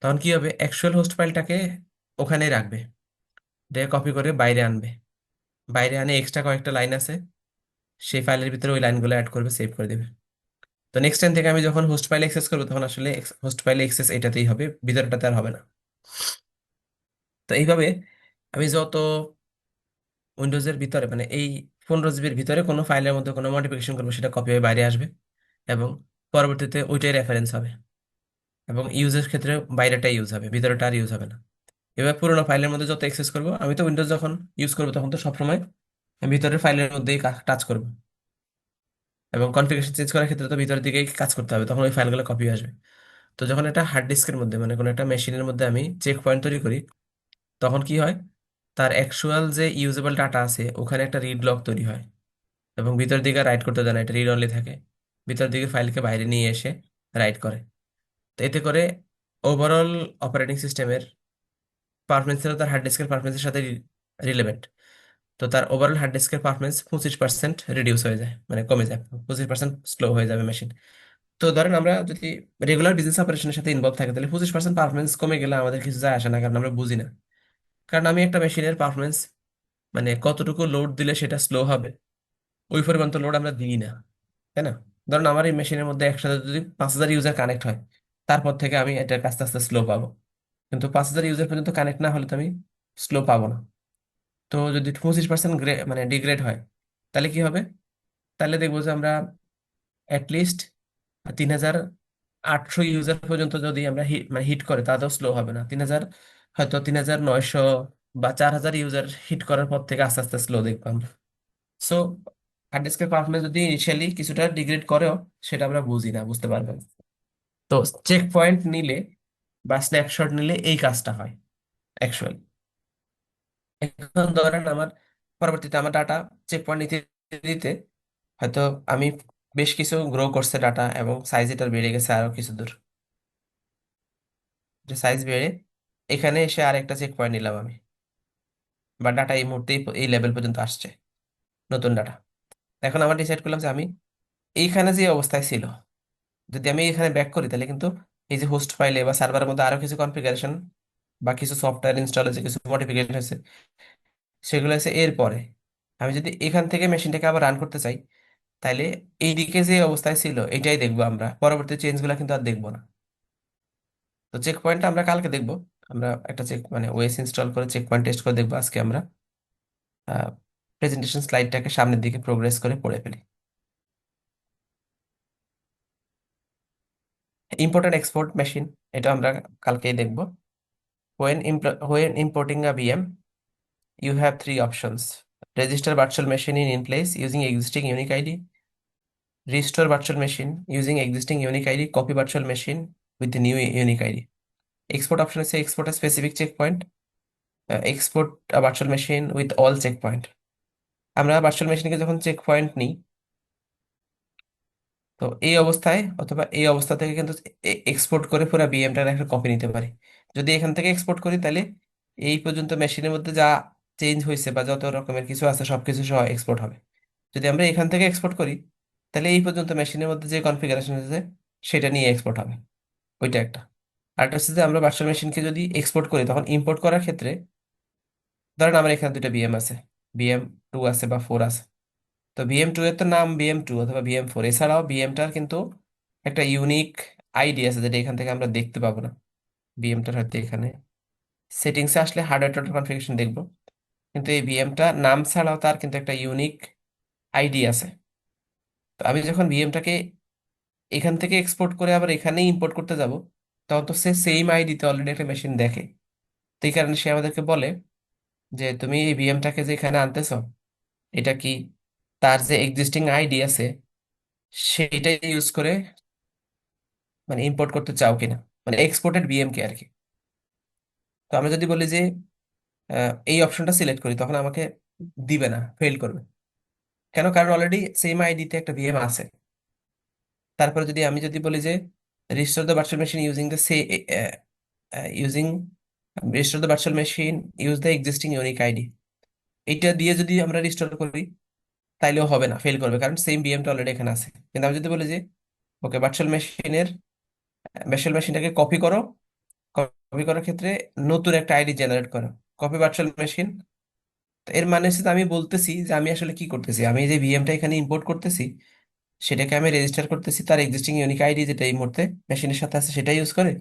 তখন কি হবে, অ্যাকচুয়াল হোস্ট ফাইলটাকে ওখানেই রাখবে, দিয়ে কপি করে বাইরে আনবে। বাইরে আনে এক্সট্রা কয়েকটা লাইন আছে, সেই ফাইলের ভিতরে ওই লাইনগুলো অ্যাড করবে, সেভ করে দেবে। তো নেক্সট টাইম থেকে আমি যখন হোস্ট ফাইল অ্যাক্সেস করবো, তখন আসলে হোস্ট ফাইলে অ্যাক্সেস এটাতেই হবে, ভিতরটাতে আর হবে না। তো এইভাবে আমি যত উইন্ডোজের ভিতরে মানে এই 15 জিবির ভিতরে কোনো ফাইলের মধ্যে কোনো মডিফিকেশন করবো, সেটা কপি হয়ে বাইরে আসবে এবং পরবর্তীতে ওইটাই রেফারেন্স হবে, এবং ইউজের ক্ষেত্রে বাইরেটা ইউজ হবে, ভিতরেটা আর ইউজ হবে না। এবার পুরোনো ফাইলের মধ্যে যত অ্যাক্সেস করবো, আমি তো উইন্ডোজ যখন ইউজ করবো তখন তো সবসময় ভিতরের ফাইলের মধ্যেই টাচ করবো, এবং কনফিগারেশন চেঞ্জ করার ক্ষেত্রে তো ভিতরের দিকেই কাজ করতে হবে, তখন ওই ফাইলগুলো কপি আসবে। তো যখন একটা হার্ড ডিস্কের মধ্যে মানে কোনো একটা মেশিনের মধ্যে আমি চেক পয়েন্ট তৈরি করি, তখন কি হয়, তার অ্যাকচুয়াল যে ইউজেবল ডাটা আছে ওখানে একটা রিড লক তৈরি হয়, এবং ভিতর দিকে রাইট করতে দেয় না, এটা রিড অনলি থাকে। ভিতর দিকে ফাইলকে বাইরে নিয়ে এসে রাইট করে। তো এতে করে ওভারঅল অপারেটিং সিস্টেমের পারফরমেন্স তার হার্ড ডিস্কের পারফরমেন্সের সাথে রিলেভেন্ট। তো তার ওভারঅল হার্ড ডিস্কের পারফরমেন্স 25% রিডিউস হয়ে যায়, মানে কমে যায়, 25% স্লো হয়ে যাবে মেশিন। তো ধরেন আমরা যদি রেগুলার বিজনেস অপারেশনের সাথে ইনভলভ থাকে, তাহলে 25% পারফরমেন্স কমে গেলে আমাদের কিছু যায় আসে না, কারণ আমরা বুঝি না। কারণ আমি একটা মেশিনের পারফরমেন্স মানে কতটুকু লোড দিলে সেটা স্লো হবে, ওই পরিমাণ তো লোড আমরা দিই না, তাই না? ধরুন আমার এই মেশিনের মধ্যে একসাথে যদি 5,000 ইউজার কানেক্ট হয়, তারপর থেকে আমি এটা আস্তে আস্তে স্লো পাবো। কিন্তু 5,000 ইউজার পর্যন্ত কানেক্ট না হলে তো আমি স্লো পাবো না। তো যদি 25% মানে ডিগ্রেড হয়, তাহলে কি হবে? তাহলে দেখবো যে আমরা অ্যাটলিস্ট 3,800 ইউজার পর্যন্ত যদি আমরা মানে হিট করে, তাতেও স্লো হবে না। 3,000, হয়তো 3,900 বা 4,000 ইউজার হিট করার পর থেকে আস্তে আস্তে স্লো দেখবো আমরা। সো হার্ড ডিস্কের পারফরমেন্স যদি ইনিশিয়ালি কিছুটা ডিগ্রেড করেও, সেটা আমরা বুঝি না, বুঝতে পারবেন। তো চেক পয়েন্ট নিলে বা স্ন্যাপশট নিলে এই কাজটা হয় অ্যাকচুয়ালি। এখন ধরেন আমার পরবর্তীতে আমার ডাটা চেক পয়েন্ট নিতে দিতে হয়তো আমি বেশ কিছু গ্রো করছে ডাটা, এবং সাইজ এটার বেড়ে গেছে আরো কিছু দূর, যে সাইজ বেড়ে এখানে এসে আরেকটা চেক পয়েন্ট নিলাম আমি, বা ডাটা এই মুহূর্তে এই লেভেল পর্যন্ত আসছে, নতুন ডাটা। এখন আমার ডিসাইড করলাম যে আমি এইখানে যে অবস্থায় ছিল, যদি আমি এখানে ব্যাক করি, তাহলে কিন্তু এই যে হোস্ট ফাইলে বা সার্ভারের মধ্যে আরো কিছু কনফিগারেশন বা কিছু সফটওয়্যার ইনস্টল হয়েছে, কিছু মডিফিকেশন হয়েছে, সেগুলো হচ্ছে এর পরে। আমি যদি এখান থেকে মেশিনটাকে আবার রান করতে চাই, তাহলে এইদিকে যে অবস্থায় ছিল এটাই দেখবো, আমরা পরবর্তী চেঞ্জগুলো কিন্তু আর দেখবো না। তো চেক পয়েন্টটা আমরা কালকে দেখবো। আমরা একটা চেক মানে ওএস ইনস্টল করে চেক পয়েন্ট টেস্ট করে দেখবো আজকে আমরা। প্রেজেন্টেশন স্লাইডটাকে সামনের দিকে প্রোগ্রেস করে পড়ে ফেলি। ইম্পোর্ট এন্ড এক্সপোর্ট মেশিন, এটা আমরা কালকেই দেখবো। When importing a VM, you have three options: register virtual machine in place using existing unique ID, restore virtual machine using existing unique ID, copy virtual machine with the new unique ID. Export option is export a specific checkpoint, export a virtual machine with all checkpoint. আমরা virtual মেশিনকে যখন check point নিই, তো এই অবস্থায় অথবা এই অবস্থা থেকে কিন্তু এক্সপোর্ট করে পুরো বিএমটার একটা কপি নিতে পারি। যদি এখান থেকে এক্সপোর্ট করি, তাহলে এই পর্যন্ত মেশিনের মধ্যে যা চেঞ্জ হয়েছে বা যত রকমের কিছু আছে সবকিছু সহ এক্সপোর্ট হবে। যদি আমরা এখান থেকে এক্সপোর্ট করি, তাহলে এই পর্যন্ত মেশিনের মধ্যে যে কনফিগারেশন আছে সেটা নিয়ে এক্সপোর্ট হবে। ওইটা একটা। আরেকটা হচ্ছে যে আমরা ভার্চুয়াল মেশিনকে যদি এক্সপোর্ট করি, তখন ইম্পোর্ট করার ক্ষেত্রে ধরেন আমার এখানে দুটো বিএম আছে, BM2 আছে বা 4 আছে। তো BM2 এর তো নাম BM2 অথবা BM4, এছাড়াও বিএমটার কিন্তু একটা ইউনিক আইডি আছে, যেটা এখান থেকে আমরা দেখতে পাবো না। বিএমটার হয়তো এখানে সেটিংসে আসলে হার্ডওয়্যার টোটাল কনফিগারেশন দেখবো, কিন্তু এই বিএমটা নাম ছাড়াও তার কিন্তু একটা ইউনিক আইডি আছে। তো আমি যখন বিএমটাকে এখান থেকে এক্সপোর্ট করে আবার এখানেই ইম্পোর্ট করতে যাব, তখন তো সে সেম আইডিতে অলরেডি একটা মেশিন দেখে। তো এই কারণে সে আমাদেরকে বলে যে তুমি এই ভিএমটাকে যে এখানে আনতেছো, এটা কি তার যে এক্সিস্টিং আইডি আছে সেইটা ইউজ করে মানে ইম্পোর্ট করতে চাও কিনা, মানে এক্সপোর্টেড ভিএম কে আর কি। তো আমরা যদি বলি যে এই অপশনটা সিলেক্ট করি, তখন আমাকে দিবে না, ফেল করবে। কেন? কারণ অলরেডি সেম আইডিতে একটা ভিএম আছে। তারপরে যদি আমি যদি বলি যে restore the virtual machine using the say using restore the virtual machine use the existing unique ID, এইটা দিয়ে যদি আমরা রিস্টোর করি তাইলেও হবে না, ফেল করবে, কারণ সেম ভিএমটা অলরেডি এখানে আছে। কিন্তু আমি যদি বলি যে ওকে ভার্চুয়াল মেশিনটাকে কপি করো, কপি করার ক্ষেত্রে নতুন একটা আইডি জেনারেট করো, কপি ভার্চুয়াল মেশিন। এর মানে হচ্ছে যে আমি বলতেছি যে আমি আসলে কি করতেছি, আমি যে ভিএমটা এখানে ইম্পোর্ট করতেছি সেটাকে আমি রেজিস্টার করতেছি তার এক্সিস্টিং ইউনিক আইডি যেটা এই মুহূর্তে মেশিনের সাথে আছে সেটা ইউজ করে,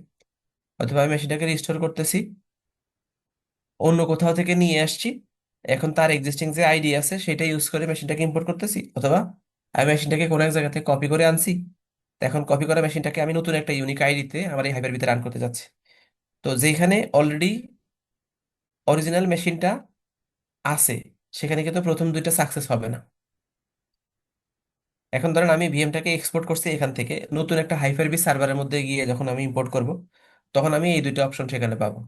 অথবা আমি মেশিনটাকে রিস্টোর করতেছি, অন্য কোথাও থেকে নিয়ে আসছি, এখন তার এক্সিস্টিং যে আইডি আছে সেটা ইউজ করে মেশিনটাকে ইম্পোর্ট করতেছি, অথবা আমি মেশিনটাকে কোনো এক জায়গা থেকে কপি করে আনছি, তো এখন কপি করা মেশিনটাকে আমি নতুন একটা ইউনিক আইডিতে আমার এই হাইপার ভিতরে রান করতে যাচ্ছি। তো যেখানে অলরেডি অরিজিনাল মেশিনটা আছে সেখানে কিন্তু প্রথম দুইটা সাকসেস হবে না। এখন ধরেন আমি ভিএমটাকে এক্সপোর্ট করছি এখান থেকে, নতুন একটা হাইপার-ভি সার্ভারের মধ্যে গিয়ে যখন আমি ইম্পোর্ট করব, তখন আমি এই দুইটা অপশন সেখানে পাবো।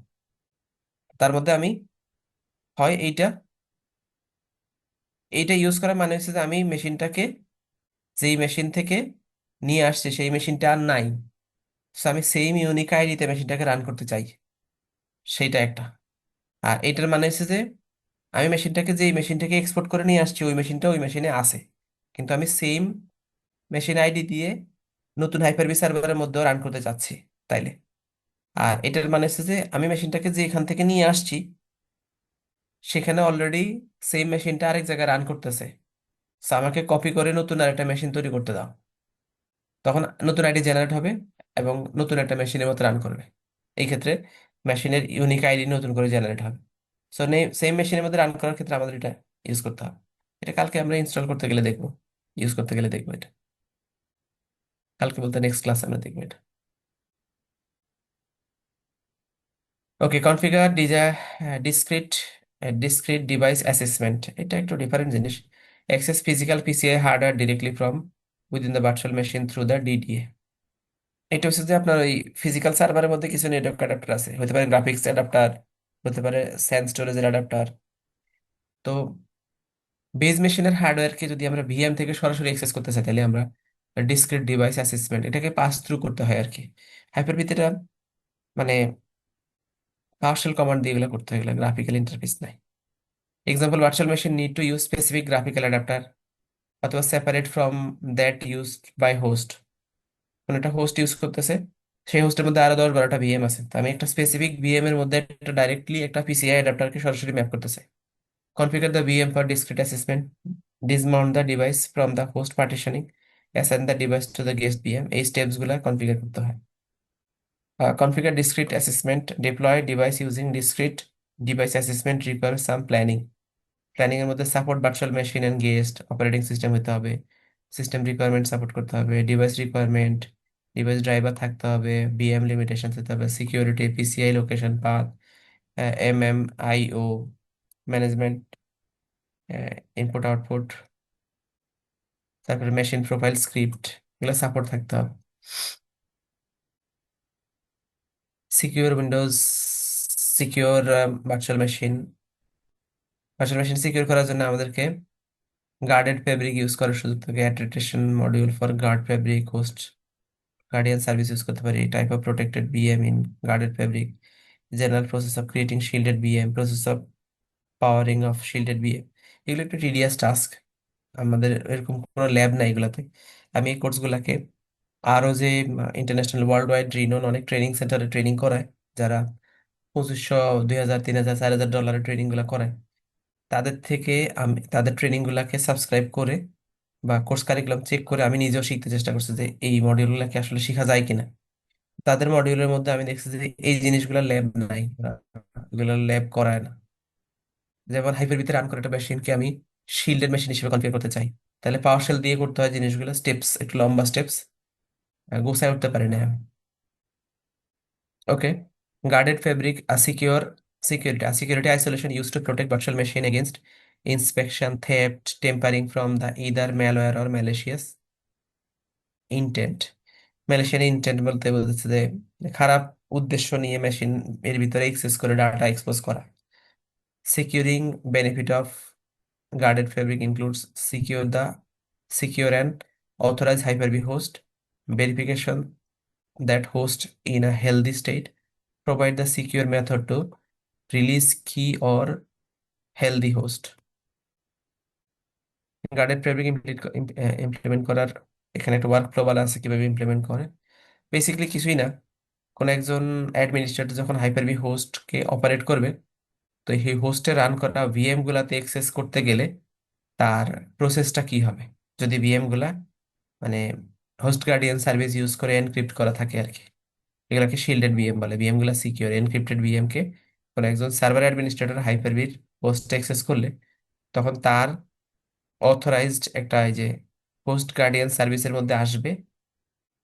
তার মধ্যে আমি হয় এইটা এইটা ইউজ করা মানে হচ্ছে যে আমি মেশিনটাকে যেই মেশিন থেকে নিয়ে আসছে সেই মেশিনটা আর নাই, So আমি সেম ইউনিক আইডিতে মেশিনটাকে রান করতে চাই, সেইটা একটা। আর এইটার মানে হচ্ছে যে আমি মেশিনটাকে যেই মেশিন থেকে এক্সপোর্ট করে নিয়ে আসছি ওই মেশিনটা ওই মেশিনে আছে, কিন্তু আমি সেম মেশিন আইডি দিয়ে নতুন হাইপার-ভি সার্ভারের মধ্যেও রান করতে চাচ্ছি তাইলে। আর এটার মানে হচ্ছে যে আমি মেশিনটাকে যে এখান থেকে নিয়ে আসছি সেখানে অলরেডি সেম মেশিনটা আরেক জায়গায় রান করতেছে, So আমাকে কপি করে নতুন আরেকটা মেশিন তৈরি করতে দাও, তখন নতুন আইডি জেনারেট হবে এবং নতুন একটা মেশিনের মতো রান করবে। এই ক্ষেত্রে মেশিনের ইউনিক আইডি নতুন করে জেনারেট হবে। সো সেম মেশিনের মধ্যে রান করার ক্ষেত্রে আমাদের এটা ইউজ করতে হবে। এটা কালকে আমরা ইনস্টল করতে গেলে দেখবো, ইউজ করতে গেলে দেখবো এটা। কালকে বলতে নেক্সট ক্লাস আমরা দেখবো এটা। Okay, configure discrete discrete device assessment, এটা একটু ডিফারেন্ট জিনিস। Access physical PCI hardware directly from within the virtual machine through the DDA. এটা হচ্ছে যে আপনার ওই ফিজিক্যাল সার্ভারের মধ্যে কিছু নেটওয়ার্ক অ্যাডাপ্টার আছে, হতে পারে গ্রাফিক্স অ্যাডাপ্টার, হতে পারে স্যান স্টোরেজের অ্যাডাপ্টার। তো বেজ মেশিনের হার্ডওয়্যারকে যদি আমরা ভিএম থেকে সরাসরি অ্যাক্সেস করতে চাই তাহলে আমরা ডিসক্রিট ডিভাইস অ্যাসেসমেন্ট এটাকে পাস থ্রু করতে হয় আর কি। হাইপার-ভিতে মানে পাওয়ারশেল কমান্ড দিয়ে এগুলো করতে হয়, এগুলো গ্রাফিক্যাল ইন্টারফেস নাই। Example, virtual machine need to use specific graphical adapter অথবা separate from that used by host. কোনো একটা হোস্ট ইউজ করতেছে, সেই হোস্টের মধ্যে আরো 10-12টা ভিএম আছে, তো আমি একটা স্পেসিফিক ভিএম এর মধ্যে একটা ডাইরেক্টলি একটা পিসিআই অ্যাডাপ্টারকে সরাসরি ম্যাপ করতেছে। Configure the VM for discrete assessment, dismount the device from the host partitioning, assign the device to the guest VM, এই স্টেপস গুলা কনফিগার করতে হয়। Configure discrete assessment, deploy device using discrete device assessment require some planning. Planning এর মধ্যে support virtual machine and guest, operating system হতে হবে, system requirement support করতে হবে, ডিভাইস রিকোয়ারমেন্ট, ডিভাইস ড্রাইভার থাকতে হবে, বিএম লিমিটেশন হতে হবে, security, PCI location path, MMIO management, input output, তারপরে মেশিন প্রোফাইল স্ক্রিপ্ট, এগুলো সাপোর্ট থাকতে হবে। Secure Windows, secure virtual machine secure করার জন্য আমাদেরকে গার্ডেড ফেব্রিক ইউজ করার সুযোগ থাকে, attribution module for guard fabric, host guardian service use করতে পারি, type of protected VM in guarded fabric, general process of creating shielded VM, process of powering off shielded VM. এগুলো একটু tedious task, আমাদের এরকম কোনো ল্যাব নাই এগুলাতে। আমি এই কোর্সগুলাকে আরো যে ইন্টারন্যাশনাল ওয়ার্ল্ড ওয়াইড রিনোন অনেক ট্রেনিং সেন্টারে ট্রেনিং করায়, যারা 2500, 2000, 3000, 4000 ডলারের ট্রেনিং গুলা করায়, তাদের থেকে আমি তাদের ট্রেনিং গুলাকে সাবস্ক্রাইব করে বা কোর্স কারিকুলাম চেক করে আমি নিজেও শিখতে চেষ্টা করছি যে এই মডিউলগুলোকে আসলে শেখা যায় কিনা। তাদের মডিউলের মধ্যে আমি দেখছি যে এই জিনিসগুলো ল্যাব নাই, এগুলো ল্যাব করায় না। যেমন হাইপার ভিতরে রান করে একটা মেশিনকে আমি শিল্ডেড মেশিন হিসেবে কনফিগার করতে চাই, তাহলে পাওয়ার শেল দিয়ে করতে হয় জিনিসগুলো, স্টেপস একটু লম্বা স্টেপস, গোছায় উঠতে পারি না আমি। Okay, guarded fabric, secure Security isolation used to protect virtual machine against inspection, theft, tampering from the either malware or malicious intent. Malicious intent বলতে বলতেছে যে খারাপ উদ্দেশ্য নিয়ে মেশিন এর ভিতরে এক্সেস করে ডাটা এক্সপোজ করা। Securing benefit of guarded fabric includes secure and authorized Hyper-V host, verification that host in a healthy state, provide the secure method to release key or healthy host. Guarded fabric implement করার এখানে একটা work flow বলা আছে কিভাবে implement করে। Basically কিছুই না, কোন একজন অ্যাডমিনিস্ট্রেটর যখন হাইপার-ভি হোস্টকে অপারেট করবে, তো এই হোস্টে রান করা ভিএম গুলাতে অ্যাক্সেস করতে গেলে তার প্রসেসটা কি হবে। যদি ভিএম গুলা মানে হোস্ট গার্ডিয়ান সার্ভিস ইউজ করে এনক্রিপ্ট করা থাকে আর কি, এগুলাকে শিল্ডেড ভিএম বলে। ভিএম গুলা সিকিউর, এনক্রিপ্টেড ভিএম কে কোন একজন সার্ভার অ্যাডমিনিস্ট্রেটর হাইপার-ভির হোস্ট অ্যাক্সেস করলে তখন তার অথরাইজড একটা এই যে হোস্ট গার্ডিয়ান সার্ভিসের মধ্যে আসবে।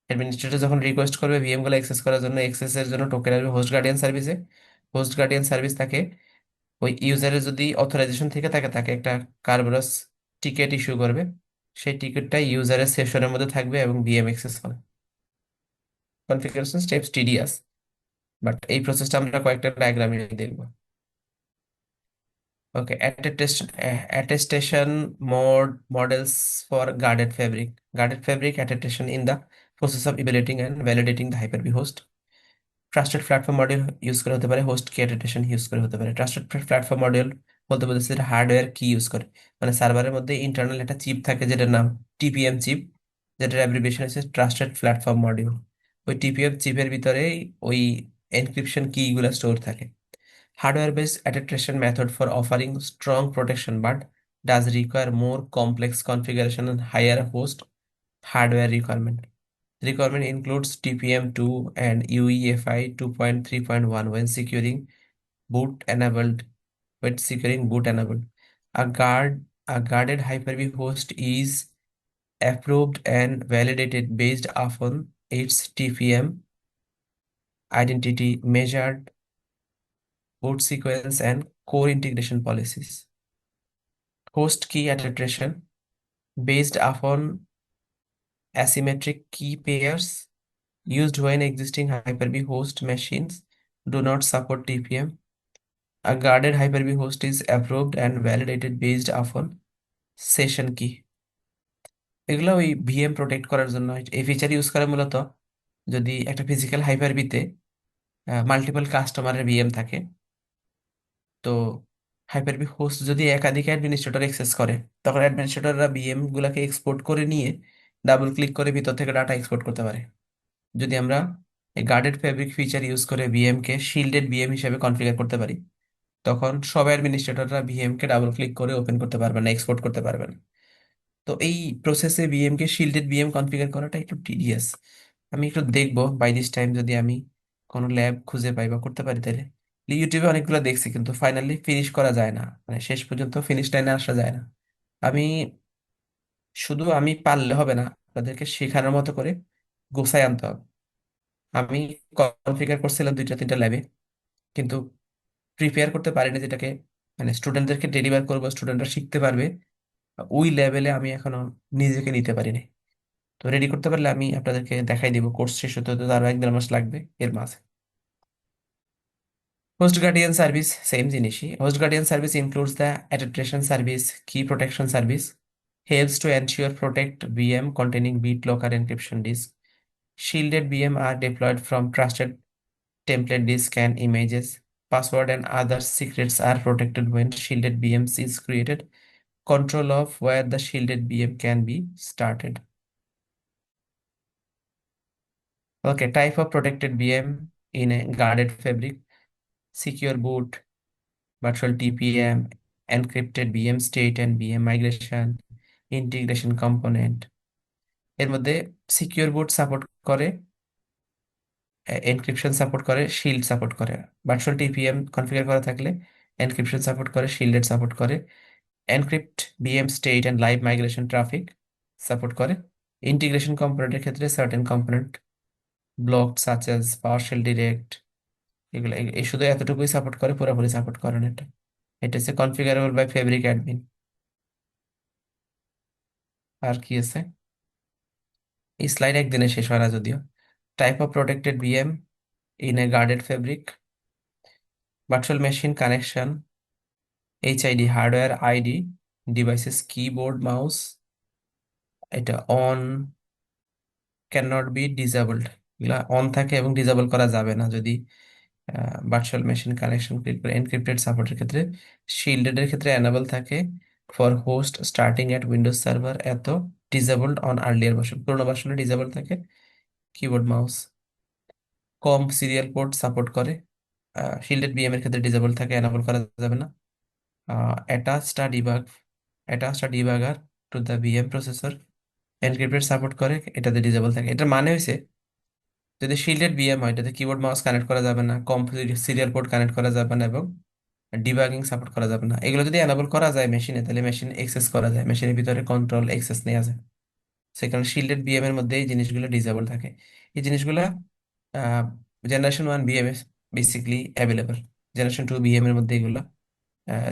অ্যাডমিনিস্ট্রেটর যখন রিকোয়েস্ট করবে ভিএম গুলো অ্যাক্সেস করার জন্য, অ্যাক্সেস এর জন্য টোকেন আসবে হোস্ট গার্ডিয়ান সার্ভিসে। হোস্ট গার্ডিয়ান সার্ভিস তাকে ওই ইউজারের যদি অথরাইজেশন থেকে থাকে তাকে একটা কার্বরাস টিকেট ইস্যু করবে। সেই টিকিটটা ইউজারের সেশনের মধ্যে থাকবে এবং ভিএম অ্যাক্সেস হবে। কনফিগারেশন স্টেপস টিডিয়াস, বাট এই প্রসেসটা আমরা কয়েকটা ডায়াগ্রামে দেখবো। ওকে, attestation models for guarded fabric. Guarded fabric attestation in the process of evaluating and validating the Hyper-V host. Trusted platform module use করে হতে পারে, হোস্ট কি অ্যাটেস্টেশন ইউজ করে হতে পারে। ট্রাস্টেড প্ল্যাটফর্ম মডিউল বলতে বলতেছে যেটা হার্ডওয়্যার কি ইউজ করে, মানে সার্ভারের মধ্যে ইন্টারনাল একটা চিপ থাকে যেটার নাম টিপিএম চিপ, যেটার অ্যাব্রিভিয়েশন হচ্ছে ট্রাস্টেড প্ল্যাটফর্ম মডিউল। ওই টিপিএম চিপের ভিতরে ওই এনক্রিপশন কি গুলা স্টোর থাকে। Hardware based attestation method for offering strong protection but does require more complex configuration and higher host hardware requirement. Requirement includes TPM2 and UEFI 2.3.1 when securing boot enabled. A guarded Hyper-V host is approved and validated based upon its TPM identity, measured boot sequence, and core integration policies. Host key attestation based upon asymmetric key pairs used when existing Hyper-V host machines do not support TPM. A guarded Hyper-V host is approved and validated based upon session key. এগুলো ওই VM protect করার জন্য এই feature use করে মূলত যদি একটা physical হাইপার-ভিতে multiple কাস্টমারের ভিএম থাকে, তো হাইপার-ভি হোস্ট যদি একাধিক অ্যাডমিনিস্ট্রেটর অ্যাক্সেস করে তখন অ্যাডমিনিস্ট্রেটররা ভিএম গুলাকে এক্সপোর্ট করে নিয়ে ডাবল ক্লিক করে ভিতর থেকে ডাটা এক্সপোর্ট করতে পারে। যদি আমরা এই গার্ডেড ফেব্রিক ফিচার ইউজ করে ভিএম কে শিল্ডেড ভিএম হিসেবে কনফিগার করতে পারি, তখন সব অ্যাডমিনিস্ট্রেটররা ভিএম কে ডাবল ক্লিক করে ওপেন করতে পারবে না, এক্সপোর্ট করতে পারবে না। তো এই প্রসেসে ভিএম কে শিল্ডেড ভিএম কনফিগার করাটা একটু টিডিয়াস। আমি একটু দেখবো বাই দিস টাইম যদি আমি কোনো ল্যাব খুঁজে পাই বা করতে পারি তাহলে। ইউটিউবে অনেকগুলো দেখছি কিন্তু ফাইনালি ফিনিশ করা যায় না, মানে শেষ পর্যন্ত ফিনিশ লাইনে আসা যায় না। আমি শুধু আমি পারলে হবে না, তাদেরকে শেখানোর মতো করে গোছায় আনতে হবে। আমি কনফিগার করছিলাম দুইটা তিনটা ল্যাবে, কিন্তু প্রিপেয়ার করতে পারিনি যেটাকে মানে স্টুডেন্টদেরকে ডেলিভার করবো, স্টুডেন্টরা শিখতে পারবে ওই লেভেলে আমি এখনো নিজেকে নিতে পারিনি। তো রেডি করতে পারলে আমি আপনাদেরকে দেখাই দিব। কোর্স শেষ হতে হতে তো আরো 1-1.5 মাস লাগবে এর মাঝে। হোস্ট গার্ডিয়ান সার্ভিস সেম জিনিসই। Host guardian service includes the attestation service, key protection service, helps to ensure protect VM containing BitLocker encryption disk. Shielded VM are deployed from trusted template disk and images. Password and other secrets are protected when shielded VMs is created. Control of where the shielded VM can be started. Okay, type of protected VM in a guarded fabric: secure boot, virtual TPM, encrypted VM state and VM migration, integration component. এর মধ্যে secure বুট support করে, encryption support করে, shield support করে। Virtual TPM configure করা থাকলে encryption support করে, shielded support করে। Encrypt VM state and live migration traffic support করে। ইন্টিগ্রেশন কম্পোনেন্টের ক্ষেত্রে certain component blocked such as PowerShell direct, এগুলো এই শুধু এতটুকুই সাপোর্ট করে, পুরোপুরি সাপোর্ট করে না এটা। এটা হচ্ছে কনফিগারেবল বাই ফেব্রিক অ্যাডমিন। আর কি আছে? এই স্লাইড একদিনে শেষ হয় না যদিও। Type of protected VM in a guarded fabric, virtual machine connection, HID hardware ID, devices keyboard mouse, এটা on can not be disabled, এগুলা অন থাকে এবং ডিসেবল করা যাবে না যদি ভার্চুয়াল মেশিন কানেকশন ক্লিক করে। এনক্রিপ্টেড সাপোর্টের ক্ষেত্রে, শিল্ডেড এর ক্ষেত্রে এনাবেল থাকে, for host starting at Windows server এত ডিসেবলড অন আর্লিয়ার ভার্সন, পুরোনো ভার্সনে ডিসেবল থাকে। কিবোর্ড মাউস কম সিরিয়াল পোর্ট সাপোর্ট করে, শিল্ডেড বিএম এর ক্ষেত্রে ডিসেবল থাকে, এনাবল করা যাবে না। Attached debug, attached debugger to the BM processor, encrypted support করে, এটাতে ডিসেবল থাকে। এটার মানে হয়েছে যদি শিল্ডেড বিএম হয় এটাতে কিবোর্ড মাউস কানেক্ট করা যাবে না, কম সিরিয়াল পোর্ট কানেক্ট করা যাবে না, এবং ডিবাগিং সাপোর্ট করা যাবে না। এগুলো যদি এনাবল করা যায় মেশিনে, তাহলে মেশিন এক্সেস করা যায়, মেশিনের ভিতরে কন্ট্রোল অ্যাক্সেস নেওয়া যায়। সেখানে শিল্ডেড বিএম এর মধ্যে এই জিনিসগুলো ডিসেবল থাকে। এই জিনিসগুলো জেনারেশন 1 বিএম এ বেসিকলি অ্যাভেলেবল, জেনারেশন 2 বিএম এর মধ্যে এগুলো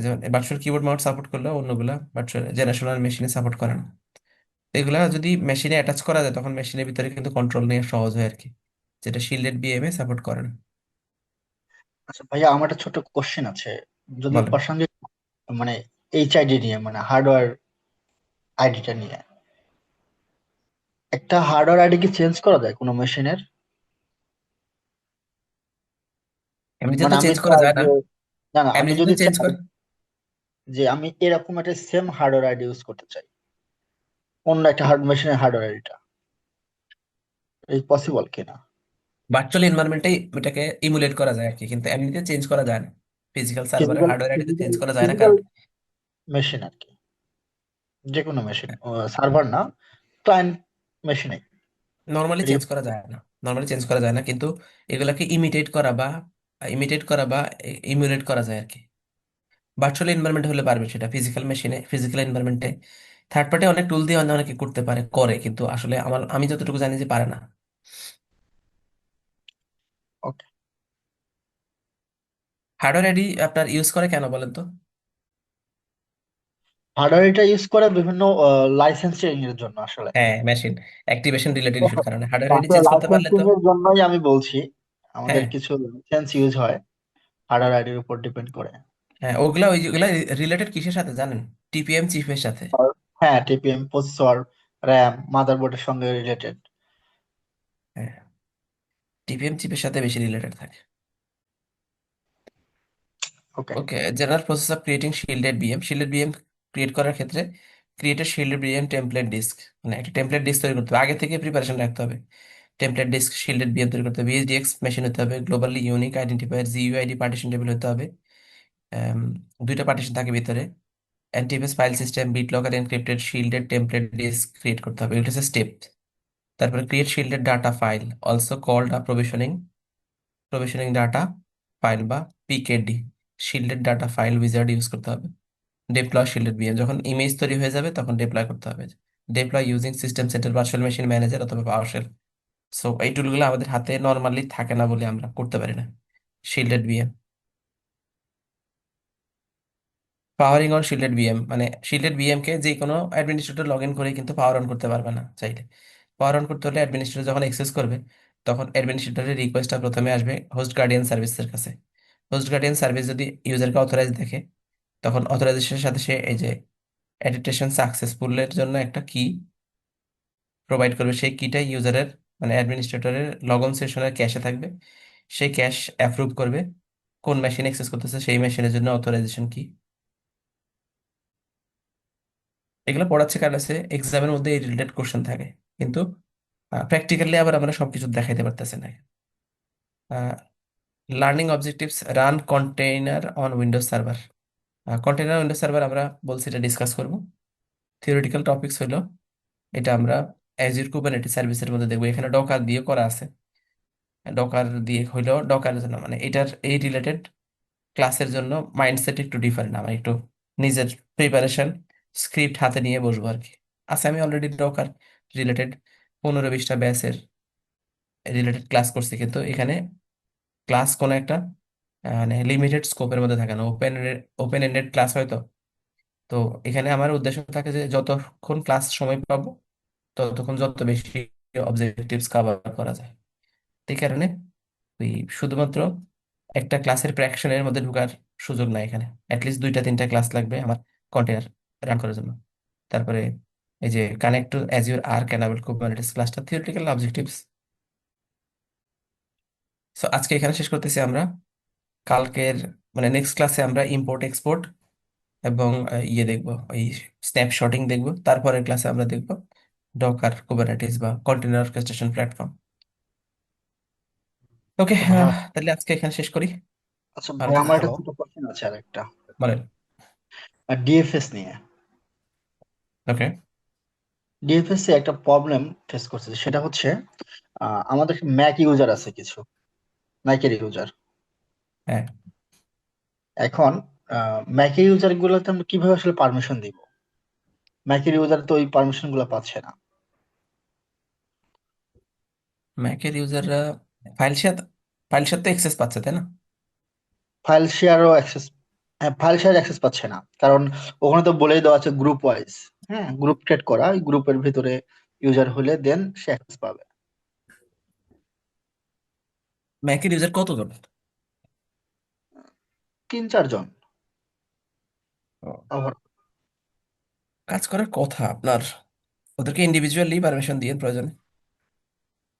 যেমন ভার্চুয়াল কিবোর্ড মাউস সাপোর্ট করলেও অন্যগুলা ভার্চুয়াল জেনারেশন 1 মেশিনে সাপোর্ট করে না। তো এগুলা যদি মেশিনে অ্যাটাচ করা যায় তখন মেশিনের ভিতরে কিন্তু কন্ট্রোল নেওয়া সহজ হয় আর কি, যেটা শিল্ডেড বিএম এ সাপোর্ট করে না। আচ্ছা ভাইয়া, আমার একটা ছোট কোশ্চেন আছে, যদিও বলেন। প্রাসঙ্গিক, মানে এইচআইডি নিয়ে, মানে হার্ডওয়্যার আইডিটা নিয়ে। একটা হার্ডওয়্যার আইডি কি চেঞ্জ করা যায় কোনো মেশিনের? এমনিতে মানে তো আমি চেঞ্জ করা চাই যায় না। যে, না না, আমি এমনিতে তো যদি চেঞ্জ চাই করে। যে আমি এরকম একটা সেম হার্ডওয়্যার আইডি ইউজ করতে চাই অন্য একটা মেশিনের হার্ডওয়্যার আইডিটা, এই পসিবল কিনা? ভার্চুয়াল এনভায়রনমেন্টেই এটাকে ইমুলেট করা যায় আর কি, কিন্তু এমনিতে চেঞ্জ করা যায় না। ফিজিক্যাল সার্ভারে ফিজিক্যাল হার্ডওয়্যার এটাতে ফিজিক্যাল চেঞ্জ করা যায় না, ফিজিক্যাল কারণ মেশিন আর কি, যে কোনো মেশিন, সার্ভার না, ক্লায়েন্ট মেশিনে। নর্মালি চেঞ্জ করা যায় না। নর্মালি চেঞ্জ করা যায় না, কিন্তু এগুলাকে ইমিটেট করা বা ইমুলেট করা যায় আর কি। ভার্চুয়াল এনভায়রনমেন্ট হলে পারবে সেটা, ফিজিক্যাল মেশিনে ফিজিক্যাল এনভায়রনমেন্টে থার্ড পার্টি অনেক টুল দিয়ে অনেকে করতে পারে, করে, কিন্তু আসলে আমি যতটুকু জানি যে পারে না। ওকে। হার্ডওয়্যার আইডি আপনার ইউজ করে কেন বলেন তো? হার্ডওয়্যার এটা ইউজ করে বিভিন্ন লাইসেন্সিং এর জন্য আসলে। হ্যাঁ, মেশিন অ্যাক্টিভেশন রিলেটেড ইস্যুর কারণে হার্ডওয়্যার আইডি আসলে চেঞ্জ করতে পারলে লাইসেন্সিং তো। এর জন্যই আমি বলছি, আমাদের হ্যাঁ, কিছু লাইসেন্স ইউজ হয় হার্ডওয়্যার আইডির উপর ডিপেন্ড করে। হ্যাঁ, ওগুলা রিলেটেড কিসের সাথে জানেন? টিপিএম চিপের সাথে। আর হ্যাঁ, টিপিএম, প্রসেসর, র্যাম, মাদারবোর্ডের সঙ্গে রিলেটেড। হ্যাঁ, টিপিএম চিপের সাথে বেশি রিলেটেড থাকে। Okay. Okay, general process of creating shielded VM create করার ক্ষেত্রে created shielded VM template disk, মানে একটা টেমপ্লেট ডিস্ক তৈরি করতে হবে, আগে থেকে প্রিপারেশন রাখতে হবে। টেমপ্লেট ডিস্ক শিল্ডেড বিএম তৈরি করতে হবে, ভিএসডিএক্স মেশিন হতে হবে, globally unique identifier GUID partition table হতে হবে। আম, দুইটা পার্টিশন থাকে ভিতরে। Antivirus file system, BitLocker, encrypted shielded template disk create করতে হবে, এটা হচ্ছে স্টেপ। তারপরে create shielded data file, also called a provisioning data file বা PKD, shielded data file wizard use করতে হবে। ডেপ্লয় শিল্ডেড ভিএম, যখন ইমেজ তৈরি হয়ে যাবে তখন ডেপ্লয় করতে হবে। Deploy using system center virtual machine manager অথবা পাওয়ারশেল। সো এই টুলগুলো আমাদের হাতে নর্মালি থাকে না বলে আমরা করতে পারি না। Shielded VM, powering on shielded VM, মানে শিল্ডেড ভিএম কে যে কোনো অ্যাডমিনিস্ট্রেটর লগ ইন করে কিন্তু পাওয়ার অন করতে পারবে না চাইলে। পাওয়ার অন করতে হলে অ্যাডমিনিস্ট্রেটর যখন অ্যাক্সেস করবে তখন অ্যাডমিনিস্ট্রেটরের রিকোয়েস্টটা প্রথমে আসবে হোস্ট গার্ডিয়ান সার্ভিসের কাছে। হোস্ট গার্ডিয়ান সার্ভিস যদি ইউজারকে অথরাইজ দেখে তখন অথরাইজেশনের সাথে সে এই যে অ্যাডিটেশন সাকসেসফুলের জন্য একটা কি প্রোভাইড করবে, সেই কিটা ইউজারের মানে অ্যাডমিনিস্ট্রেটরের লগ ইন সেশনের ক্যাশে থাকবে। সেই ক্যাশ অ্যাপ্রুভ করবে কোন মেশিন অ্যাক্সেস করতেছে সেই মেশিনের জন্য অথরাইজেশন কি। এগুলো পড়াচ্ছে কার কাছে, এক্সামের মধ্যে এই রিলেটেড কোশ্চেন থাকে, কিন্তু প্র্যাকটিক্যালি আবার আমরা সবকিছু দেখাইতে পারতেছি না। Learning objectives, run container on Windows server. Container Windows server আমরা বলছি এটা ডিসকাস করব। থিওরিটিক্যাল টপিকস হলো এটা আমরা অ্যাজিউর কুবারনেটিস সার্ভিসের মধ্যে দেখবো, এখানে ডকার দিয়ে করা আছে। ডকার দিয়ে হইলো ডকারের জন্য, মানে এটার এই রিলেটেড ক্লাসের জন্য মাইন্ডসেট একটু ডিফারেন্ট, আমার একটু নিজের প্রিপারেশন স্ক্রিপ্ট হাতে নিয়ে বসবো আর কি। আচ্ছা, আমি অলরেডি ডকার রিলেটেড 15-20টা ব্যাচের রিলেটেড ক্লাস করছি, কিন্তু এখানে ক্লাস কোন একটা মানে লিমিটেড স্কোপের মধ্যে থাকে না, ওপেন এন্ডেড ক্লাস হয়তো। তো এখানে আমার উদ্দেশ্য থাকে যে যতক্ষণ ক্লাস সময় পাবো ততক্ষণ যত বেশি অবজেক্টিভস কভার করা যায়। এই কারণে ওই শুধুমাত্র একটা ক্লাসের ফ্র্যাকশনের মধ্যে ঢোকার সুযোগ নাই এখানে, অ্যাটলিস্ট দুইটা তিনটা ক্লাস লাগবে আমার কন্টেনার রান করার জন্য। তারপরে এই যে connect to Azure Arc enable Kubernetes ক্লাসটা থিওরিটিক্যাল অবজেক্টিভস। সো আজকে এখানে শেষ করতেছি আমরা। কালকের মানে নেক্সট ক্লাসে আমরা ইম্পোর্ট এক্সপোর্ট এবং ইয়ে দেখবো, ওই স্ন্যাপশটিং দেখবো। তারপরের ক্লাসে আমরা দেখবো ডকার কুবারনেটিস বা কন্টেনার অর্কেস্ট্রেশন প্ল্যাটফর্ম। ওকে, তো ভাইয়া, তাহলে আজকে এখানে শেষ করি। আচ্ছা ভালো ভাই, থাকো। আমার একটা হ্যালো। ছোট কোশ্চেন আছে আর একটা, বলেন। ডিএফএস নিয়ে। ওকে। ডিএফএস এ একটা প্রবলেম ফেস করছে, সেটা হচ্ছে আমাদের ম্যাক ইউজার আছে কিছু, ম্যাকের ইউজার। হ্যাঁ, এখন ম্যাকের ইউজার গুলোতে আমরা কিভাবে আসলে পারমিশন দিব? ম্যাকের ইউজার তো ওই পারমিশন গুলো পাচ্ছে না। ম্যাকের ইউজাররা ফাইল শেয়ার ফাইল শেয়ার তো অ্যাক্সেস পাচ্ছে, তাই না? ফাইল শেয়ারও অ্যাক্সেস, হ্যাঁ ফাইল শেয়ার অ্যাক্সেস পাচ্ছে না, কারণ ওখানে তো বলেই দেওয়া আছে গ্রুপ ওয়াইজ। হ্যাঁ, গ্রুপ ক্রিয়েট করা, ওই গ্রুপের ভিতরে ইউজার হলে দেন সে অ্যাক্সেস পাবে। ম্যাকের ইউজার কতজন? 3-4 জন। ও, Over- কাজ করার কথা আপনার, ওদেরকে ইন্ডিভিজুয়ালি পারমিশন দিয়ে প্রয়োজন।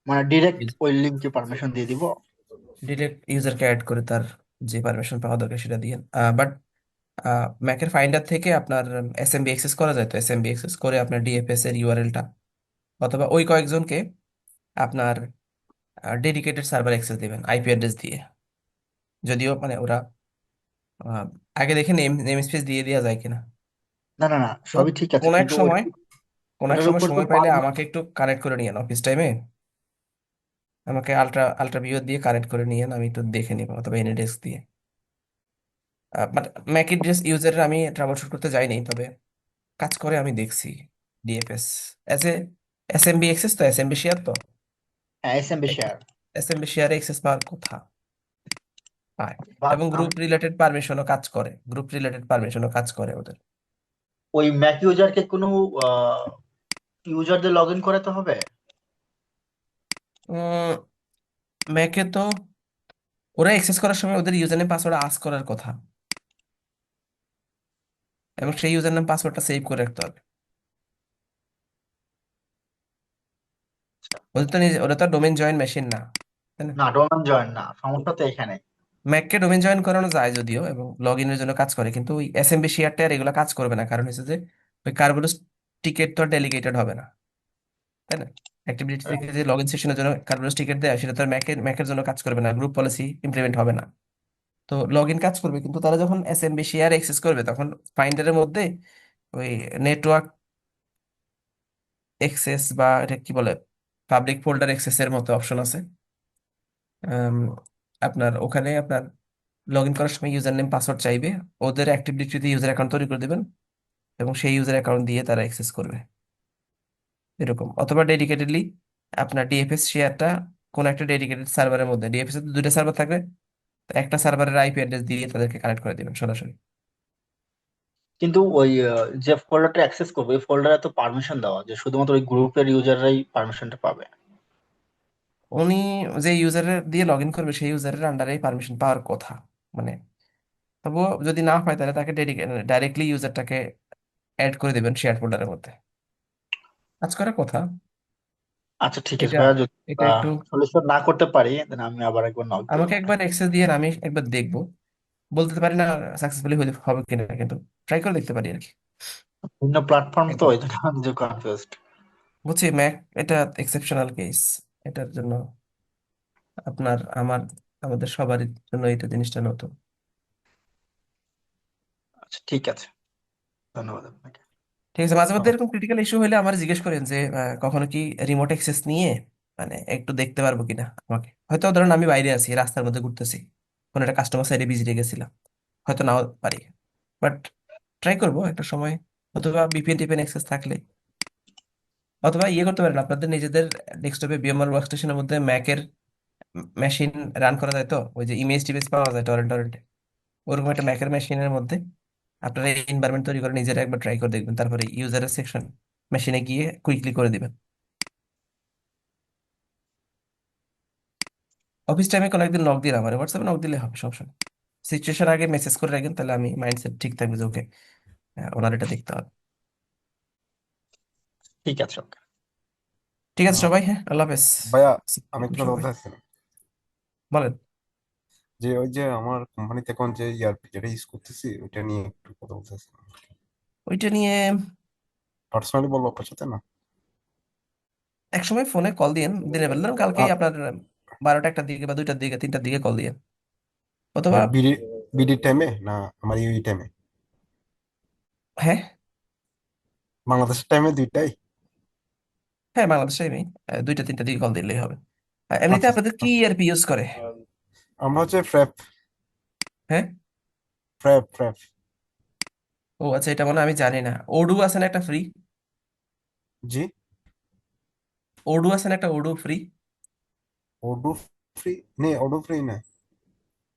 মানে ডিরেক্ট ওই লিঙ্কে পারমিশন দিয়ে দিব। ডিরেক্ট ইউজারকে অ্যাড করে তার যে পারমিশন পাওয়া দরকার সেটা দিয়ে। বাট ম্যাকের ফাইন্ডার থেকে আপনার এসএমবি অ্যাক্সেস করা যায়, তো এসএমবি অ্যাক্সেস করে আপনার ডিএফএস এর ইউআরএলটা অথবা ওই কয়েকজনকে আপনার ডেডিকেটেড সার্ভার অ্যাক্সেস দিবেন আইপি অ্যাড্রেস দিয়ে। যদিও মানে ওরা আহ, আগে দেখে নেম স্পেস দিয়ে দেওয়া যায় কিনা। না না না, তো সবই ঠিক আছে, কোন এক কিন্তু সময় কোন এক ওটার সময় উপর তো সময় পাইলে আমাকে একটু কানেক্ট করে নিয়েন অফিস টাইমে। আমাকে আলট্রা আলট্রা ভিউ দিয়ে কানেক্ট করে নিয়েন, আমি একটু দেখে নিব, অথবা এনিডেস্ক দিয়ে। বাট ম্যাক এড্রেস ইউজারের আমি ট্রাবল শুট করতে যাইনি, তবে কাজ করে আমি দেখছি। DFS S A SMB access, তো এসএমবি শেয়ার তো হ্যাঁ এসএমবি শেয়ার। এসএমবি শেয়ারে এক্সেস পাওয়ার কথা পায়। বাট এবং গ্রুপ রিলেটেড পারমিশনও কাজ করে, ওদের। ওই ম্যাক ইউজারকে কোনো ইউজারদের লগ ইন করাতে হবে। ম্যাকে তো ওরা এক্সেস করার সময় ওদের ইউজার নেম পাসওয়ার্ড আস্ক করার কথা, এবং সেই ইউজার নেম পাসওয়ার্ডটা সেভ করে রাখতে হবে। ওরা তো ডোমেন জয়েন মেশিন না, তাই না? না, ডোমেন জয়েন না, সমস্যা তো এখানে। ম্যাককে ডোমেন জয়েন করানো যায় যদিও, এবং লগ ইনের জন্য কাজ করে, কিন্তু ওই এসএমবি শেয়ারটা আর এগুলো কাজ করবে না। কারণ হচ্ছে যে ওই কার্বুলোস টিকেট তো ডেলিগেটেড হবে না, তাই না? অ্যাক্টিভিটি থেকে যে লগ ইন সেশনের জন্য কার্বুলোস টিকেট দেয় সেটা তো আর ম্যাকের জন্য কাজ করবে না, গ্রুপ পলিসি ইমপ্লিমেন্ট হবে না। তো লগ ইন কাজ করবে, কিন্তু তারা যখন এসএমবি শেয়ার অ্যাক্সেস করবে তখন ফাইন্ডারের মধ্যে ওই নেটওয়ার্ক এক্সেস বা এটা কি বলে, পাবলিক ফোল্ডার এক্সেস এর মতো অপশন আছে। আম, আপনার ওখানে আপনার লগ ইন করার সময় ইউজার নেম পাসওয়ার্ড চাইবে, ওদের অ্যাক্টিভ ডিরেক্টরিতে ইউজার অ্যাকাউন্ট তৈরি করে দেবেন, এবং সেই ইউজার অ্যাকাউন্ট দিয়ে তারা অ্যাক্সেস করবে এরকম। অথবা ডেডিকেটেডলি আপনার ডিএফএস শেয়ারটা কোন একটা ডেডিকেটেড সার্ভারের মধ্যে, ডিএফএস এর তো দুইটা সার্ভার থাকবে, তো একটা সার্ভারের আইপি অ্যাড্রেস দিয়ে তাদেরকে কানেক্ট করে দিবেন সরাসরি। কিন্তু ওই যে ফোল্ডারটা অ্যাক্সেস করবে, ওই ফোল্ডারে তো পারমিশন দেওয়া যে শুধুমাত্র ওই গ্রুপের ইউজাররাই পারমিশনটা পাবে। উনি যে ইউজারের দিয়ে লগ ইন করবে সেই ইউজারের আন্ডারে পারমিশন পাওয়ার কথা, মানে তবুও যদি না হয় তাহলে তাকে ডাইরেক্টলি ইউজারটাকে অ্যাড করে দেবেন শেয়ার ফোল্ডারের মধ্যে। কাজ করার কথা আচ্ছা ঠিক আছে এটা। ভাইয়া, যদি এটা একটু সলিউশন না করতে পারি দেন আমি আবার একবার নক দিব আমাকে একবার আপনাকে। অ্যাক্সেস দিয়ে আমি একবার দেখবো, বলতে পারি না সাকসেসফুলি হবে কিনা, কিন্তু ট্রাই করে দেখতে পারি আর কি ভিন্ন প্ল্যাটফর্ম তো, একবার। এই জন্য আমি যে কনফিউজড। বুঝছি ম্যাক এটা এক্সেপশনাল কেস, এটার জন্য আপনার আমার আমাদের সবারই জন্য এটা জিনিসটা নতুন। আচ্ছা ঠিক আছে, ধন্যবাদ আপনাকে। ঠিক আছে, মাঝে মধ্যে ভালো। এরকম ক্রিটিক্যাল ইস্যু হলে আমার জিজ্ঞেস করেন যে কখনো কি রিমোট অ্যাক্সেস নিয়ে মানে একটু দেখতে পারবো কিনা আমাকে। হয়তো ধরেন আমি বাইরে আছি, রাস্তার মধ্যে ঘুরতেছি, কোনো একটা কাস্টমার সাইডে ভিজিটে গেছিলাম, হয়তো নাও পারি, বাট ট্রাই করবো একটা সময়। অথবা ভিপিএন টিপিএন অ্যাক্সেস থাকলে, অথবা ইয়ে করতে পারেন আপনাদের নিজেদের ডেস্কটপে ভিএমআর ওয়ার্কস্টেশনের মধ্যে ম্যাকের মেশিন রান করা যায়, তো ওই যে ইমেজ টিমেজ পাওয়া যায় টরেন্টে, ওরকম একটা ম্যাকের মেশিনের মধ্যে আপনারা এনভায়রনমেন্ট তৈরি করে নিজেরা একবার ট্রাই করে দেখবেন, তারপরে ইউজারের সেকশন মেশিনে গিয়ে কুইকলি করে দিবেন। অফিস টাইমে কোনো একদিন নক দিন, আমার হোয়াটসঅ্যাপে নক দিলে হবে, সমস্যা নেই। সিচুয়েশন আগে মেসেজ করে রাখেন, তাহলে আমি মাইন্ডসেট ঠিক থাকবে যে ওকে, ওনার এটা দেখতে হবে। ঠিক আছে, ওকে। ঠিক আছে আহ, সবাই, হ্যাঁ, আল্লাহ হাফেজ। ভাইয়া, আসসালামু আমি আলাইকুম একটা কথা সবাই। বলতে চাচ্ছিলাম বলেন। যে ওই যে আমার কোম্পানিতে এখন যে ইয়ারপি যেটা ইউজ করতেছি ওইটা নিয়ে একটু কথা বলতে চাচ্ছিলাম। ওইটা নিয়ে পার্সোনালি বলবো আপনার সাথে না? একসময় ফোনে কল দিয়েন, দিনের বেলা ধরুন কালকেই আ- আপনার 12টা 1টার দিকে বা 2টার দিকে 3টার দিকে কল দিয়েন, অথবা বিডি বিডি টাইমে না আমার ইউই টাইমে? হ্যাঁ, বাংলাদেশের টাইমে দুইটাই? হ্যাঁ, বাংলাদেশ টাইমে 2টা 3টার দিকে কল দিলেই হবে। এমনিতে আচ্ছা আপনাদের কি আচ্ছা। ইআরপি ইউজ করে? আমরা হচ্ছে ফ্র্যাপ হ্যাঁ। ফ্র্যাপ ফ্র্যাপ। ও আচ্ছা, এটা মনে হয় আমি জানি না। ওডু আছে না একটা ফ্রি? জি। ওডু আছে না একটা, ওডু ফ্রি? ওডু ফ্রি নেই, ওডু ফ্রি না।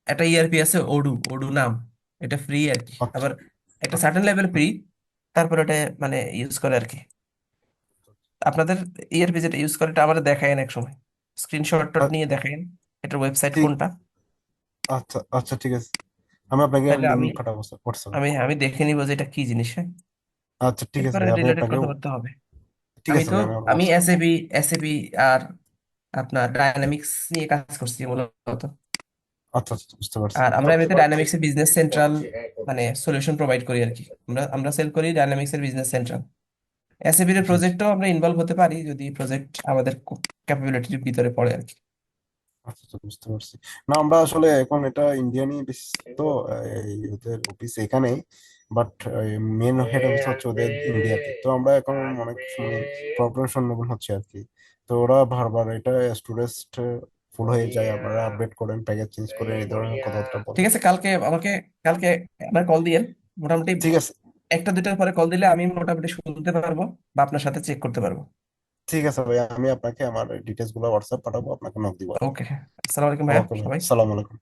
একটা ইআরপি আছে ওডু, ওডু নাম, এটা ফ্রি আর কি। আচ্ছা আবার একটা সার্টেন আচ্ছা লেভেল ফ্রি, তারপর এটা মানে ইউজ করে আর কি। আপনাদের ইআরপি যেটা ইউজ করে এটা আমাদের দেখায়েন এক সময়, স্ক্রিনশট নিয়ে দেখায়েন এটার ওয়েবসাইট ঠিক। কোনটা। আচ্ছা আচ্ছা, ঠিক আছে, আমি আপনাকে তাহলে লিঙ্ক আমি পাঠাবো হোয়াটসঅ্যাপে। আমি দেখে নিবো যে এটা কি জিনিস, হ্যাঁ। আচ্ছা ঠিক আছে এরপরে ভাই, আমি রিলেটেড আপনাকে কথাবার্তা হবে। ঠিক আমি আছে তো ভাই, আমি আপনার আমি হোয়াটসঅ্যাপ। এসএবি আর আপনার ডায়নামিক্স নিয়ে কাজ করছি মূলত। আচ্ছা আচ্ছা, বুঝতে পারছি। আর আমরা এমনিতে ডায়নামিক্স এর বিজনেস সেন্ট্রাল মানে সলিউশন প্রোভাইড করি আর কি। আমরা সেল করি ডায়নামিক্স এর বিজনেস সেন্ট্রাল। এসএবি এর জি জি। প্রজেক্টও আমরা ইনভলভ হতে পারি যদি প্রজেক্ট আমাদের ক্যাপাবিলিটির ভিতরে পড়ে আর কি। আচ্ছা আচ্ছা, বুঝতে পারছি। না আমরা আসলে এখন এটা ইন্ডিয়ানই বেশ, তো এই ওদের অফিস এখানে, বাট মেন হেড অফিস হচ্ছে ওদের ইন্ডিয়াতে। তো আমরা এখন অনেক সময় প্রবলেম সম্মুখীন হচ্ছে আর কি। তো ওরা বারবার এটা স্টোরেজ ফুল হয়ে যায়, আপনারা আপডেট করেন, প্যাকেজ চেঞ্জ করেন, এই ধরনের কথাবার্তা বলে। ঠিক আছে, কালকে আমার কল দিয়েন, মোটামুটি ঠিক আছে। 1টা 2টার পরে কল দিলে আমি মোটামুটি শুনতে পারবো বা আপনার সাথে চেক করতে পারবো। ঠিক আছে ভাই, আমি আপনাকে আমার ডিটেলস গুলো হোয়াটসঅ্যাপ পাঠাবো, আপনাকে নক দিব আর কি। ওকে, হ্যাঁ, আসসালামু আলাইকুম ভাইয়া ওকে ভাই, সবাই। সালাম আলাইকুম।